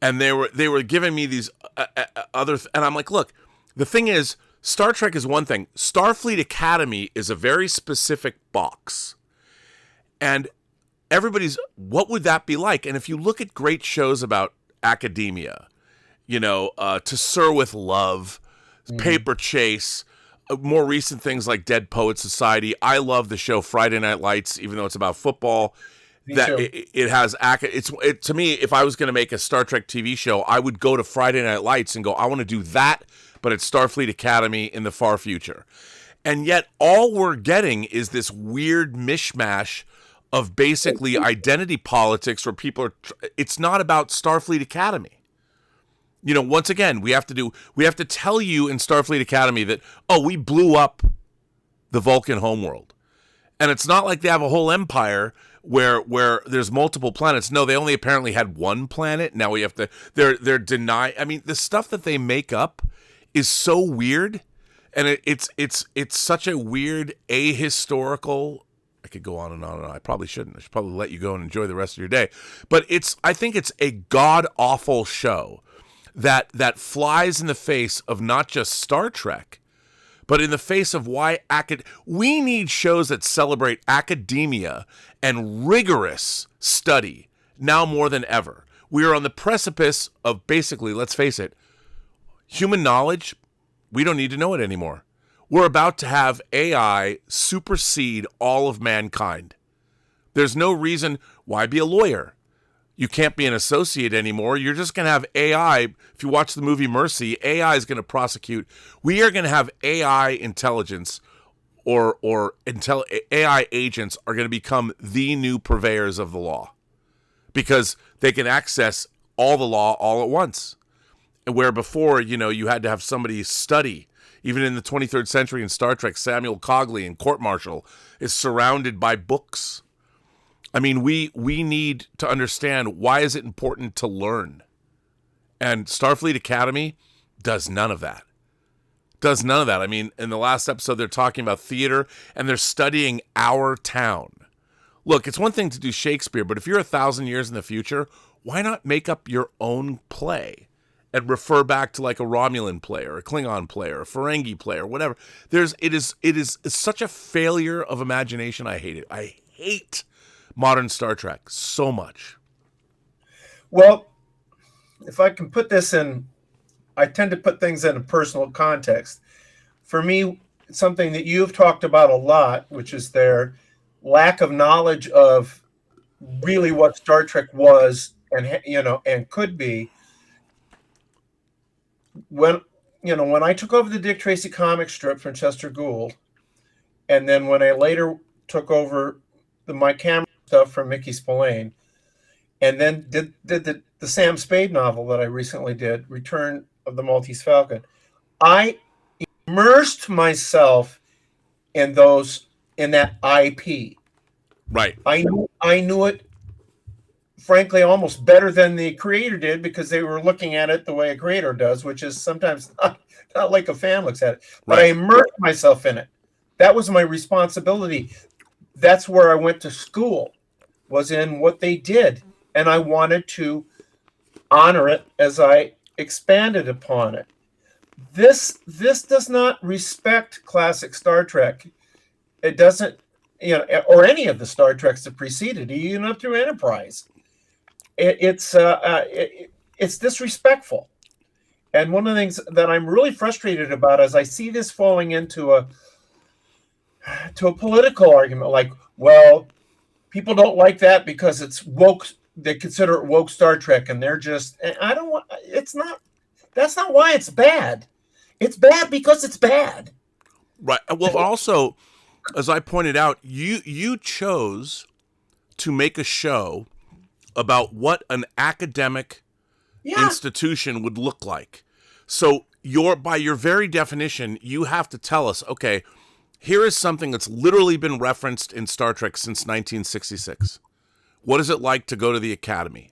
And they were giving me these and I'm like, look, the thing is, Star Trek is one thing. Starfleet Academy is a very specific box. And what would that be like? And if you look at great shows about academia, To Sir with Love, Paper Chase, more recent things like Dead Poets Society. I love the show Friday Night Lights, even though it's about football. It has to me, if I was going to make a Star Trek TV show, I would go to Friday Night Lights and go, I want to do that, but it's Starfleet Academy in the far future. And yet all we're getting is this weird mishmash of basically identity politics where people it's not about Starfleet Academy. Once again, we have to tell you in Starfleet Academy that, we blew up the Vulcan homeworld. And it's not like they have a whole empire where there's multiple planets. No, they only apparently had one planet. Now we have to, they're denying. I mean, the stuff that they make up is so weird. And it's such a weird ahistorical. I could go on and on and on. I probably shouldn't. I should probably let you go and enjoy the rest of your day. But I think it's a god-awful show that flies in the face of not just Star Trek, but in the face of why we need shows that celebrate academia and rigorous study now more than ever. We are on the precipice of basically, let's face it, human knowledge. We don't need to know it anymore. We're about to have AI supersede all of mankind. There's no reason why be a lawyer. You can't be an associate anymore. You're just going to have AI. If you watch the movie Mercy, AI is going to prosecute. We are going to have AI intelligence or AI agents are going to become the new purveyors of the law because they can access all the law all at once. Where before, you had to have somebody study. Even in the 23rd century in Star Trek, Samuel Cogley in Court Martial is surrounded by books. I mean, we need to understand, why is it important to learn? And Starfleet Academy does none of that. I mean, in the last episode, they're talking about theater, and they're studying our town. Look, it's one thing to do Shakespeare, but if you're 1,000 years in the future, why not make up your own play? And refer back to like a Romulan player, a Klingon player, a Ferengi player, whatever. It is such a failure of imagination. I hate it. I hate modern Star Trek so much. Well, if I can put this in, I tend to put things in a personal context. For me, something that you've talked about a lot, which is their lack of knowledge of really what Star Trek was and could be. When I took over the Dick Tracy comic strip from Chester Gould, and then when I later took over the Mike Cameron stuff from Mickey Spillane, and then did the Sam Spade novel that I recently did, Return of the Maltese Falcon, I immersed myself in that IP. Right. I knew it, frankly, almost better than the creator did, because they were looking at it the way a creator does, which is sometimes not like a fan looks at it. But right. I immersed myself in it. That was my responsibility. That's where I went to school, was in what they did. And I wanted to honor it as I expanded upon it. This does not respect classic Star Trek. It doesn't, or any of the Star Treks that preceded, even up through Enterprise. It's disrespectful, And one of the things that I'm really frustrated about is I see this falling into a political argument, like, well, people don't like that because it's woke. They consider it woke Star Trek, and they're just. I don't want. It's not. That's not why it's bad. It's bad because it's bad. Right. Well, also, as I pointed out, you chose to make a show about what an academic institution would look like. So by your very definition, you have to tell us, okay, here is something that's literally been referenced in Star Trek since 1966. What is it like to go to the Academy?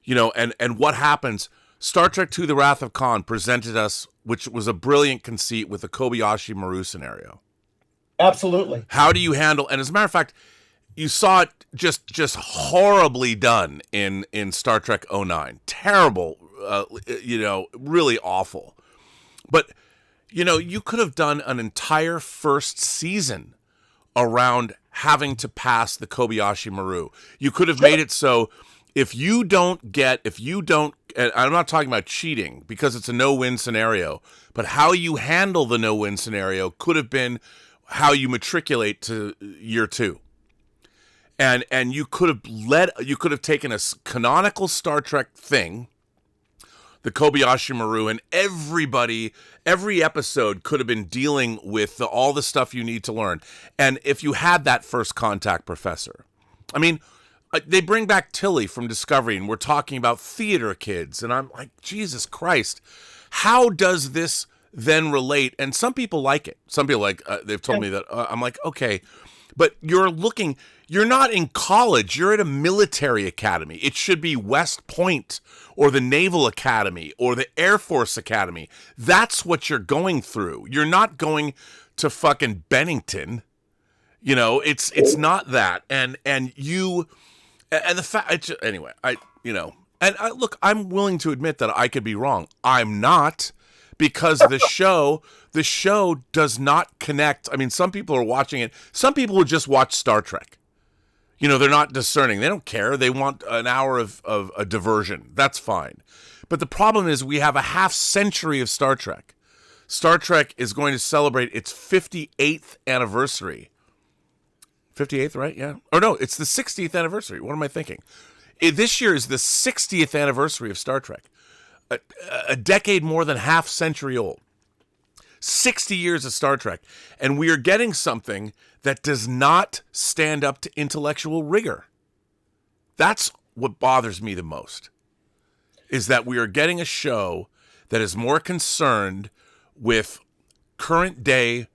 You know, and what happens? Star Trek II: The Wrath of Khan presented us, which was a brilliant conceit with the Kobayashi Maru scenario. Absolutely. How do you handle, and as a matter of fact, you saw it just horribly done in Star Trek 09. Terrible, really awful. But, you could have done an entire first season around having to pass the Kobayashi Maru. You could have made it so if you don't, and I'm not talking about cheating because it's a no-win scenario, but how you handle the no-win scenario could have been how you matriculate to year 2. And you could have taken a canonical Star Trek thing, the Kobayashi Maru, and every episode could have been dealing with all the stuff you need to learn. And if you had that first contact professor, I mean, they bring back Tilly from Discovery, and we're talking about theater kids, and I'm like, Jesus Christ, how does this then relate? And some people like it. Some people they've told me that. I'm like, okay, but you're not in college. You're at a military academy. It should be West Point or the Naval Academy or the Air Force Academy. That's what you're going through. You're not going to fucking Bennington. It's not that. And the fact, anyway, look, I'm willing to admit that I could be wrong. I'm not, because the show does not connect. I mean, some people are watching it. Some people will just watch Star Trek. They're not discerning. They don't care. They want an hour of a diversion. That's fine. But the problem is we have a half century of Star Trek. Star Trek is going to celebrate its 58th anniversary. 58th, right? Yeah. Or no, it's the 60th anniversary. What am I thinking? This year is the 60th anniversary of Star Trek. A decade more than half century old. 60 years of Star Trek. And we are getting something that does not stand up to intellectual rigor. That's what bothers me the most. Is that we are getting a show that is more concerned with current day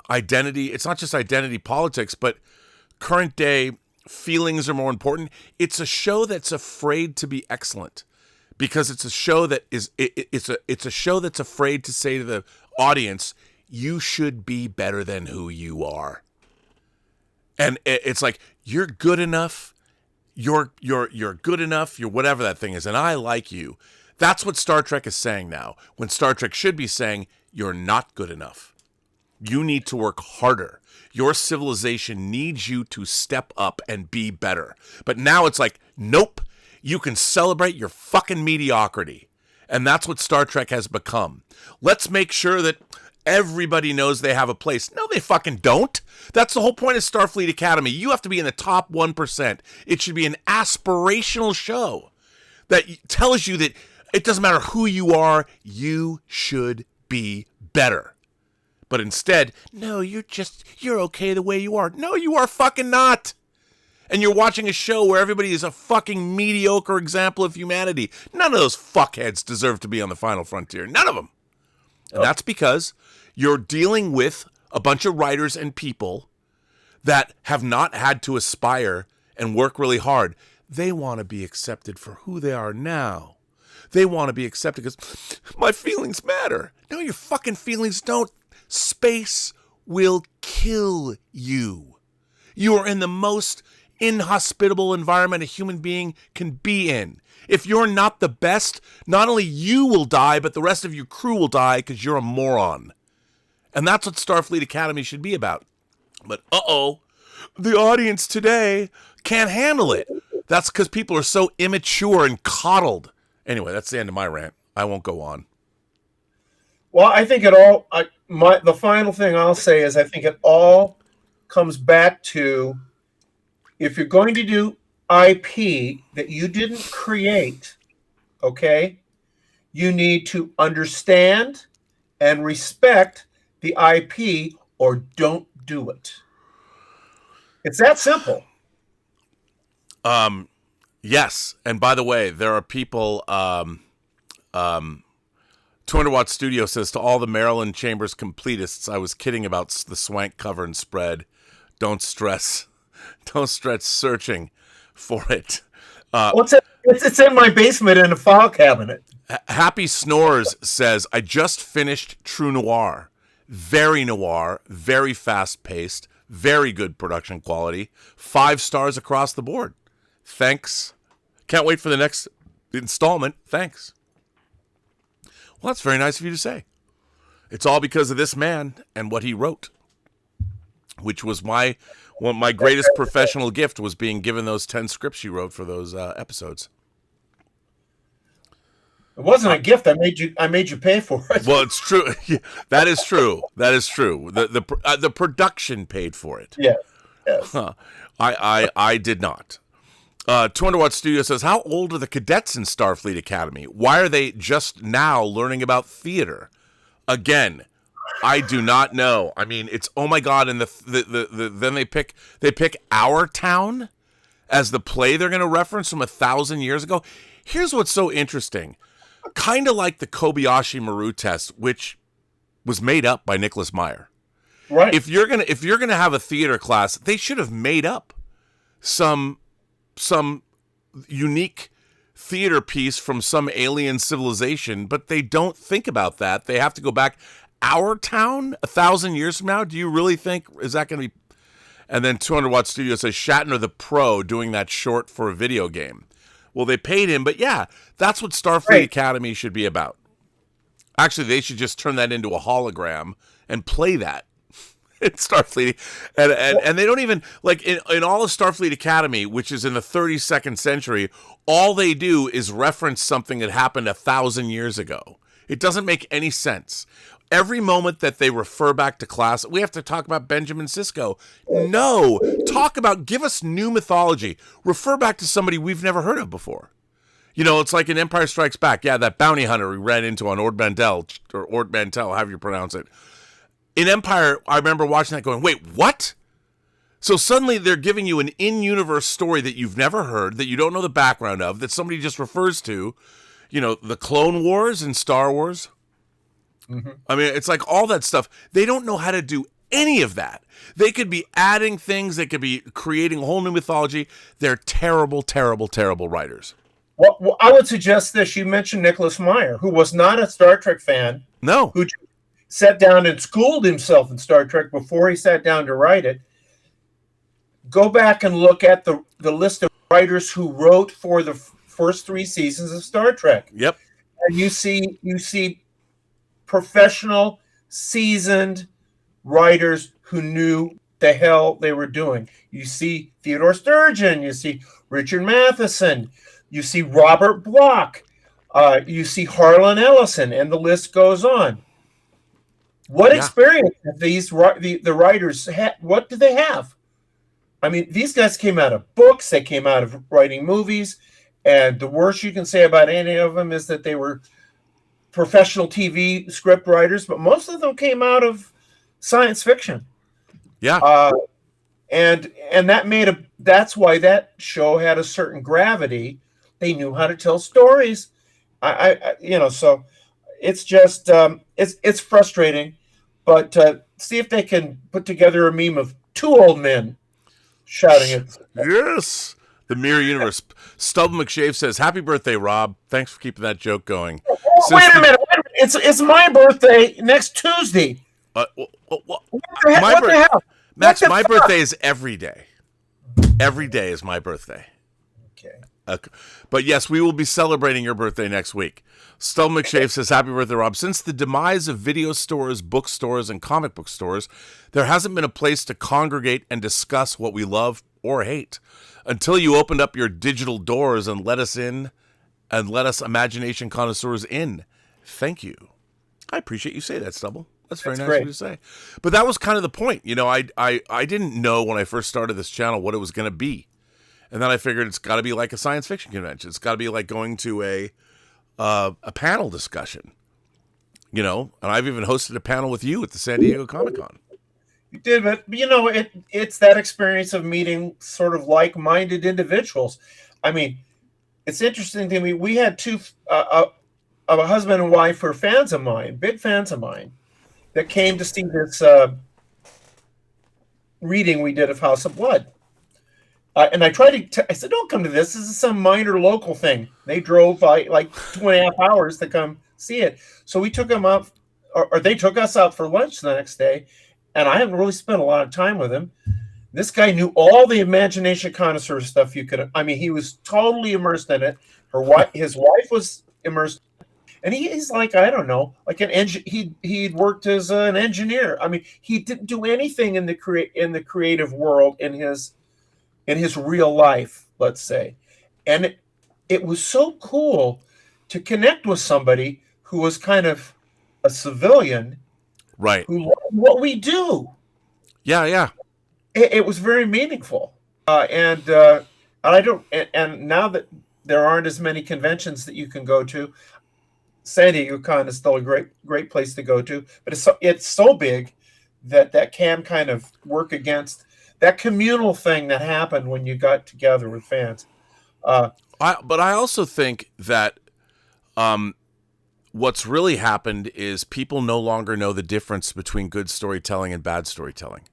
identity. It's not just identity politics, but current day feelings are more important. It's a show that's afraid to be excellent, because it's a show that is it's a show that's afraid to say to the audience, you should be better than who you are. And it's like, you're good enough, you're good enough, you're whatever that thing is, and I like you. That's what Star Trek is saying now, when Star Trek should be saying, you're not good enough. You need to work harder. Your civilization needs you to step up and be better. But now it's like, nope, you can celebrate your fucking mediocrity. And that's what Star Trek has become. Let's make sure that everybody knows they have a place. No, they fucking don't. That's the whole point of Starfleet Academy. You have to be in the top 1%. It should be an aspirational show that tells you that it doesn't matter who you are, you should be better. But instead, no, you're okay the way you are. No, you are fucking not. And you're watching a show where everybody is a fucking mediocre example of humanity. None of those fuckheads deserve to be on the final frontier. None of them. And that's because you're dealing with a bunch of writers and people that have not had to aspire and work really hard. They want to be accepted for who they are now. They want to be accepted because my feelings matter. No, your fucking feelings don't. Space will kill you. You are in the most inhospitable environment a human being can be in. If you're not the best, not only you will die, but the rest of your crew will die because you're a moron. And that's what Starfleet Academy should be about. But the audience today can't handle it. That's because people are so immature and coddled. Anyway, that's the end of my rant. I won't go on. Well, I think it all. The final thing I'll say is I think it all comes back to, if you're going to do IP that you didn't create, okay, you need to understand and respect the IP, or don't do it. It's that simple. Yes, and by the way, there are people. 200 Watt Studio says, to all the Maryland Chambers completists, I was kidding about the swank cover and spread. Don't stress. Don't stretch searching for it. It's in my basement in a file cabinet. Happy Snores says, I just finished True Noir. Very noir, very fast-paced, very good production quality. 5 stars across the board. Thanks. Can't wait for the next installment. Thanks. Well, that's very nice of you to say. It's all because of this man and what he wrote, which was my greatest professional gift, was being given those 10 scripts you wrote for those episodes. It wasn't a gift. I made you pay for it. Well, it's true. That is true. That is true. The production paid for it. Yes. I did not. 200 Watt Studio says, how old are the cadets in Starfleet Academy? Why are they just now learning about theater? Again, I do not know. I mean, it's, oh my God. And then they pick Our Town as the play they're going to reference from 1,000 years ago. Here's what's so interesting. Kind of like the Kobayashi Maru test, which was made up by Nicholas Meyer. Right. If you're gonna have a theater class, they should have made up some unique theater piece from some alien civilization, but they don't think about that. They have to go back. Our Town 1,000 years from now. Do you really think, is that going to be? And then 200 Watt Studio says, Shatner the pro doing that short for a video game. Well, they paid him, but yeah, that's what Starfleet Academy should be about. Actually, they should just turn that into a hologram and play that in Starfleet. And they don't even, like, in all of Starfleet Academy, which is in the 32nd century, all they do is reference something that happened 1,000 years ago. It doesn't make any sense. Every moment that they refer back to class, we have to talk about Benjamin Sisko. No, give us new mythology. Refer back to somebody we've never heard of before. You know, it's like in Empire Strikes Back. Yeah, that bounty hunter we ran into on Ord Mantell, however you pronounce it. In Empire, I remember watching that going, wait, what? So suddenly they're giving you an in-universe story that you've never heard, that you don't know the background of, that somebody just refers to. You know, the Clone Wars and Star Wars. Mm-hmm. I mean, it's like all that stuff. They don't know how to do any of that. They could be adding things. They could be creating a whole new mythology. They're terrible, terrible, terrible writers. Well, I would suggest this. You mentioned Nicholas Meyer, who was not a Star Trek fan. No. Who sat down and schooled himself in Star Trek before he sat down to write it. Go back and look at the list of writers who wrote for the first 3 seasons of Star Trek. Yep. And you see professional, seasoned writers who knew the hell they were doing. You see Theodore Sturgeon, you see Richard Matheson, you see Robert Bloch, you see Harlan Ellison, and the list goes on. What experience have the writers had? What do they have? I mean, these guys came out of books, they came out of writing movies, and the worst you can say about any of them is that they were professional TV script writers, but most of them came out of science fiction. Yeah. And that's why that show had a certain gravity. They knew how to tell stories. So it's just it's frustrating, but see if they can put together a meme of 2 old men shouting it. Yes. The Mirror Universe. Stub McShave says, happy birthday, Rob. Thanks for keeping that joke going. Wait a minute. It's my birthday next Tuesday. What the hell? Max, my birthday is every day. Every day is my birthday. Okay. But yes, we will be celebrating your birthday next week. Stub McShave says, happy birthday, Rob. Since the demise of video stores, bookstores, and comic book stores, there hasn't been a place to congregate and discuss what we love or hate. Until you opened up your digital doors and let us in, and let us imagination connoisseurs in. Thank you. I appreciate you say that, Stubble. That's very That's nice of great. you to say. But that was kind of the point. You know, I didn't know when I first started this channel what it was going to be. And then I figured it's got to be like a science fiction convention. It's got to be like going to a panel discussion. You know, and I've even hosted a panel with you at the San Diego Comic-Con. You did, but you know, it's that experience of meeting sort of like-minded individuals. I mean, it's interesting to me. We had two, a husband and wife who are fans of mine, big fans of mine, that came to see this reading we did of House of Blood. And I tried to, I said, don't come to this. This is some minor local thing. They drove like 2.5 hours to come see it. So we took them up, or they took us out for lunch the next day. And I haven't really spent a lot of time with him. This guy knew all the imagination connoisseur stuff you could. I mean, he was totally immersed in it. His wife was immersed, and he's like, I don't know, like an he'd worked as an engineer. I mean, he didn't do anything in the creative world in his real life, let's say, and it was so cool to connect with somebody who was kind of a civilian. Right. Who loved what we do. Yeah. It was very meaningful. And I don't. And now that there aren't as many conventions that you can go to, San Diego Con is still a great place to go to. But it's so big that can kind of work against that communal thing that happened when you got together with fans. But I also think that what's really happened is people no longer know the difference between good storytelling and bad storytelling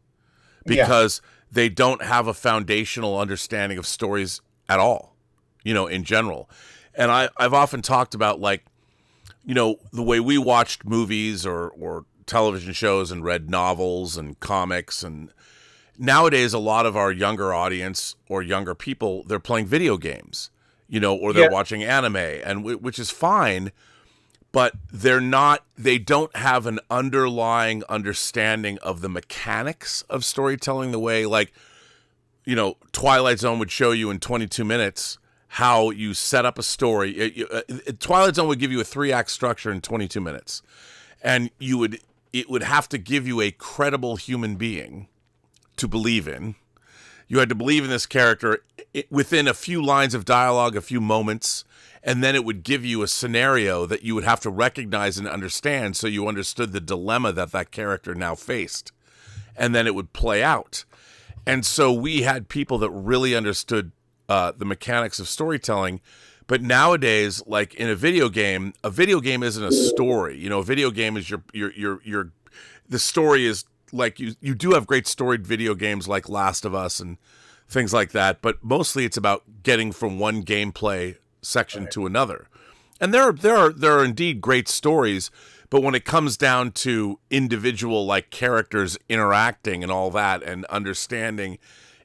because they don't have a foundational understanding of stories at all, you know, in general. And I've often talked about, like, you know, the way we watched movies or television shows and read novels and comics. And nowadays, a lot of our younger audience or younger people, they're playing video games, you know, or they're watching anime, and which is fine. But they don't have an underlying understanding of the mechanics of storytelling the way, like, you know, Twilight Zone would show you in 22 minutes how you set up a story. Twilight Zone would give you a 3-act structure in 22 minutes. And it would have to give you a credible human being to believe in. You had to believe in this character within a few lines of dialogue, a few moments. And then it would give you a scenario that you would have to recognize and understand, so you understood the dilemma that character now faced. And then it would play out. And so we had people that really understood the mechanics of storytelling. But nowadays, like in a video game isn't a story. You know, a video game is the story is like, you do have great storied video games like Last of Us and things like that. But mostly it's about getting from one gameplay section to another. And there are indeed great stories, but when it comes down to individual, like, characters interacting and all that and understanding,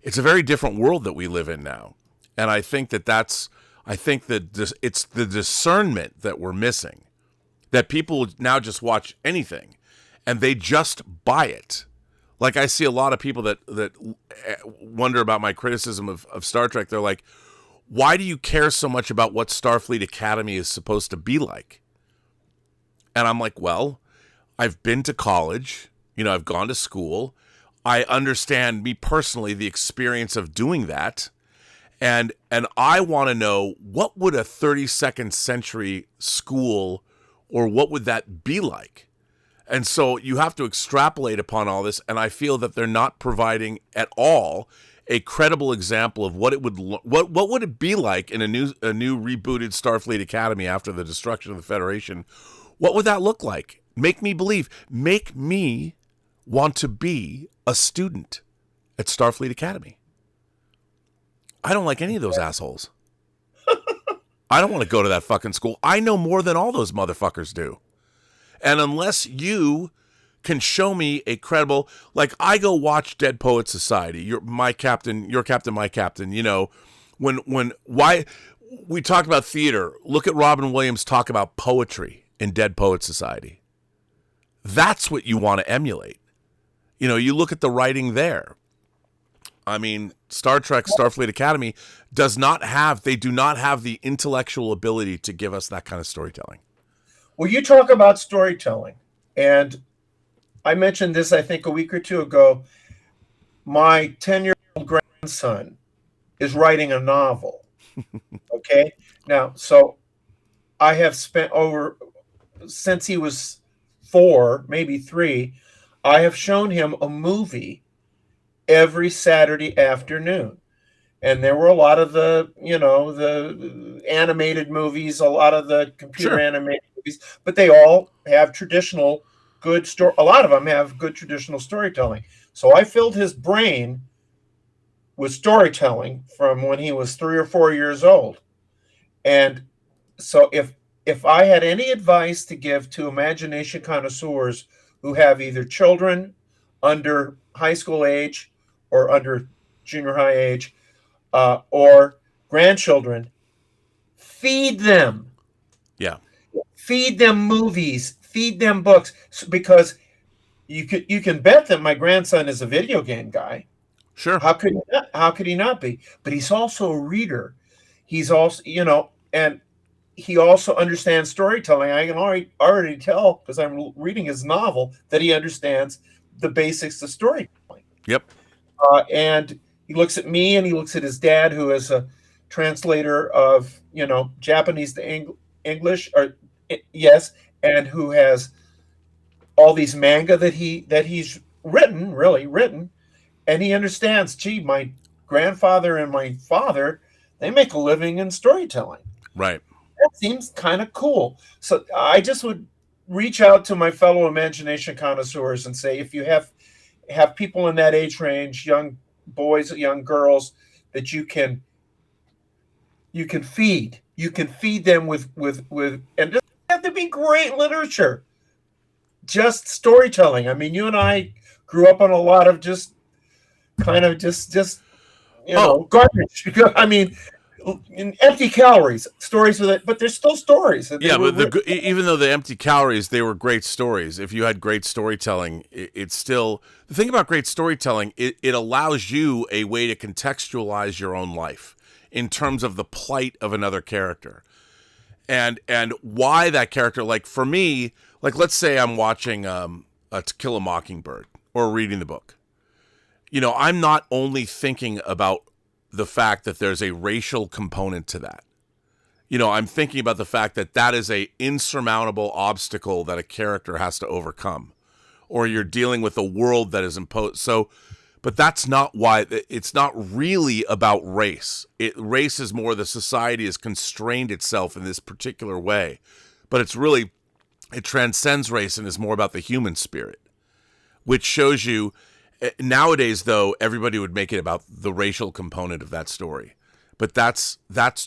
it's a very different world that we live in now. And I think that it's the discernment that we're missing, that people now just watch anything and they just buy it. Like, I see a lot of people that wonder about my criticism of Star Trek. They're like, why do you care so much about what Starfleet Academy is supposed to be like? And I'm like, well, I've been to college, you know, I've gone to school. I understand, me personally, the experience of doing that. And I want to know, what would a 32nd century school, or what would that be like? And so you have to extrapolate upon all this. And I feel that they're not providing at all a credible example of what it would what would it be like in a new rebooted Starfleet Academy after the destruction of the Federation. What would that look like? Make me believe. Make me want to be a student at Starfleet Academy. I don't like any of those assholes. I don't want to go to that fucking school. I know more than all those motherfuckers do. And unless you can show me a credible, like, I go watch Dead Poets Society. You're my captain, your captain, my captain. You know, why we talk about theater. Look at Robin Williams talk about poetry in Dead Poets Society. That's what you want to emulate. You know, you look at the writing there. I mean, Star Trek, Starfleet Academy do not have the intellectual ability to give us that kind of storytelling. Well, you talk about storytelling, and I mentioned this, I think, a week or two ago. My 10-year-old grandson is writing a novel. Okay. Now, so I have spent over, since he was 4, maybe 3, I have shown him a movie every Saturday afternoon. And there were a lot of the animated movies, a lot of the computer animated movies, but they all have traditional good story. A lot of them have good traditional storytelling. So I filled his brain with storytelling from when he was 3 or 4 years old. And so if I had any advice to give to imagination connoisseurs who have either children under high school age or under junior high age, or grandchildren, feed them. Yeah. Feed them movies, feed them books, because you can bet that my grandson is a video game guy. Sure. How could he not be? But he's also a reader. He's also, and he also understands storytelling. I can already tell, because I'm reading his novel, that he understands the basics of storytelling. Yep. And he looks at me and he looks at his dad, who is a translator of, Japanese to English, or yes, and who has all these manga that he's written, and he understands, gee, my grandfather and my father, they make a living in storytelling. Right. That seems kind of cool. So I just would reach out to my fellow imagination connoisseurs and say, if you have people in that age range, young boys, young girls, that you can feed them with and it doesn't have to be great literature, just storytelling. I mean, you and I grew up on a lot of just garbage. I mean, empty calories, stories with it, but there's still stories. Yeah, but even though the empty calories, they were great stories. If you had great storytelling, it's still the thing about great storytelling. It allows you a way to contextualize your own life in terms of the plight of another character, and why that character. Like for me, like let's say I'm watching To Kill a Mockingbird or reading the book. I'm not only thinking about the fact that there's a racial component to that. I'm thinking about the fact that that is a insurmountable obstacle that a character has to overcome, or you're dealing with a world that is imposed. So, but that's not why. It's not really about race. Race is more the society has constrained itself in this particular way, but it transcends race and is more about the human spirit, which shows you. Nowadays, though, everybody would make it about the racial component of that story. But that's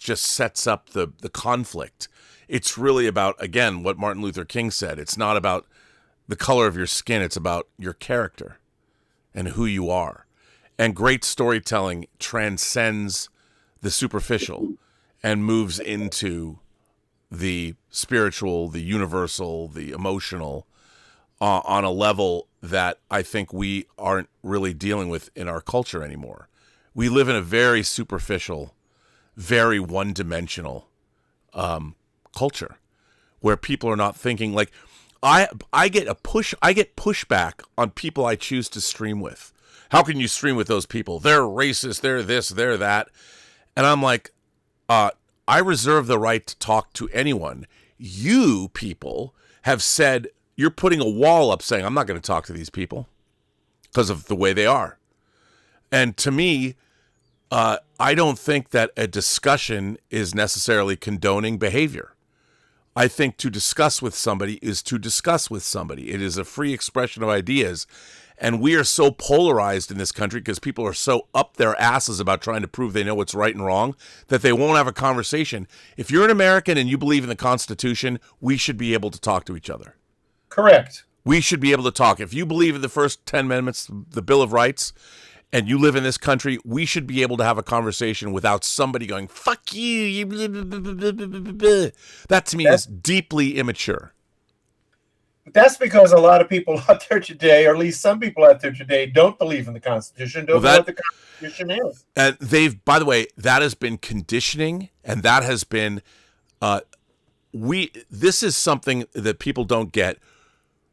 just sets up the conflict. It's really about, again, what Martin Luther King said. It's not about the color of your skin. It's about your character and who you are. And great storytelling transcends the superficial and moves into the spiritual, the universal, the emotional, on a level that I think we aren't really dealing with in our culture anymore. We live in a very superficial, very one-dimensional culture where people are not thinking. Like I get pushback on people I choose to stream with. How can you stream with those people? They're racist, they're this, they're that. And I'm like, I reserve the right to talk to anyone. You people have said, you're putting a wall up saying, I'm not going to talk to these people because of the way they are. And to me, I don't think that a discussion is necessarily condoning behavior. I think to discuss with somebody is to discuss with somebody. It is a free expression of ideas. And we are so polarized in this country because people are so up their asses about trying to prove they know what's right and wrong that they won't have a conversation. If you're an American and you believe in the Constitution, we should be able to talk to each other. Correct. We should be able to talk. If you believe in the first 10 amendments, the Bill of Rights, and you live in this country, we should be able to have a conversation without somebody going, fuck you. That to me is deeply immature. That's because a lot of people out there today, or at least some people out there today, don't believe in the Constitution, don't know what the Constitution is. And by the way, that has been conditioning, and that has been this is something that people don't get.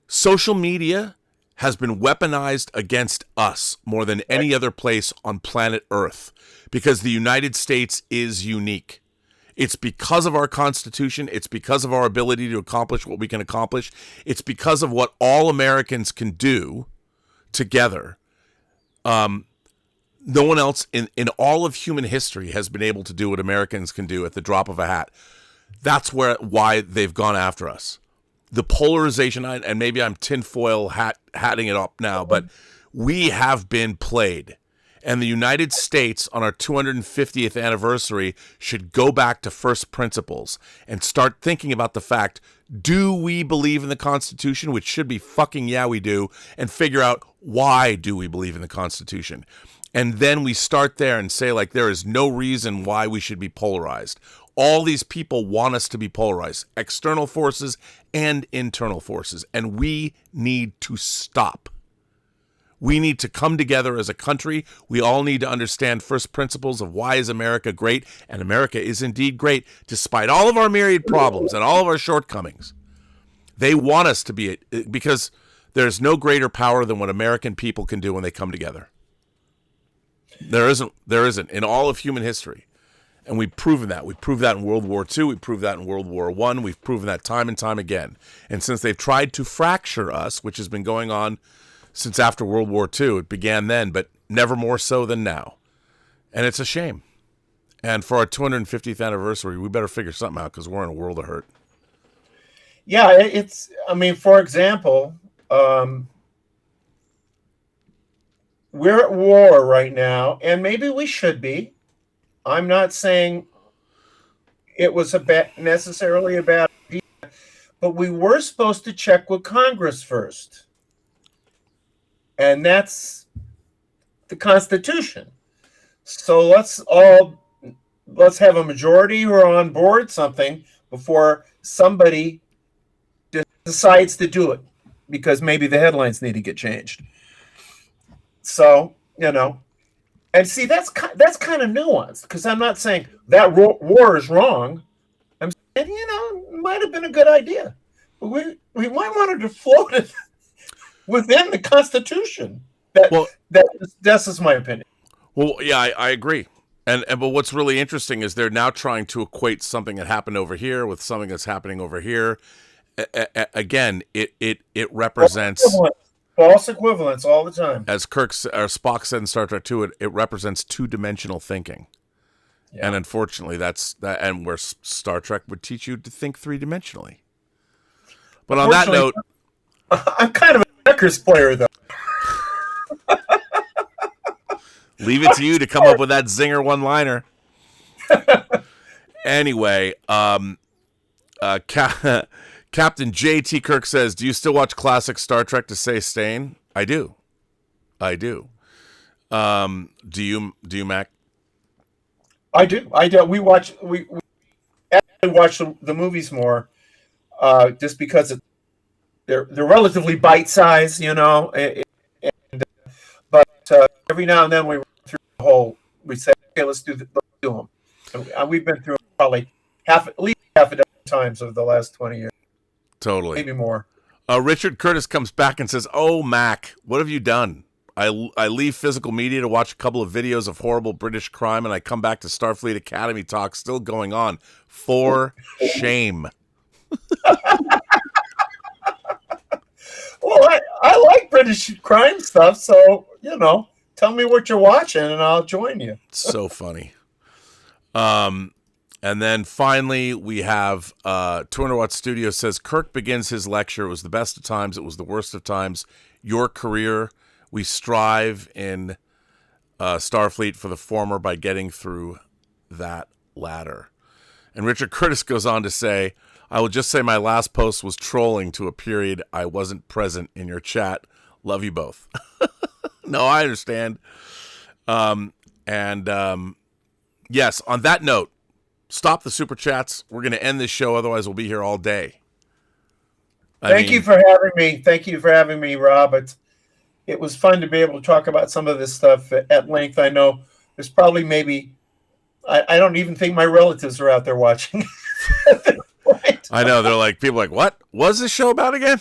Social media has been weaponized against us more than any other place on planet Earth because the United States is unique. It's because of our Constitution. It's because of our ability to accomplish what we can accomplish. It's because of what all Americans can do together. No one else in all of human history has been able to do what Americans can do at the drop of a hat. That's why they've gone after us. The polarization, and maybe I'm tinfoil hatting it up now, but we have been played. And the United States, on our 250th anniversary, should go back to first principles and start thinking about the fact, do we believe in the Constitution, which should be fucking yeah we do, and figure out why do we believe in the Constitution. And then we start there and say, like, there is no reason why we should be polarized. All these people want us to be polarized, external forces and internal forces, and we need to stop. We need to come together as a country. We all need to understand first principles of why is America great, and America is indeed great despite all of our myriad problems and all of our shortcomings. They want us to be, because there's no greater power than what American people can do when they come together. There isn't in all of human history. And we've proven that. We proved that in World War II. We proved that in World War I. We've proven that time and time again. And since they've tried to fracture us, which has been going on since after World War II, it began then, but never more so than now. And it's a shame. And for our 250th anniversary, we better figure something out because we're in a world of hurt. Yeah, for example, we're at war right now, and maybe we should be. I'm not saying it was necessarily a bad idea, but we were supposed to check with Congress first. And that's the Constitution. So let's have a majority who are on board something before somebody decides to do it, because maybe the headlines need to get changed. So, and see, that's kind of nuanced, because I'm not saying that war is wrong. I'm saying, it might have been a good idea, but we might want to float it within the Constitution. That's just my opinion. Well, yeah, I agree. But what's really interesting is they're now trying to equate something that happened over here with something that's happening over here. Again, it represents false equivalence all the time. As Spock said in Star Trek 2, it represents two-dimensional thinking. Yeah. And unfortunately, that's that, and where Star Trek would teach you to think three-dimensionally. But on that note, I'm kind of a checkers player, though. Leave it to you to come up with that zinger one-liner. Anyway, Captain J.T. Kirk says, do you still watch classic Star Trek to say Stain? I do. Do you, Mac? I do. We actually watch the movies more, just because they're relatively bite-sized, but every now and then we run through the whole, we say, okay, let's do them. And we've been through probably at least half a dozen times over the last 20 years. Totally. Maybe more. Richard Curtis comes back and says, oh, Mac, what have you done? I leave physical media to watch a couple of videos of horrible British crime, and I come back to Starfleet Academy talk still going on. For shame. Well, I like British crime stuff, so, tell me what you're watching, and I'll join you. So funny. And then finally, we have 200 Watt Studio says, Kirk begins his lecture. It was the best of times. It was the worst of times. Your career, we strive in Starfleet for the former by getting through that ladder. And Richard Curtis goes on to say, I will just say my last post was trolling to a period I wasn't present in your chat. Love you both. No, I understand. Yes, on that note, stop the super chats. We're going to end this show. Otherwise, we'll be here all day. Thank you for having me. Thank you for having me, Rob. It was fun to be able to talk about some of this stuff at length. I know there's probably I don't even think my relatives are out there watching. I know. They're like, people are like, what was this show about again?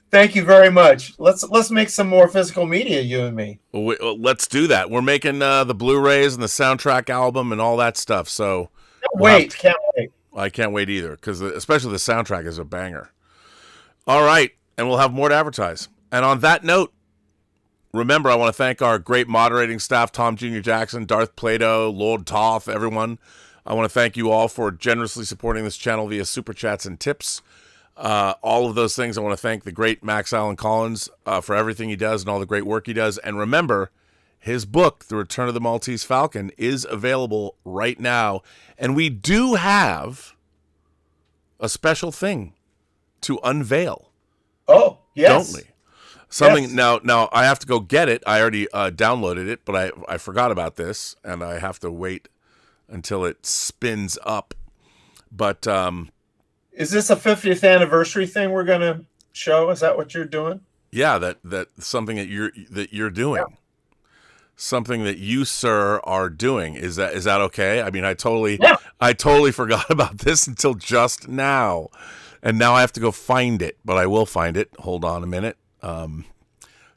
Thank you very much. Let's make some more physical media, you and me. Let's do that. We're making the Blu-rays and the soundtrack album and all that stuff. So Can't wait. I can't wait either, because especially the soundtrack is a banger. All right, and we'll have more to advertise. And on that note, remember, I want to thank our great moderating staff, Tom Jr. Jackson, Darth Plato, Lord Toth, everyone. I want to thank you all for generously supporting this channel via super chats and tips. All of those things. I want to thank the great Max Allan Collins for everything he does and all the great work he does. And remember, his book, The Return of the Maltese Falcon, is available right now. And we do have a special thing to unveil. Oh, yes. Don't we? Something Yes. now I have to go get it. I already downloaded it, but I forgot about this, and I have to wait until it spins up. But Is this a 50th anniversary thing we're going to show? Is that what you're doing? yeah, that something that you're doing. Yeah. Something that you, sir, are doing. Is that okay? I mean, I totally forgot about this until just now. And now I have to go find it, but I will find it. Hold on a minute.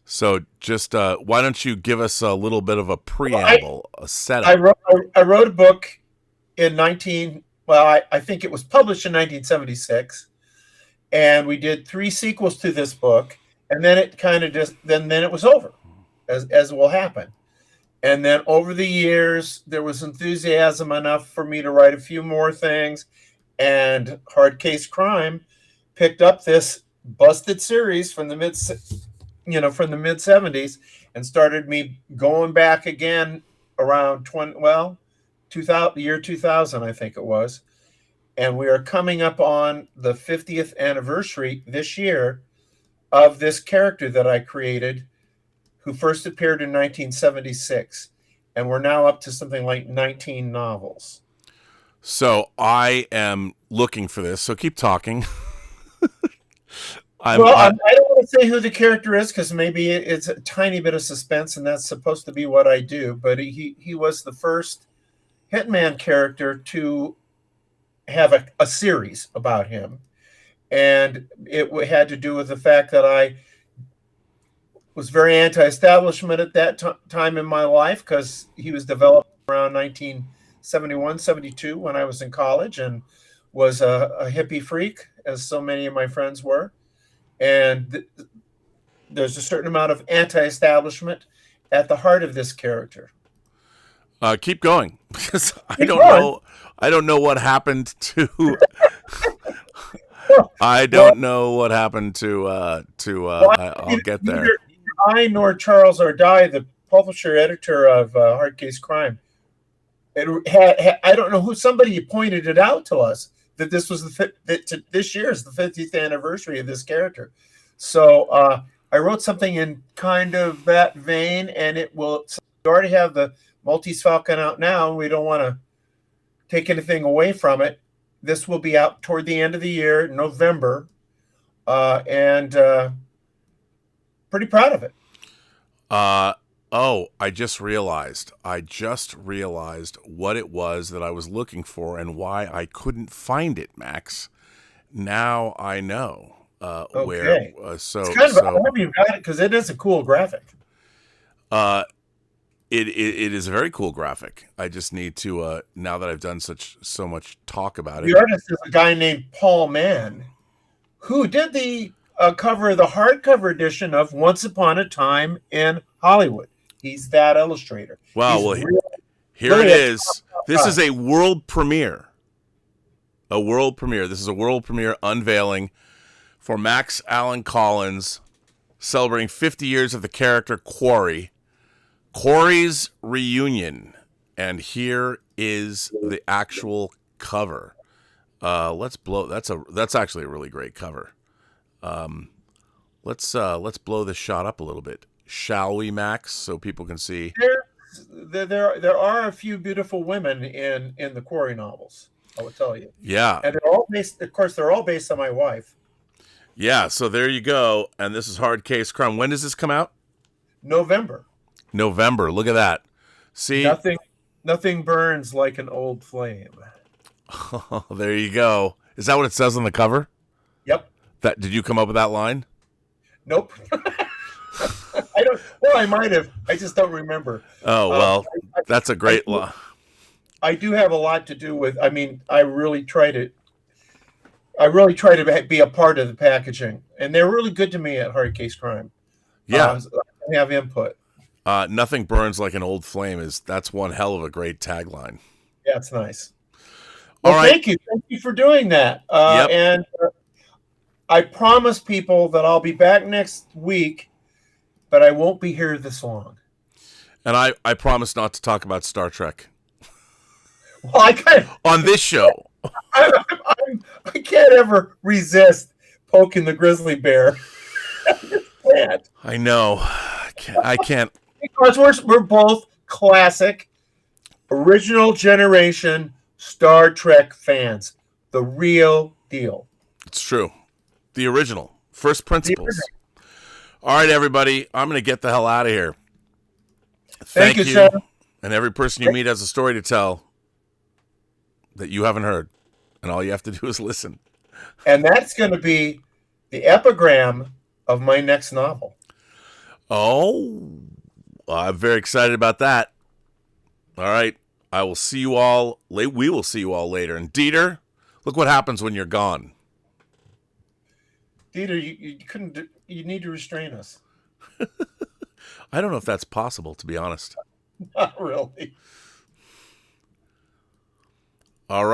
So just why don't you give us a little bit of a preamble, a setup? I wrote a book in I think it was published in 1976, and we did 3 sequels to this book, and then it kind of just then it was over, as will happen. And then over the years, there was enthusiasm enough for me to write a few more things, and Hard Case Crime picked up this busted series from the mid 70s and started me going back again around 2000, I think it was. And we are coming up on the 50th anniversary this year of this character that I created, who first appeared in 1976. And we're now up to something like 19 novels. So I am looking for this. So keep talking. I don't want to say who the character is, because maybe it's a tiny bit of suspense, and that's supposed to be what I do. But he was the first Hitman character to have a series about him. And it had to do with the fact that I was very anti-establishment at that time in my life, because he was developed around 1971, 72 when I was in college, and was a hippie freak, as so many of my friends were. And there's a certain amount of anti-establishment at the heart of this character. Keep going, because I don't know what happened to. I don't know what happened to. I'll get there. Neither I nor Charles Ardai, the publisher editor of Hard Case Crime, I don't know who, somebody pointed it out to us that this was this year is the 50th anniversary of this character. So I wrote something in kind of that vein, and we already have the Maltese Falcon out now, and we don't want to take anything away from it. This will be out toward the end of the year, November, and pretty proud of it. I just realized what it was that I was looking for and why I couldn't find it, Max. Now I know where. So it's kind of, I hope you got it, because it is a cool graphic. It is a very cool graphic. I just need to now that I've done so much talk about it. The artist is a guy named Paul Mann, who did the cover of the hardcover edition of Once Upon a Time in Hollywood. He's that illustrator. Wow. Well, here it is. This is a world premiere. A world premiere. This is a world premiere unveiling for Max Allan Collins, celebrating 50 years of the character Quarry. Quarry's reunion. And here is the actual cover. Let's blow. That's actually a really great cover. Let's blow this shot up a little bit, shall we, Max, so people can see. There are a few beautiful women in the Quarry novels, I will tell you. Yeah, and they're all based. Of course, they're all based on my wife. Yeah, so there you go. And this is Hard Case Crime. When does this come out? November. Look at that. See, nothing burns like an old flame. Oh, there you go. Is that what it says on the cover? Yep. That did you come up with that line? Nope. I don't. Well, I might have. I just don't remember. Oh well, that's a great line. I do have a lot to do with. I mean, I really try to be a part of the packaging, and they're really good to me at Hard Case Crime. Yeah, I have input. Nothing burns like an old flame. That's one hell of a great tagline. Yeah, it's nice. Well, All right. Thank you for doing that. Yep. And I promise people that I'll be back next week, but I won't be here this long. And I promise not to talk about Star Trek Well, I can't. on this show. I can't ever resist poking the grizzly bear. I know. I can't. Because we're both classic, original generation Star Trek fans. The real deal. It's true. The original. First principles. All right, everybody. I'm going to get the hell out of here. Thank you, sir. And every person you meet has a story to tell that you haven't heard. And all you have to do is listen. And that's going to be the epigram of my next novel. Oh, well, I'm very excited about that. All right. I will see you all. We will see you all later. And Dieter, look what happens when you're gone. Dieter, you couldn't. You need to restrain us. I don't know if that's possible, to be honest. Not really. All right.